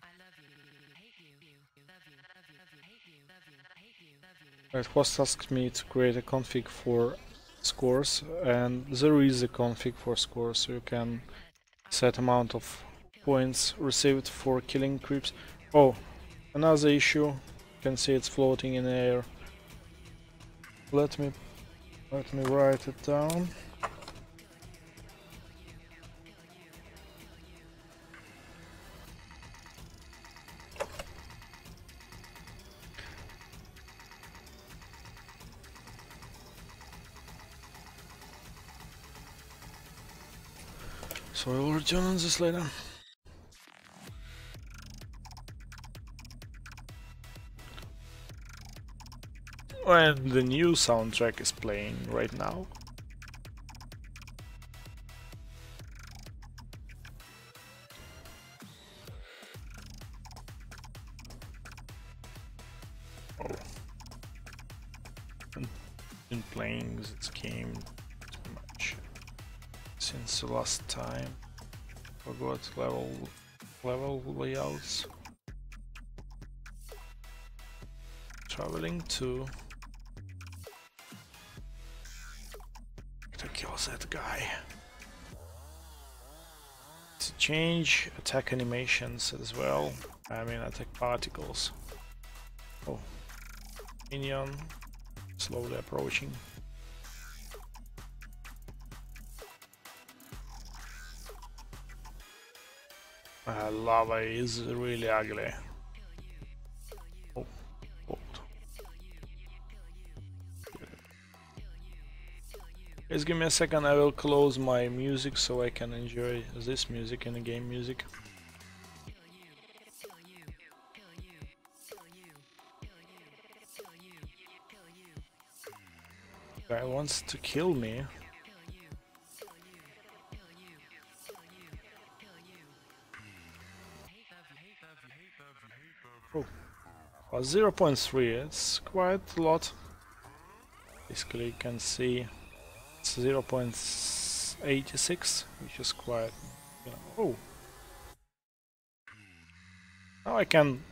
I love you. Hate you. Love you. Love you. Love you. Hate you. Love you. Hate you. Love you. It was asked me to create a config for scores, and there is a config for scores, so you can set amount of points received for killing creeps. Oh, another issue. You can see it's floating in the air. Let me write it down. So I will return on this later. And the new soundtrack is playing right now. Oh. been playing this game too much since the last time. Forgot level layouts. Traveling to kill that guy. To change attack animations as well. I mean attack particles. Oh, minion slowly approaching. Lava is really ugly. Oh, oh. Please give me a second, I will close my music so I can enjoy this music and the game music. Guy wants to kill me. Oh, 0.3, it's quite a lot. Basically you can see it's 0.86, which is quite, you know. Oh, now I can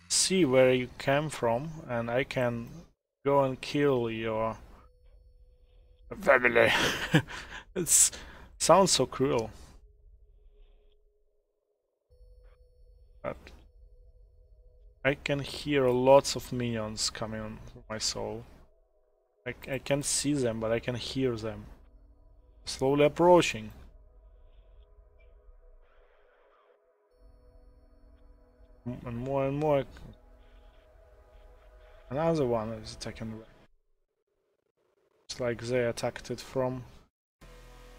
see where you came from and I can go and kill your family. It sounds so cruel, but I can hear lots of minions coming from my soul. I can't see them, but I can hear them slowly approaching. And more. Another one is attacking. It's like they attacked it from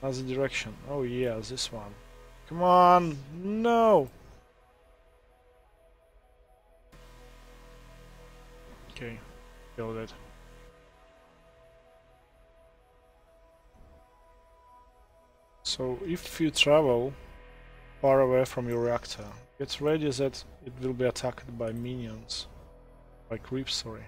another direction. Oh yeah, this one. Come on, no! Okay, killed it. So if you travel far away from your reactor, get ready that it will be attacked by minions. By creeps, sorry.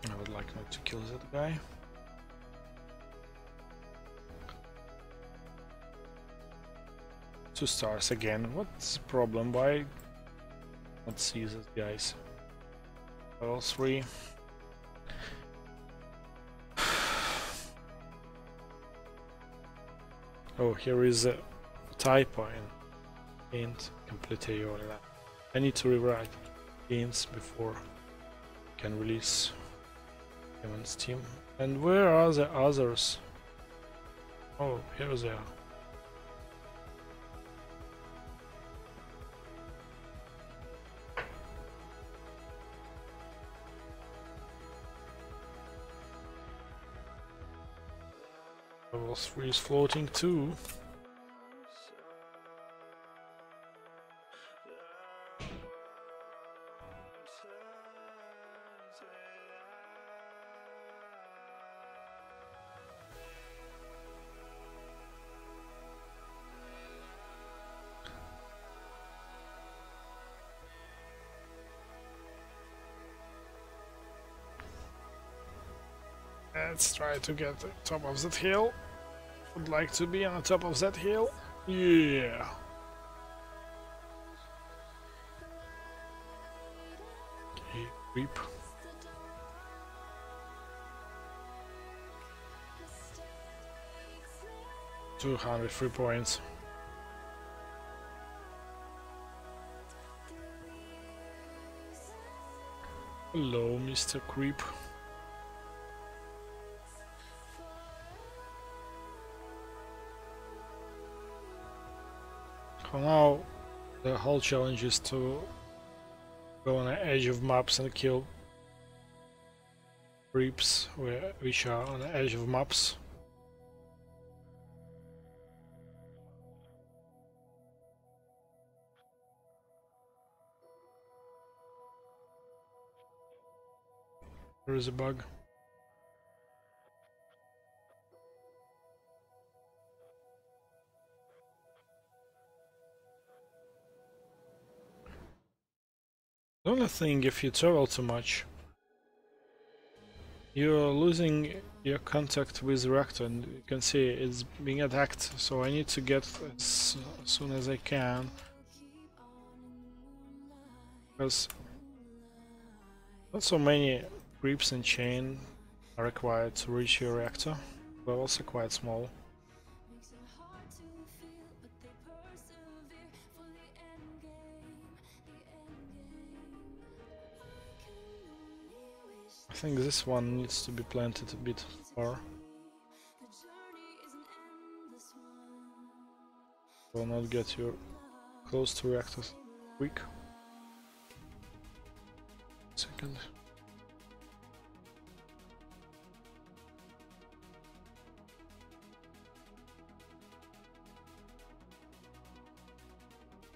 I would like not to kill that guy. Two stars again. What's the problem? Why not see these guys? Level 3. Oh, here is a typo in int complete URL. I need to rewrite ints before I can release them on Steam. And where are the others? Oh, here they are. Level 3 is floating too. Let's try to get to the top of that hill. Would like to be on the top of that hill. Yeah. Okay, creep. 203 points. Hello, Mr. Creep. For now, the whole challenge is to go on the edge of maps and kill creeps which are on the edge of maps. There is a bug. The only thing, if you travel too much, you're losing your contact with the reactor, and you can see it's being attacked, so I need to get as soon as I can, because not so many creeps and chain are required to reach your reactor. They're also quite small. I think this one needs to be planted a bit far. Will not get you close to reactors quick. Second.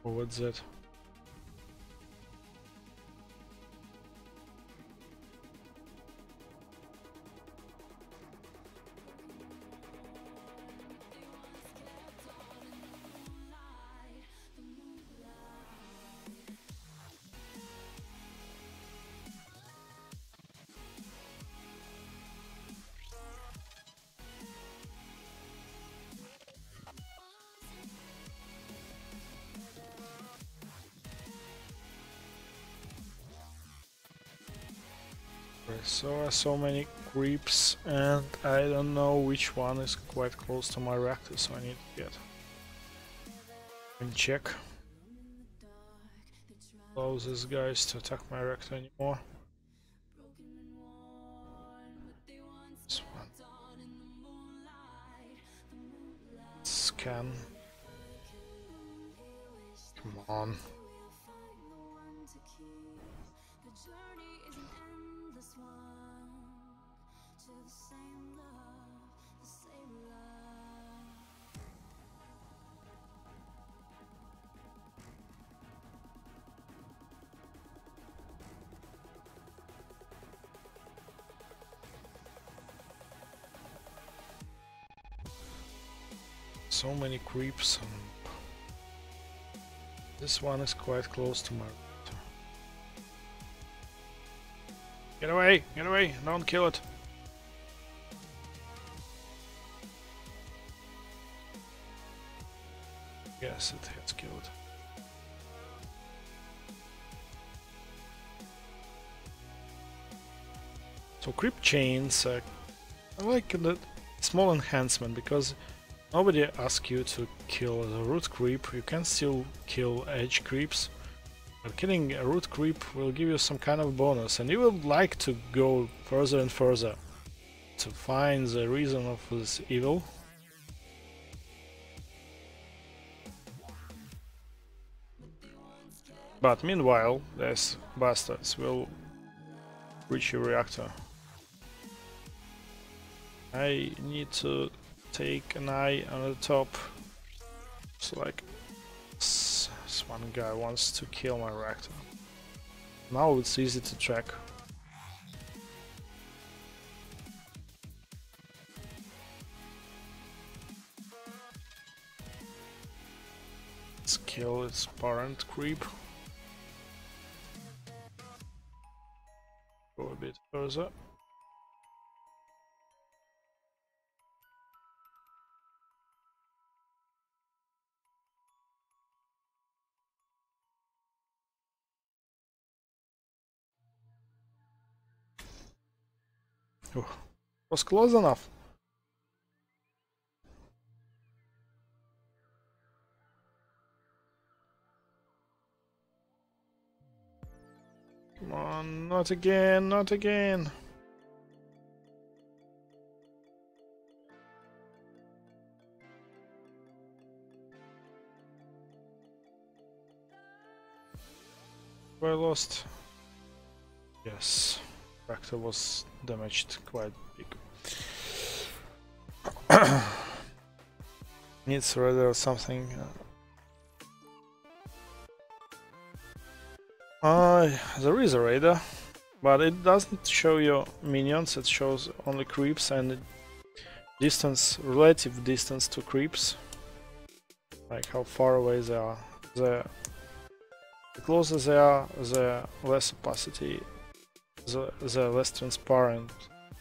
Oh, what's that? So many creeps, and I don't know which one is quite close to my reactor, so I need to get and check. Allow these guys to attack my reactor anymore. This one. Scan. Come on. So many creeps, and this one is quite close to my reactor. Get away! Get away! Don't kill it! Yes, it has killed. So creep chains, I like the small enhancement, because nobody asks you to kill the root creep. You can still kill edge creeps, but killing a root creep will give you some kind of bonus, and you will like to go further and further to find the reason of this evil. But meanwhile, these bastards will reach your reactor. I need to take an eye on the top. It's like this one guy wants to kill my reactor. Now it's easy to track. Let's kill its parent creep. Go a bit further. Oh, was close enough. Come on, not again, not again. I lost. Yes, reactor was damaged quite big. Needs radar or something. There is a radar, but it doesn't show you minions. It shows only creeps and distance, relative distance to creeps, like how far away they are. The closer they are, the less opacity, the less transparent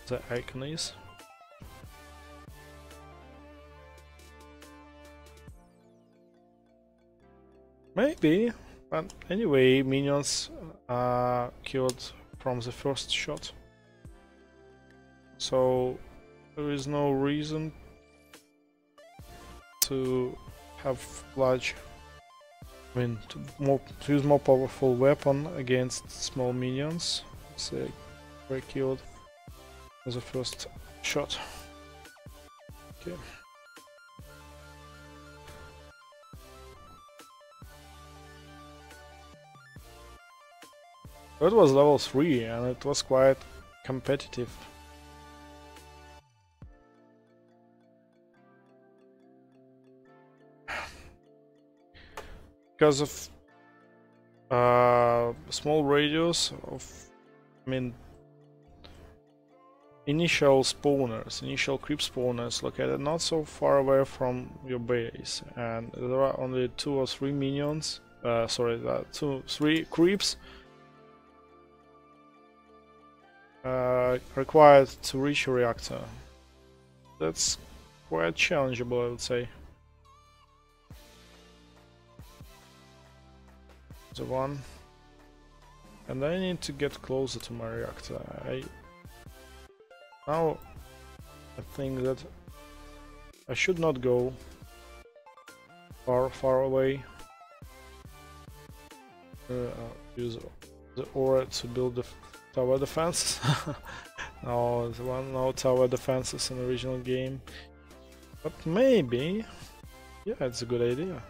the icon is. Maybe, but anyway, minions are killed from the first shot, so there is no reason to have large, I mean, to use more powerful weapon against small minions. So were killed as the first shot. Okay. It was level 3 and it was quite competitive. Because of small radius of, I mean, initial spawners, initial creep spawners located not so far away from your base, and there are only 2 or 3 minions, sorry, 3 creeps required to reach a reactor. That's quite challengeable, I would say. The one, and I need to get closer to my reactor. Now I think that I should not go far away. Use the aura to build the tower defenses. No, there were no tower defenses in the original game, but maybe, yeah, it's a good idea.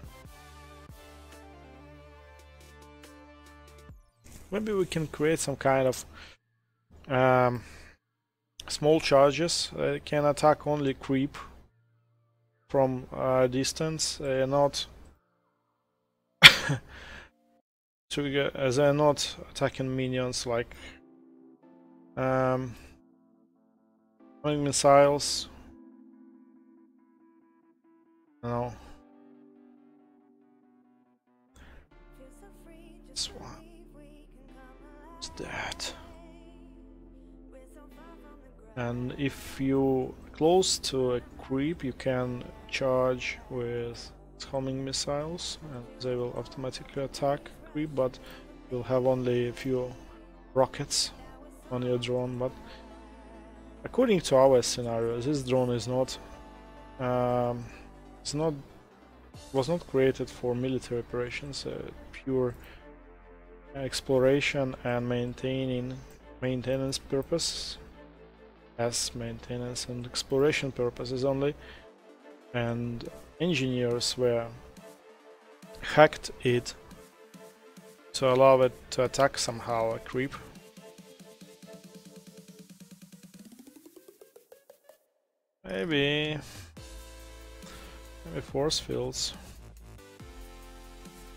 Maybe we can create some kind of small charges that can attack only creep from distance, not they're not attacking minions like missiles. No. This one. What's that? And if you close to a creep, you can charge with homing missiles, and they will automatically attack creep, but you'll have only a few rockets on your drone. But according to our scenario, this drone is not was not created for military operations. Pure exploration and maintenance purpose, as maintenance and exploration purposes only, and engineers were hacked it to allow it to attack somehow a creep. Maybe force fields.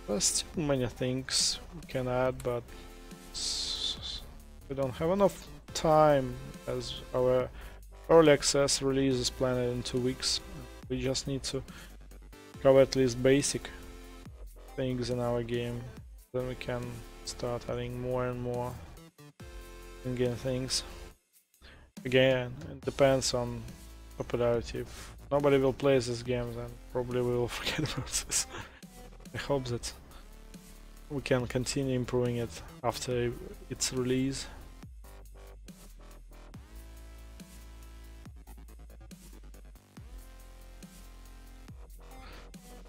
There's still many things we can add, but we don't have enough time, as our early access release is planned in 2 weeks. We just need to cover at least basic things in our game, then we can start adding more and more in-game things. Again, it depends on popularity. If nobody will play this game, then probably we will forget about this. I hope that we can continue improving it after its release.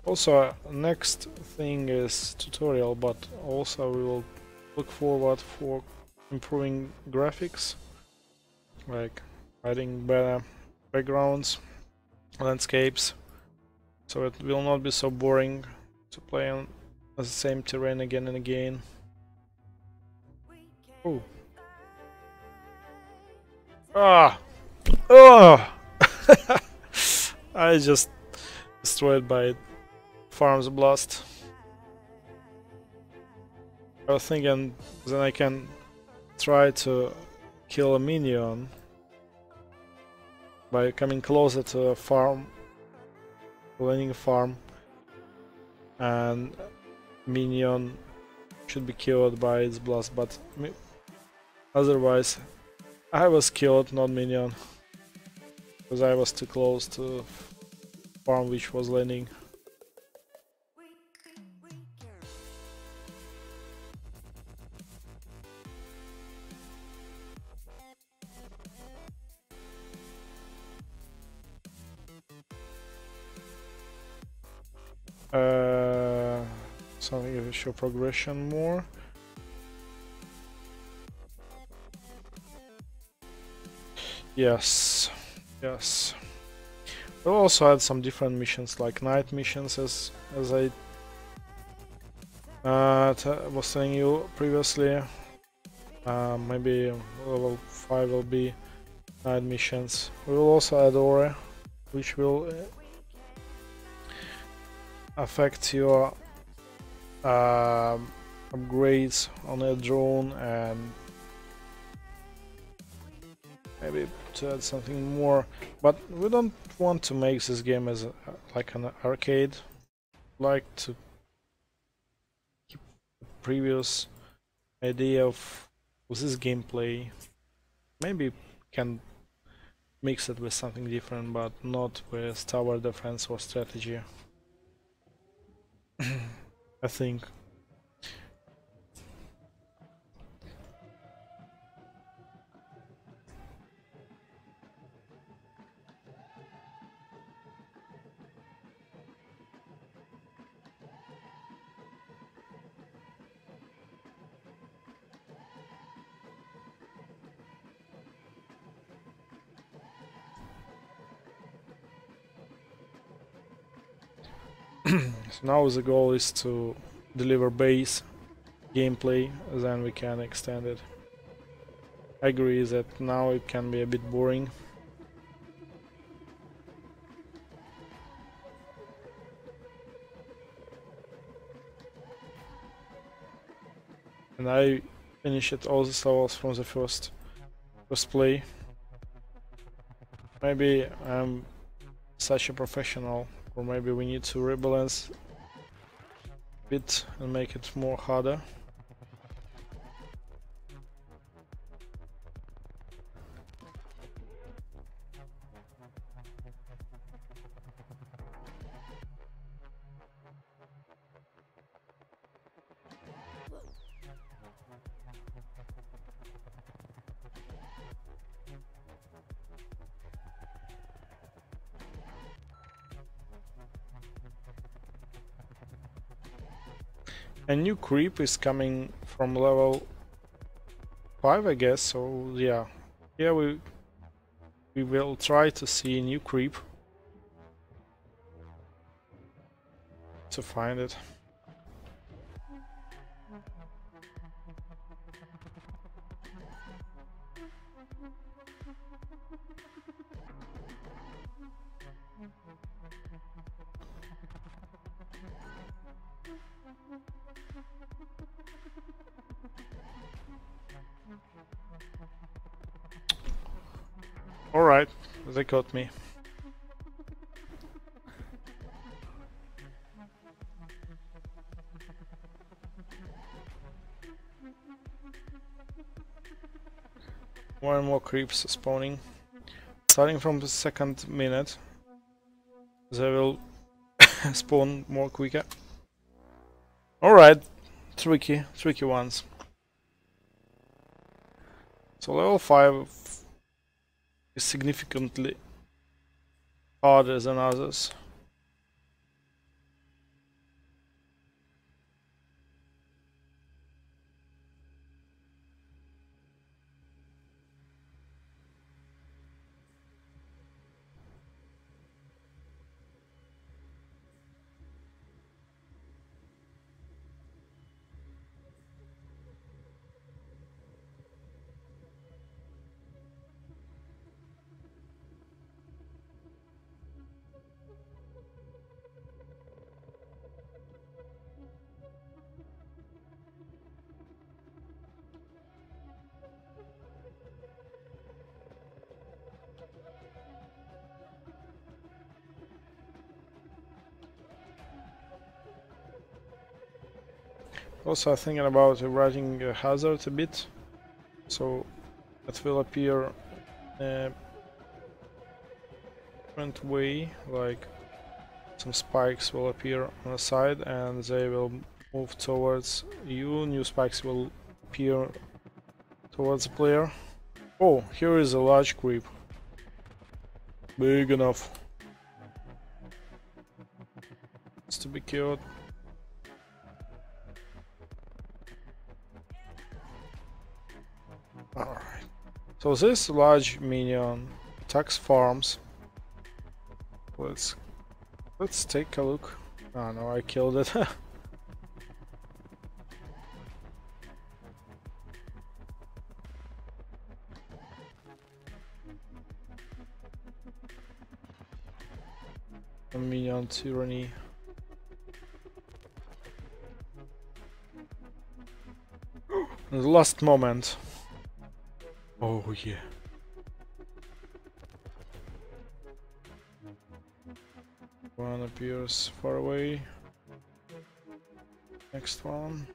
Also, next thing is tutorial, but also we will look forward for improving graphics, like adding better backgrounds, landscapes, so it will not be so boring to play on the same terrain again and again. Oh. Ah! Oh! I just destroyed by Farm's Blast. I was thinking then I can try to kill a minion by coming closer to a farm, landing a farm, and minion should be killed by its blast, but otherwise I was killed, not minion, because I was too close to farm which was landing. Something to show progression more. Yes, yes. We'll also add some different missions, like night missions, as I was telling you previously. Maybe level 5 will be night missions. We will also add aura, which will affect your upgrades on a drone, and maybe to add something more, but we don't want to make this game as like an arcade. Like to keep the previous idea of this gameplay. Maybe can mix it with something different, but not with tower defense or strategy. I think. So now the goal is to deliver base gameplay, then we can extend it. I agree that now it can be a bit boring. And I finished all the levels from the first play. Maybe I'm such a professional, or maybe we need to rebalance a bit and make it more harder. A new creep is coming from level 5, I guess, so yeah. Here we will try to see a new creep to find it. Alright, they got me. More and more creeps spawning. Starting from the second minute, they will spawn more quicker. Alright, tricky ones. So level 5 is significantly harder than others. Also, I'm thinking about writing a hazard a bit, so it will appear a different way, like some spikes will appear on the side and they will move towards you. New spikes will appear towards the player. Oh, here is a large creep. Big enough. It's to be killed. Alright. So this large minion attacks farms. Let's take a look. Oh no, I killed it. A minion tyranny. The last moment. Oh yeah. One appears far away. Next one.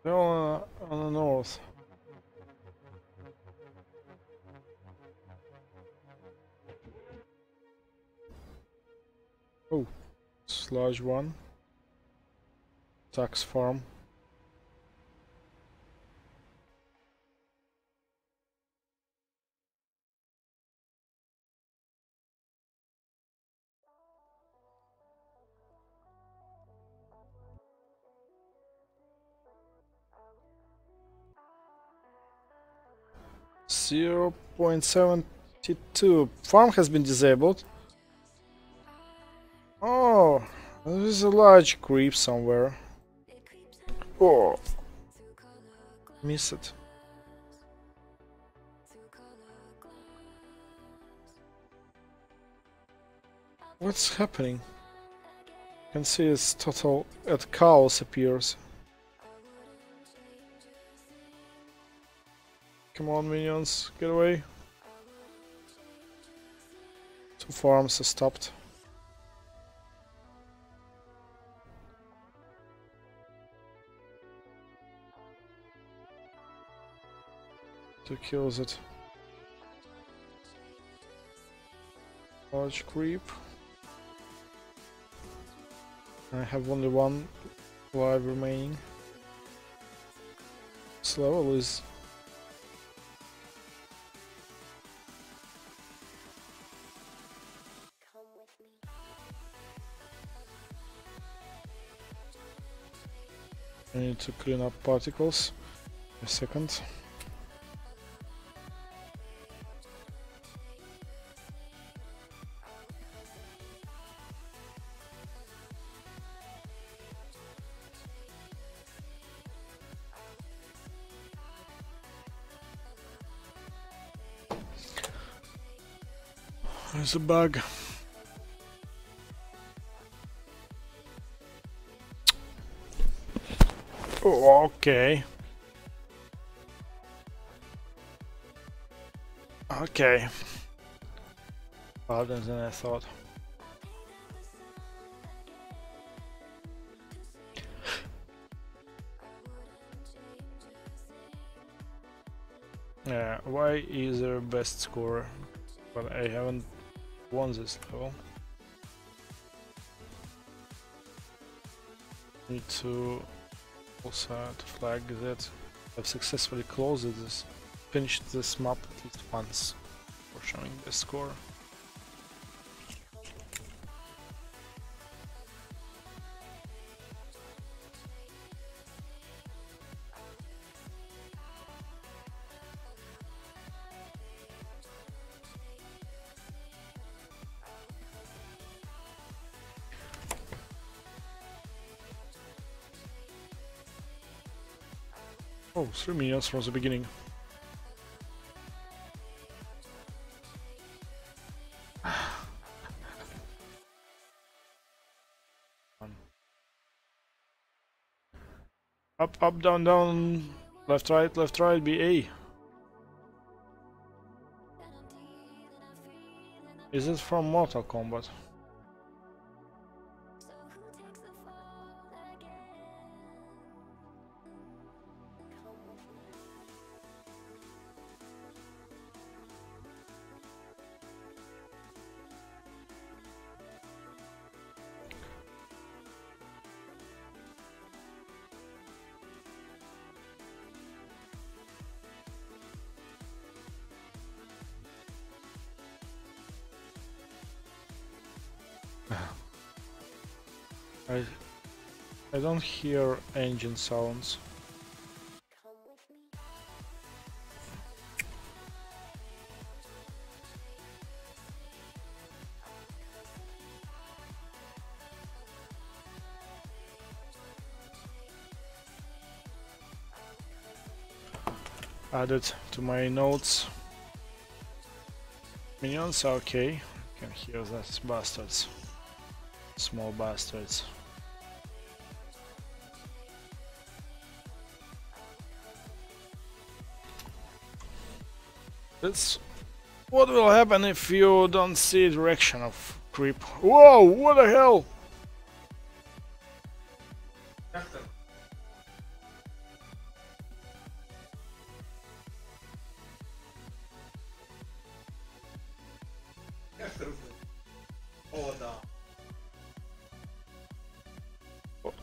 They're all on the north. Oh, it's large one. Tax farm. Zero 0.72. Farm has been disabled. Oh, there's a large creep somewhere. Oh, miss it. What's happening? You can see its total at chaos appears. Come on, minions, get away. Two farms are stopped. Two kills it. Large creep. I have only one live remaining. This level is I need to clean up particles. A second. There's a bug. Oh, okay. Okay. Harder than I thought. Yeah, why is there best scorer? But I haven't won this level. Need to also to flag that I've successfully closed this, finished this map at least once for showing the score. Oh, 3 minions from the beginning. Up, up, down, down, left, right, BA. Is it from Mortal Kombat? I I don't hear engine sounds. Added to my notes. Minions are okay. Can hear those bastards. Small bastards. That's what will happen if you don't see direction of creep. Whoa, what the hell?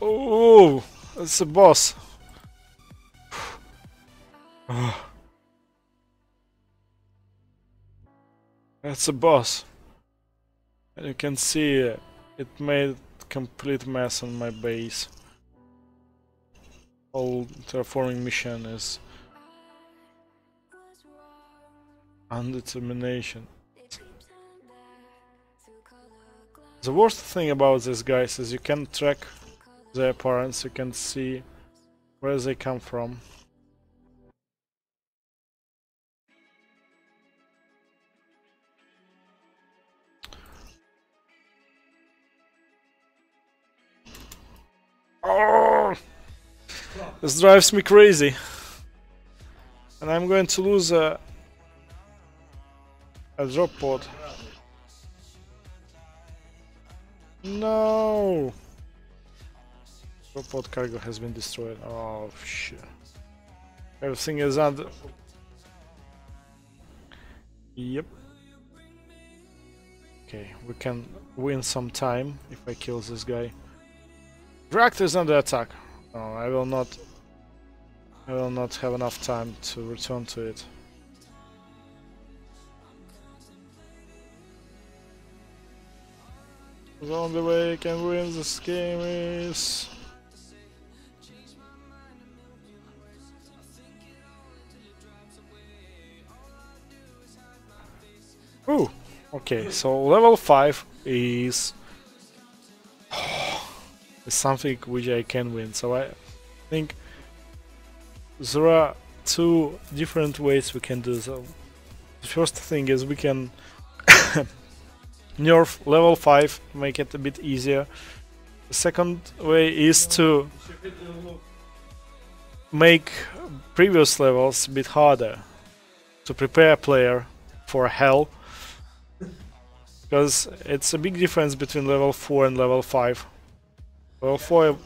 Oh, that's a boss. That's a boss. And you can see it made complete mess on my base. Whole terraforming mission is undetermination. The worst thing about this, guys, is you can track their parents, you can see where they come from. Oh, this drives me crazy. And I'm going to lose a drop pod. No! Drop pod cargo has been destroyed. Oh shit. Everything is under. Yep. Okay, we can win some time if I kill this guy. Reactor is under attack. No, I will not have enough time to return to it. The only way I can win this game is... Ooh, okay, so level 5 is something which I can win. So I think there are two different ways we can do so. The first thing is we can nerf level 5, make it a bit easier. The second way is to make previous levels a bit harder, to prepare a player for hell, because it's a big difference between level 4 and level 5. Level 4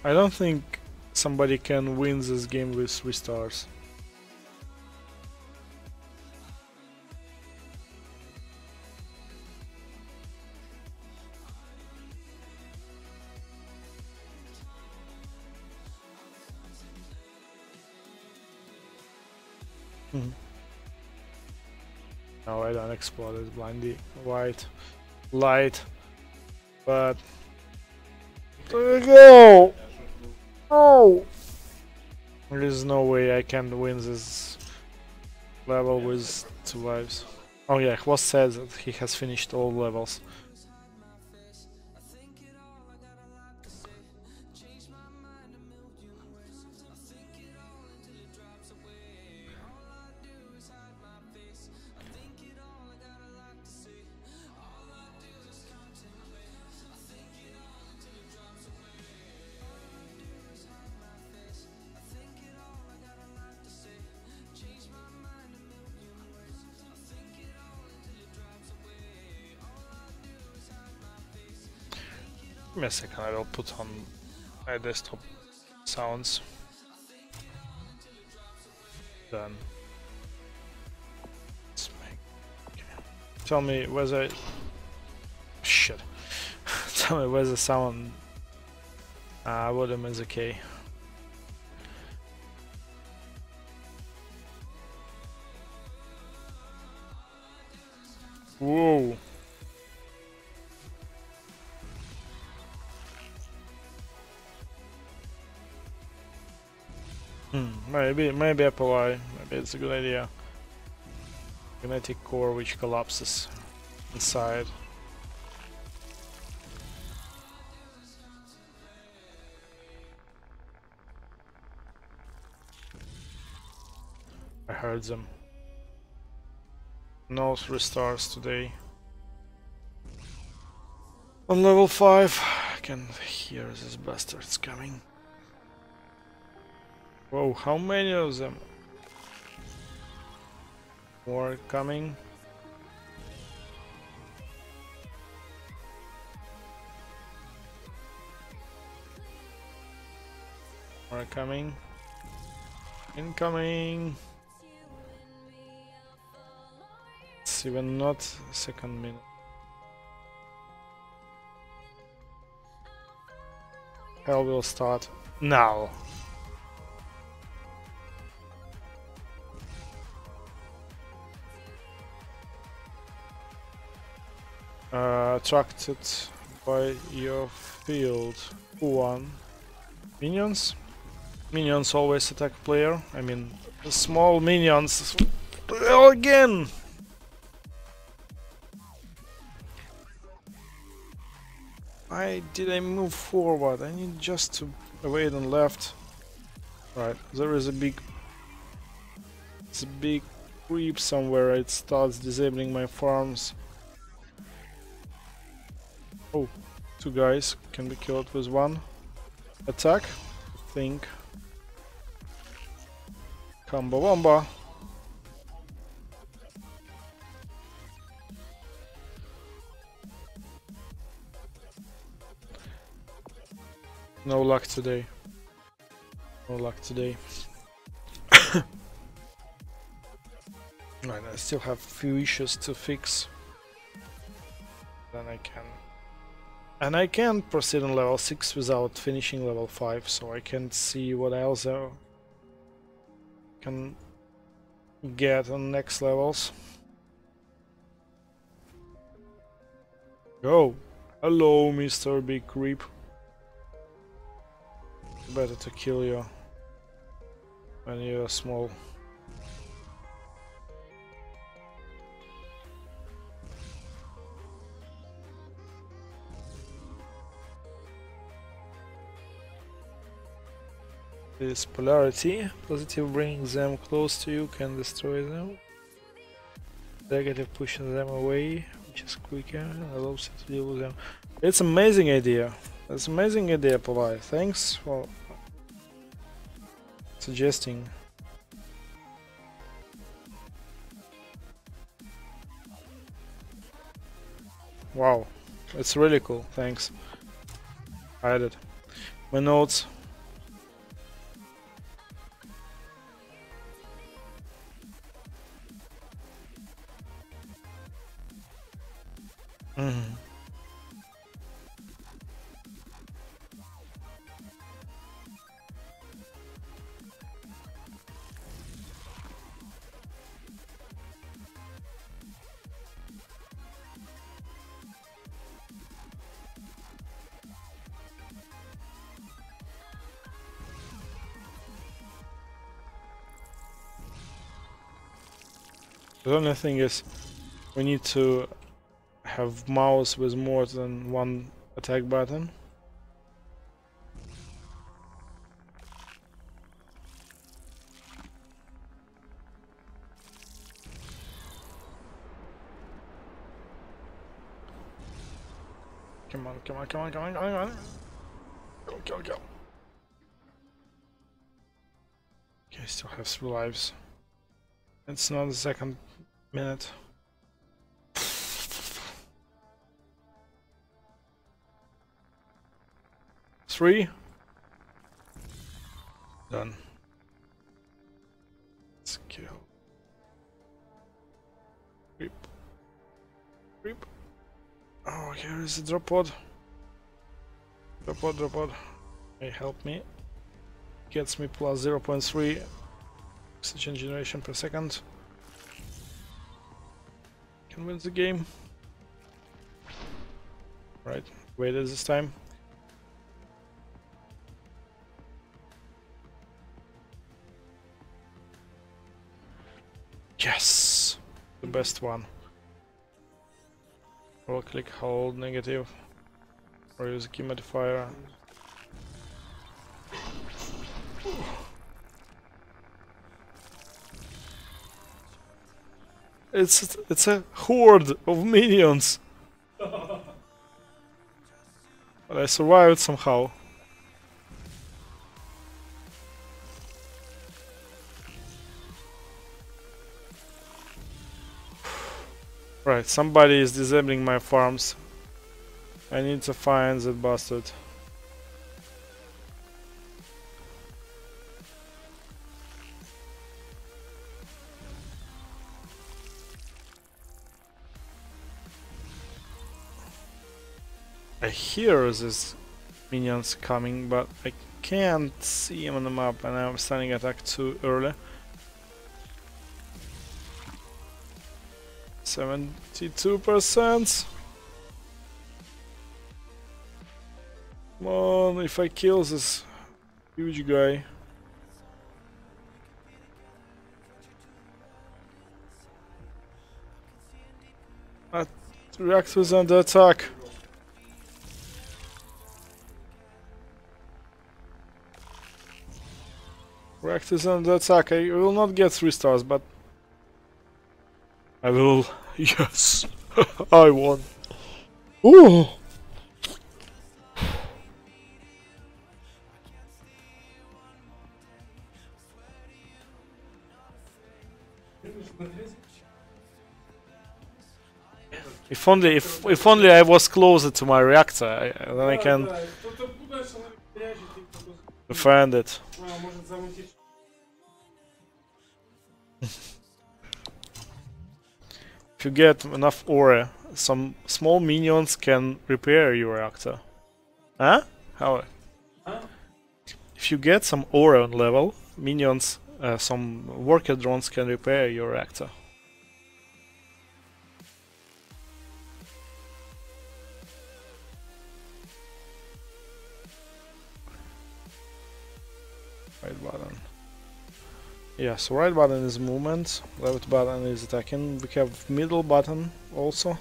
I don't think somebody can win this game with 3 stars. No, I don't explode it blindly. White light, but there we go. No, there is no way I can win this level with 2 lives. Oh yeah, Hwost says that he has finished all levels. Give me a second, I will put on my desktop sounds. Done. Let's make... Okay. Tell me whether... Shit. Tell me whether sound Volume is okay. Whoa. Maybe apply. Maybe it's a good idea. Magnetic core which collapses inside. I heard them. No 3 stars today. On level 5, I can hear these bastards coming. Whoa, how many of them? More coming. More coming. Incoming. It's even not second minute. Hell will start now. Attracted by your field. Who won? Minions? Minions always attack player. I mean, the small minions. Again! Why did I move forward? I need just to wait and left. Right, there is a big... It's a big creep somewhere. It starts disabling my farms. Oh, 2 guys can be killed with 1 attack, I think. Combo bomba. No luck today. No luck today. Right, I still have few issues to fix. Then I can... And I can't proceed on level 6 without finishing level 5, so I can't see what else I can get on next levels. Oh, hello, Mr. Big Creep. Better to kill you when you're small. This polarity, positive brings them close to you, can destroy them. Negative pushes them away, which is quicker and allows you to deal with them. It's an amazing idea. It's an amazing idea, Polai. Thanks for suggesting. Wow, it's really cool. Thanks. I had it. My notes. The only thing is, we need to have mouse with more than 1 attack button. Come on, come on, come on, come on, come on, come on. Go, go, go. Okay, I still have 3 lives. It's not the second minute. Three. Done. Let's kill. Creep. Creep. Oh, here is the drop pod. Drop pod, drop pod. May help me. Gets me plus 0.3 oxygen generation per second. Can win the game. Right, waited this time. Yes! The best one. Roll click, hold, negative. Or use a key modifier. It's a horde of minions. But I survived somehow. Right, somebody is disabling my farms. I need to find that bastard. I hear these minions coming, but I can't see them on the map, and I'm standing attack too early. 72%. Come on, if I kill this huge guy. That reactor's under attack. Reactor's under attack. I will not get 3 stars, but I will. Yes, I won. Ooh. If only I was closer to my reactor, then I can defend it. If you get enough aura, some small minions can repair your reactor. Huh? How? If you get some aura on level, minions, some worker drones can repair your reactor. Right button. Yeah, so right button is movement, left button is attacking. We have middle button also.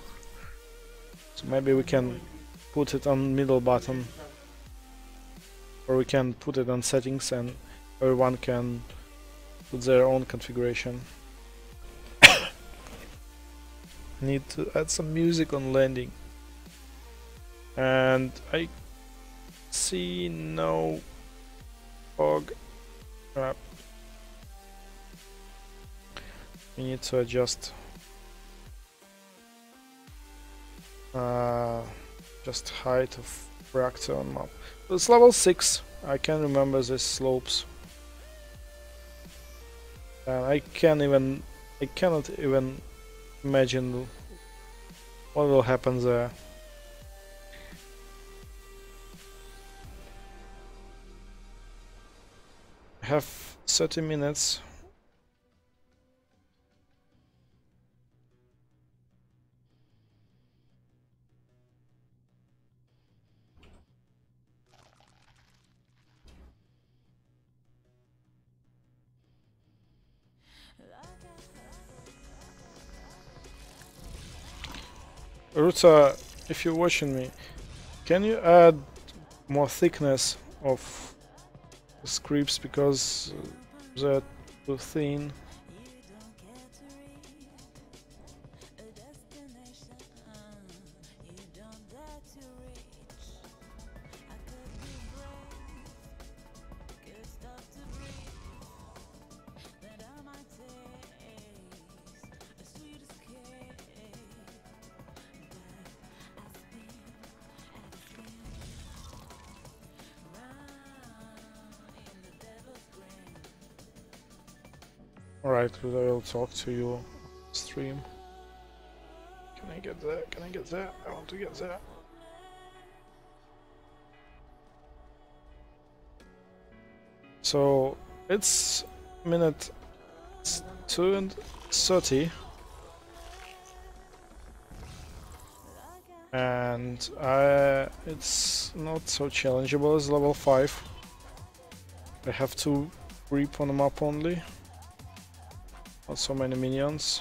So maybe we can put it on middle button. Or we can put it on settings and everyone can put their own configuration. Need to add some music on landing. And I see no fog. Crap. We need to adjust just height of reactor on map. It's level 6. I can remember these slopes. And I cannot even imagine what will happen there. I have 30 minutes. Ruta, if you're watching me, can you add more thickness of the scripts because they're too thin? Alright, I will talk to you on stream. Can I get there? Can I get there? I want to get there. So it's minute 2:30, and it's not so challengeable as level 5. I have to creep on the map only, not so many minions.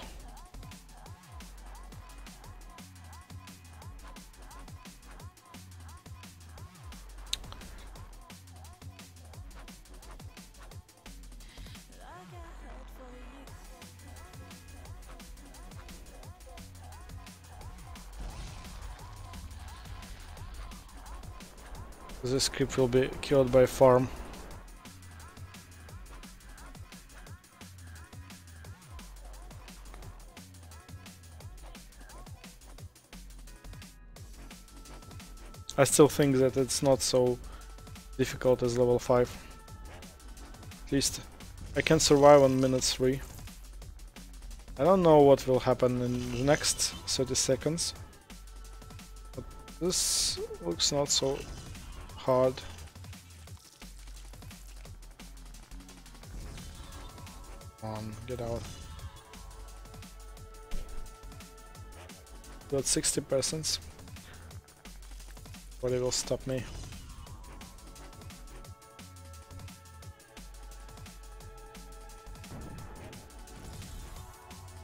This creep will be killed by farm. I still think that it's not so difficult as level 5. At least I can survive on minute 3. I don't know what will happen in the next 30 seconds. But this looks not so hard. Come on, get out. Got 60%. But it will stop me.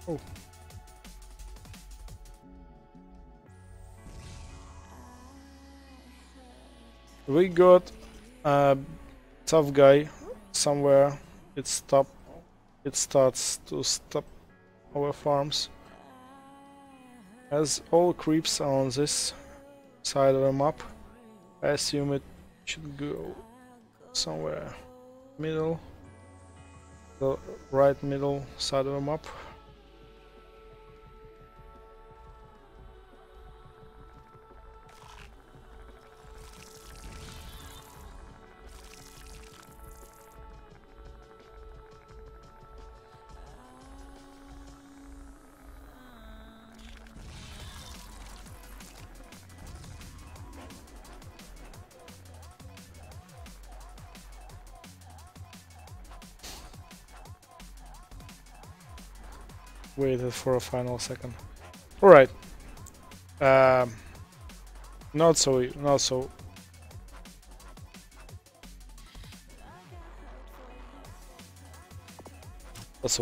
Oh. We got a tough guy somewhere. It starts to stop our farms. As all creeps are on this side of the map, I assume it should go somewhere middle, the right middle side of the map. Waited for a final second. All right. Not so. Not so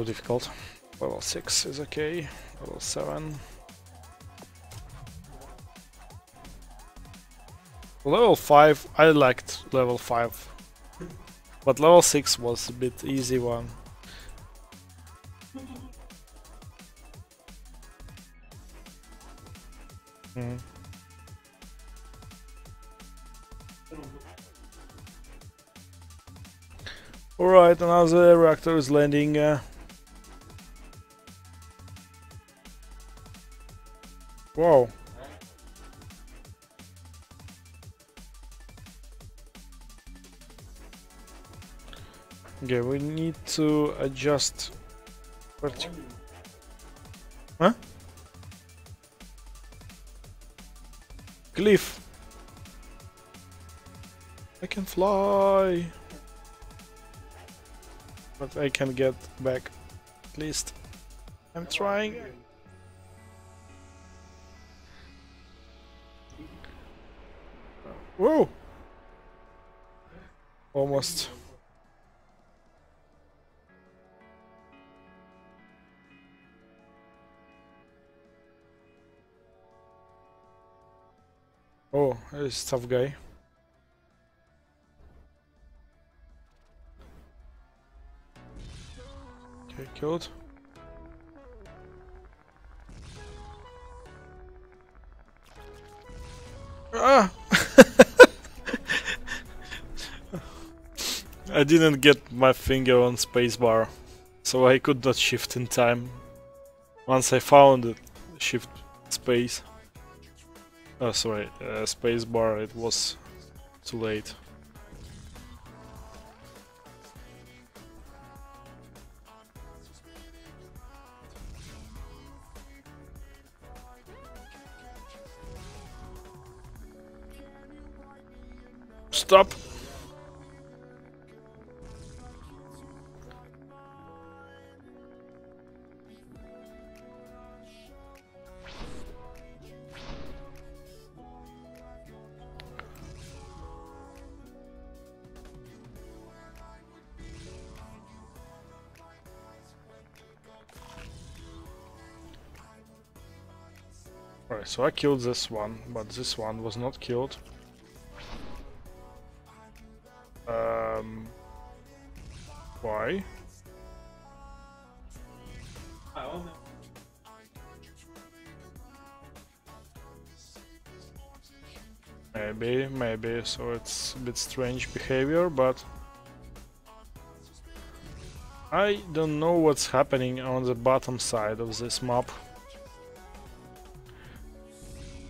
difficult. Level 6 is okay. Level 7. Level 5, I liked level 5. But level 6 was a bit easy one. Alright, another reactor is landing. Wow. Okay, we need to adjust. Huh? Cliff. I can fly. But I can get back. At least. I'm trying. Whoa! Almost. Oh, this tough guy. Okay, killed. Ah! I didn't get my finger on spacebar, so I could not shift in time. Once I found it, shift space. Oh, sorry, spacebar, it was too late. Stop! Alright, so I killed this one, but this one was not killed. Why? Maybe, so it's a bit strange behavior, but I don't know what's happening on the bottom side of this map.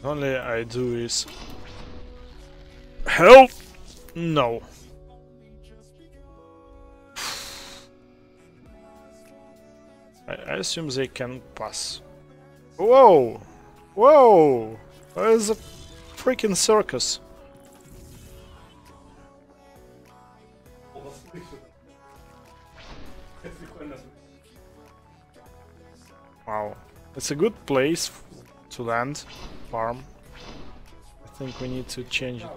Only I do is help. No. I assume they can pass. Whoa! Whoa! Where's the freaking circus? Wow. It's a good place to land farm. I think we need to change it.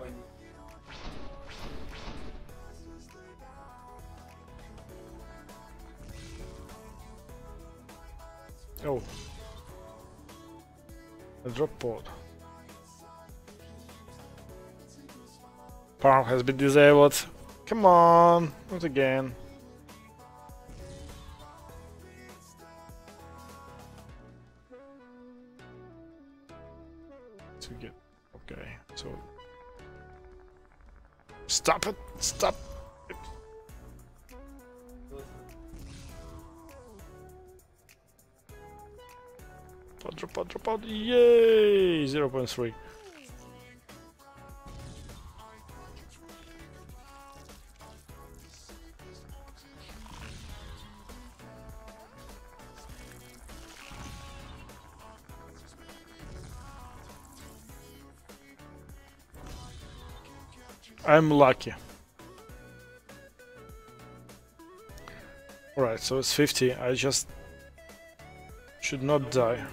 Oh. A drop pod. Farm has been disabled. Come on, not again. To get okay, so stop it! Stop it! Pod, pod, yay! 0.3. I'm lucky. Alright, so it's 50. I just should not die.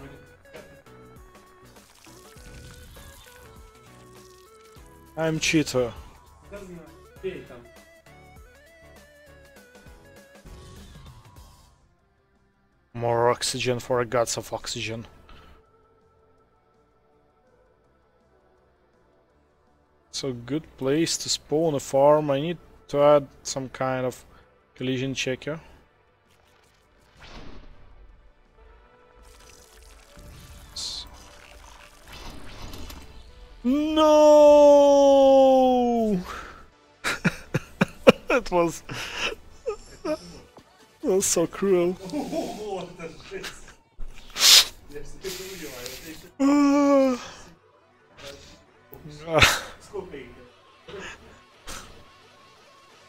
I'm cheater. More oxygen for a guts of oxygen. So good place to spawn a farm. I need to add some kind of collision checker. No! It was so cruel.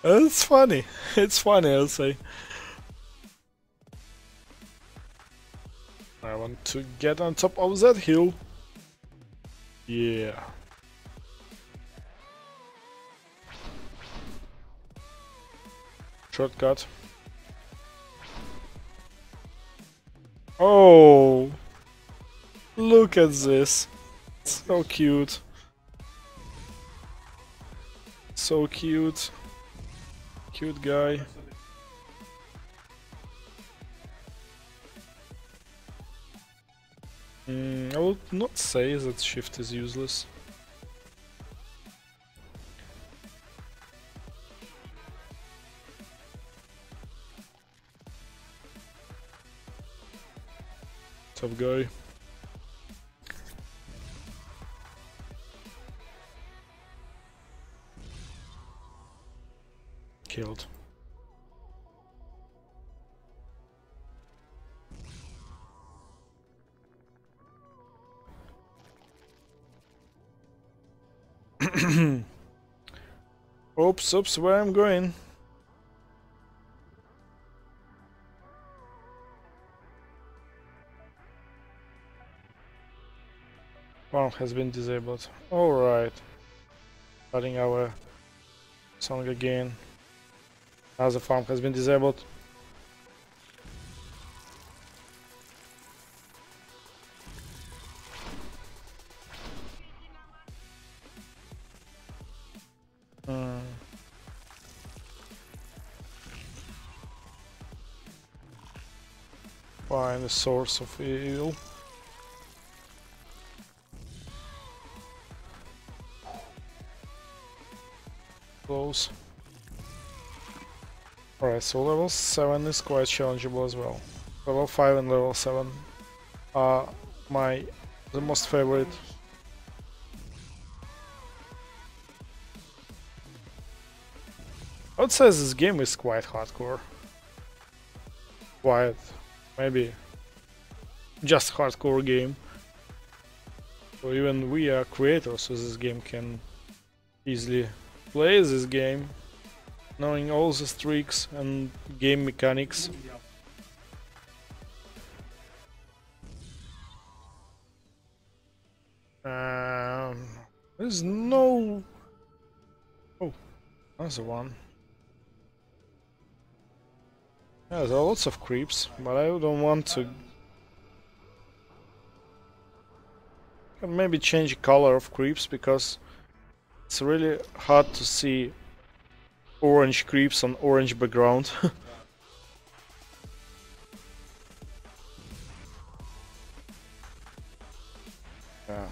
It's funny. It's funny, I'll say. I want to get on top of that hill. Yeah. Shortcut. Oh, look at this. So cute. So cute. Cute guy. I would not say that shift is useless. Tough guy. Killed. Oops, where I'm going? Farm has been disabled. Alright. Starting our song again. As the farm has been disabled. Find the source of evil. close. Alright, so level 7 is quite challengeable as well. Level 5 and level 7 are the most favorite. I would say this game is quite hardcore. Quite, maybe just hardcore game. So even we are creators of this game can easily play this game, knowing all the tricks and game mechanics. There's no... Oh, another one. Yeah, there are lots of creeps, but I don't want to... Can maybe change the color of creeps, because it's really hard to see orange creeps on orange background. Yeah.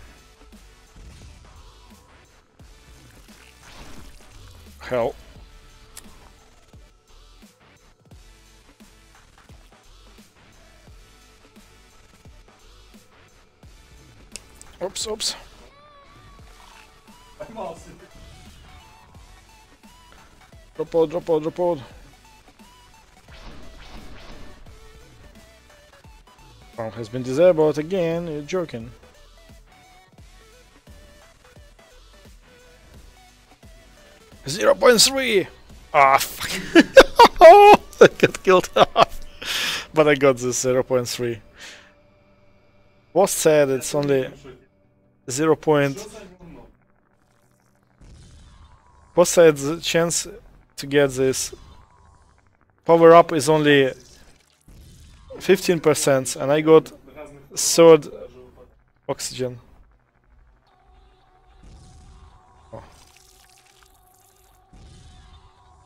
Hell. Oops, oops. Drop out, drop out, drop out. Bomb has been disabled again, you're joking. Zero 0.3! Ah, fuck. Oh, I got killed. But I got this 0.3. Was said it's only 0. Was said the chance to get this power up is only 15%, and I got third oxygen. Oh.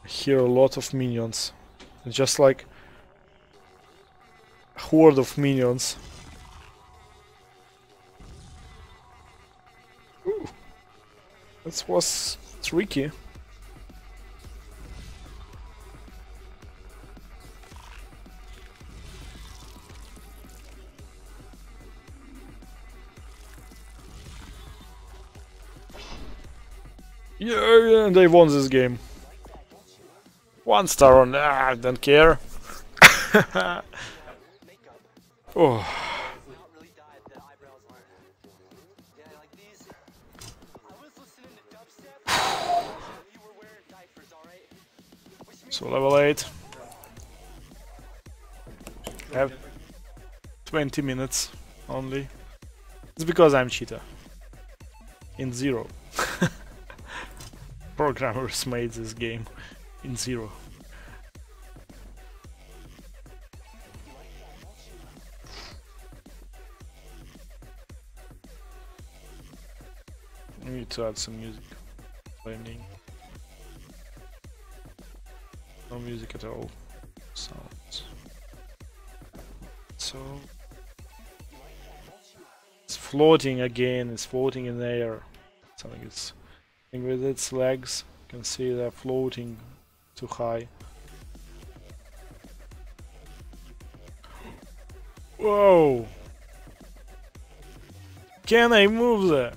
I hear a lot of minions, just like a horde of minions. Ooh. This was tricky. Yeah, and they won this game. 1 star on I don't care. Oh. So level 8. I have 20 minutes only. It's because I'm cheater. In 0. Programmers made this game in 0. I need to add some music. Blending. No music at all. Sounds. So it's floating again. It's floating in the air. Something is. With its legs, you can see they're floating too high. Whoa! Can I move that?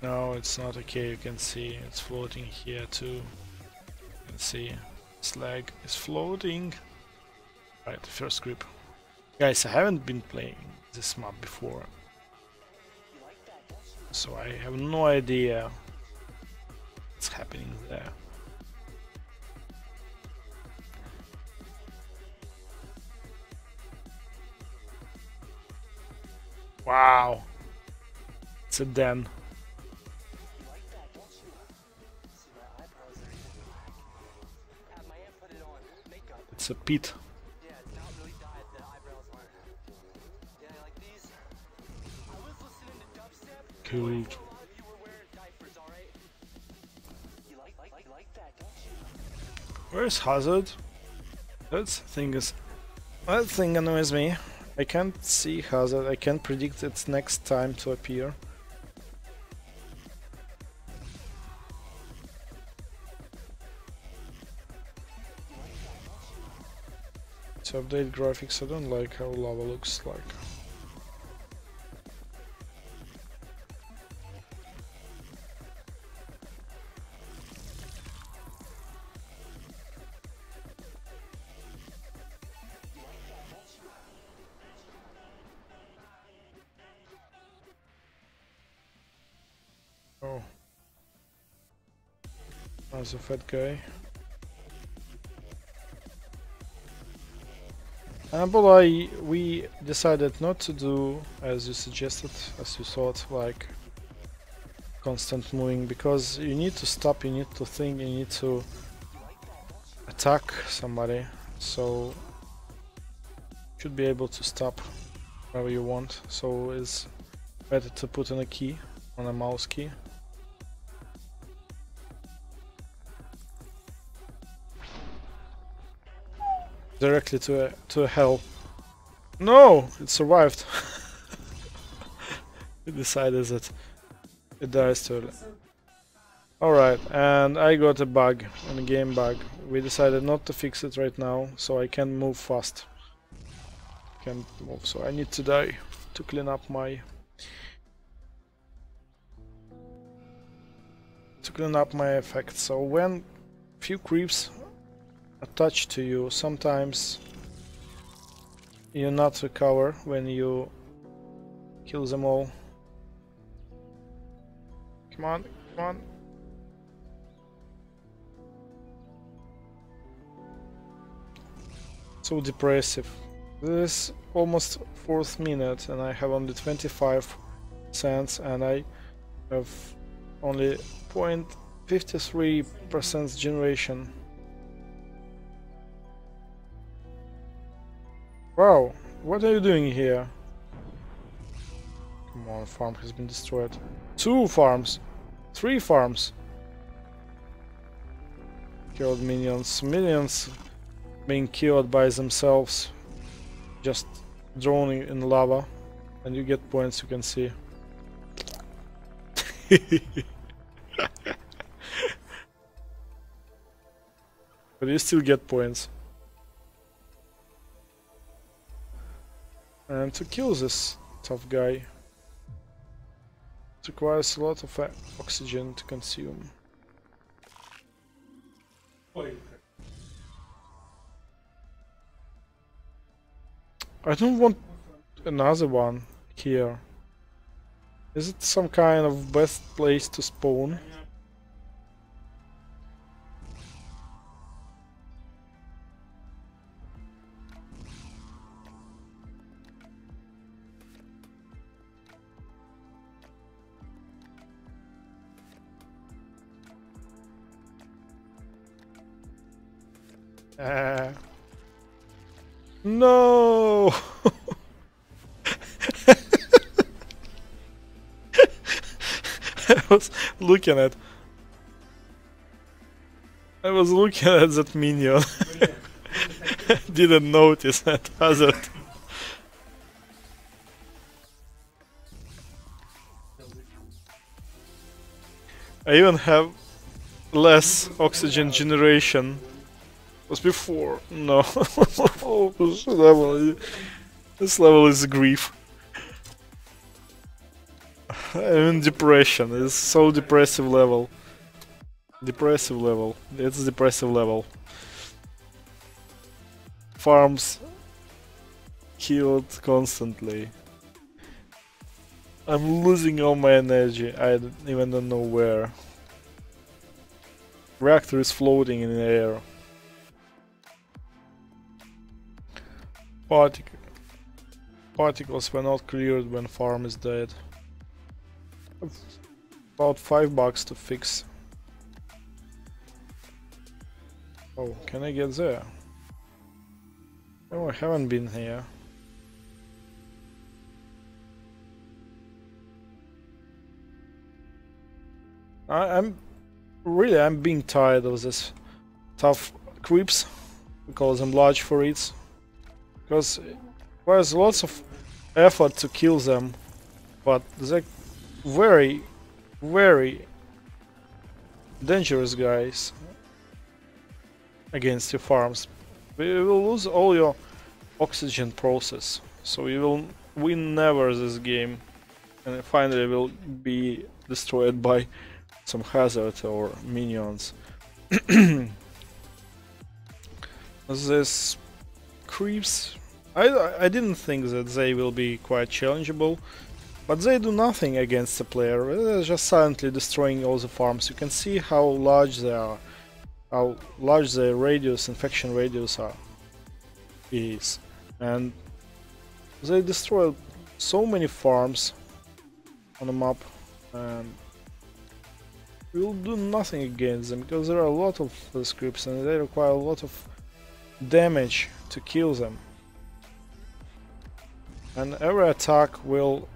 No, it's not okay. You can see it's floating here too. You can see this leg is floating. Right, first grip. Guys, I haven't been playing this map before, so I have no idea what's happening there. Wow, it's a den. It's a pit. Cool. Where's Hazard? That thing annoys me. I can't see Hazard. I can't predict its next time to appear. To update graphics, I don't like how lava looks like. Oh. There's a fat guy. But we decided not to do as you suggested, as you thought, like constant moving, because you need to stop, you need to think, you need to attack somebody, so you should be able to stop wherever you want. So it's better to put in a key, on a mouse key. Directly to a hell. No, it survived. We decided that it dies too early. Alright, and I got a bug, a game bug. We decided not to fix it right now, so I can move fast. Can't move, so I need to die to clean up my effects. So when few creeps attached to you, sometimes you not recover when you kill them all. Come on, come on. So depressive. This is almost 4th minute and I have only 25 cents and I have only 0.53% generation. Wow, what are you doing here? Come on, farm has been destroyed. 2 farms! 3 farms! Killed minions. Minions being killed by themselves. Just drowning in lava. And you get points, you can see. But you still get points. And to kill this tough guy, it requires a lot of oxygen to consume. I don't want another one here. Is it some kind of best place to spawn? No! I was looking at that minion. Didn't notice that hazard. I even have less oxygen generation was before. No. This level is grief. I'm in depression. It's so depressive level. Depressive level. It's a depressive level. Farms killed constantly. I'm losing all my energy. I even don't know where. Reactor is floating in the air. Particles were not cleared when farm is dead. About $5 to fix. Oh, can I get there? Oh, I haven't been here. I'm being tired of this tough creeps. We call them large for it. Because it requires lots of effort to kill them, but they're very, very dangerous guys against your farms. You will lose all your oxygen process. So you will win never this game, and it finally will be destroyed by some hazard or minions. This creeps. I didn't think that they will be quite challengeable, but they do nothing against the player. They're just silently destroying all the farms. You can see how large they are, how large the radius, infection radius is, and they destroy so many farms on the map, and we'll do nothing against them because there are a lot of scripts and they require a lot of damage to kill them. And every attack will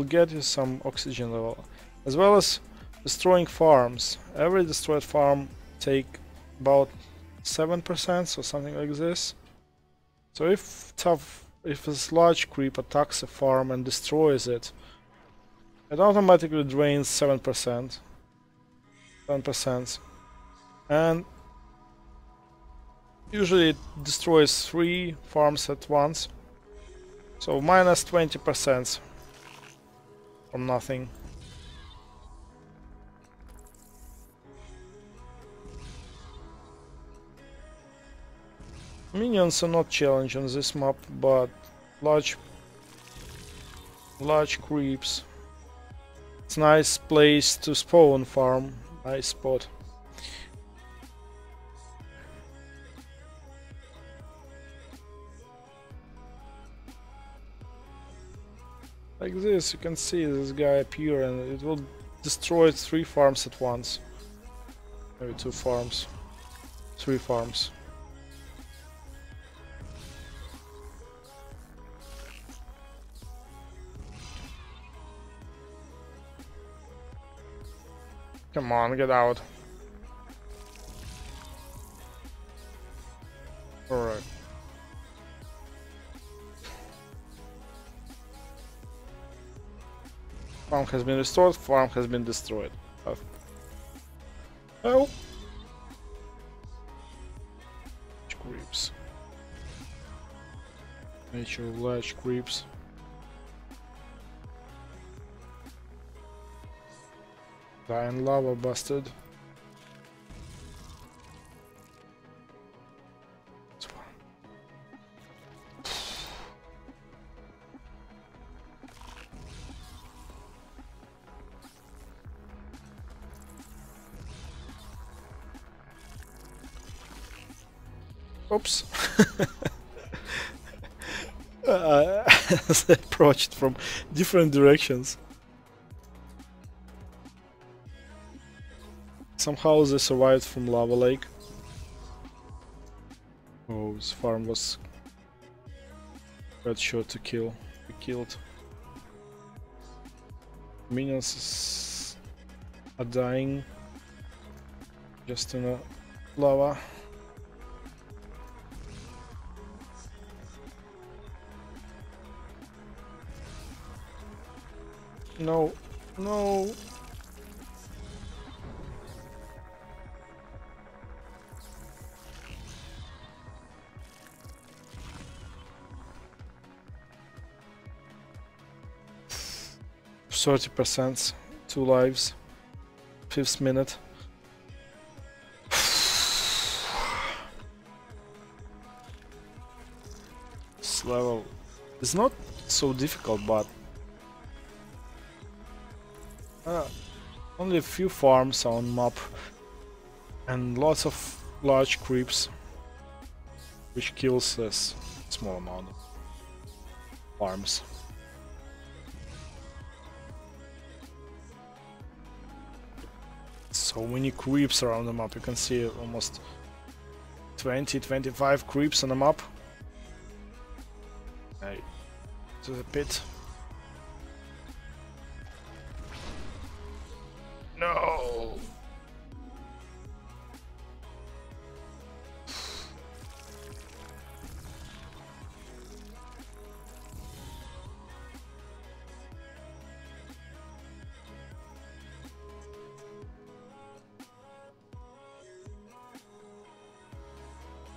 get you some oxygen level, as well as destroying farms. Every destroyed farm take about 7% or something like this. So if this large creep attacks a farm and destroys it, it automatically drains 7%, and usually it destroys 3 farms at once. So minus 20% from nothing. Minions are not challenged on this map, but large creeps. It's a nice place to spawn farm, nice spot. Like this, you can see this guy appear and it will destroy 3 farms at once. Maybe 2 farms. 3 farms. Come on, get out. Alright. Farm has been restored, farm has been destroyed. Oh! Creeps. Nature of large creeps. Dying lava bastard. Oops. They approached from different directions. Somehow they survived from lava lake. Oh, this farm was quite sure to kill. Be killed. Minions are dying just in the lava. No, no. %, 2 lives, 5th minute. This level is not so difficult, but only a few farms on map and lots of large creeps, which kills a small amount of farms. So many creeps around the map. You can see almost 20-25 creeps on the map. Hey, to the pit. No.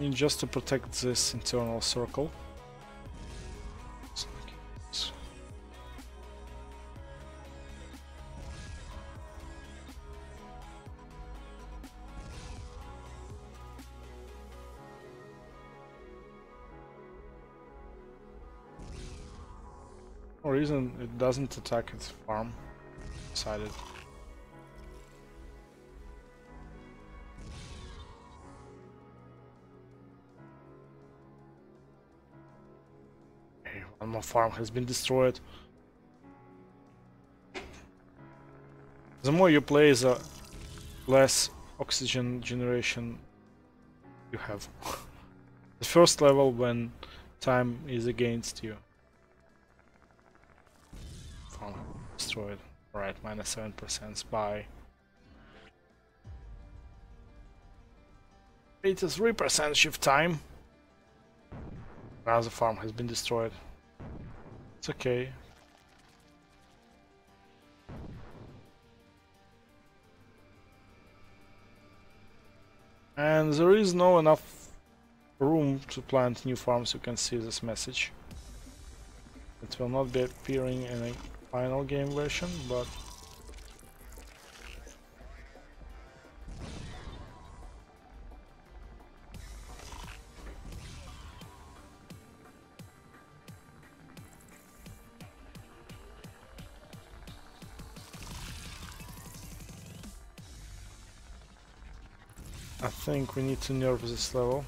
need just to protect this internal circle. For some reason it doesn't attack its farm. Decided. Okay, one more farm has been destroyed. The more you play, the less oxygen generation you have. The first level when time is against you. Farm destroyed. Right, minus 7% by 83% shift time. Now the farm has been destroyed. It's okay. And there is no enough room to plant new farms. You can see this message. It will not be appearing in a final game version, but I think we need to nerf this level.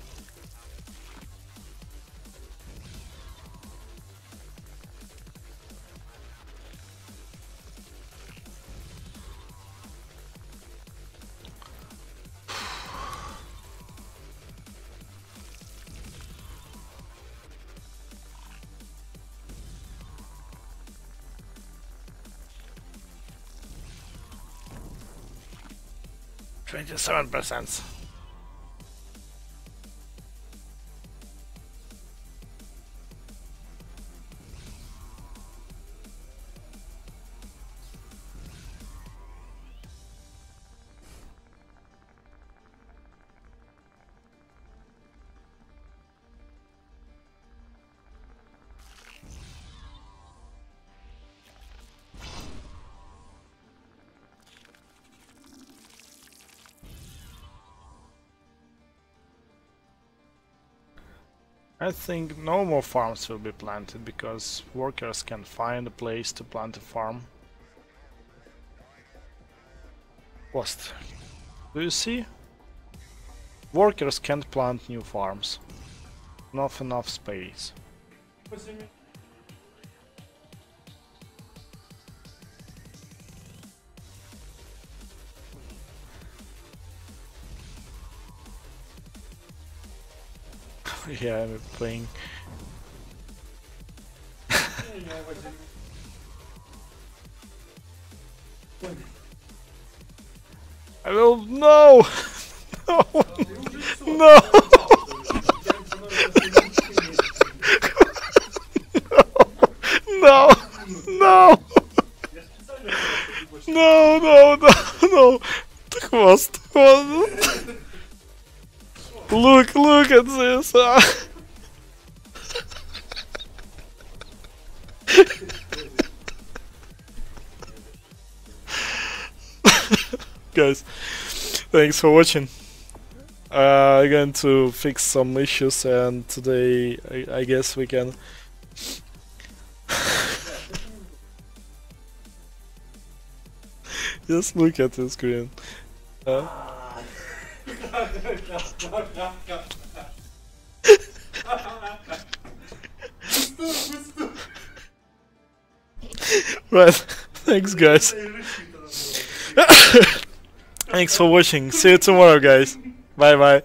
%. I think no more farms will be planted because workers can find a place to plant a farm. Post. Do you see? Workers can't plant new farms. Not enough space. Yeah, I'm playing. I will no. No. No. No. No. No. No. No. No. Хвост. Look at this. Guys, thanks for watching. I'm going to fix some issues, and today I guess we can. Just look at the screen. Right, thanks guys. Thanks for watching. See you tomorrow guys. Bye bye.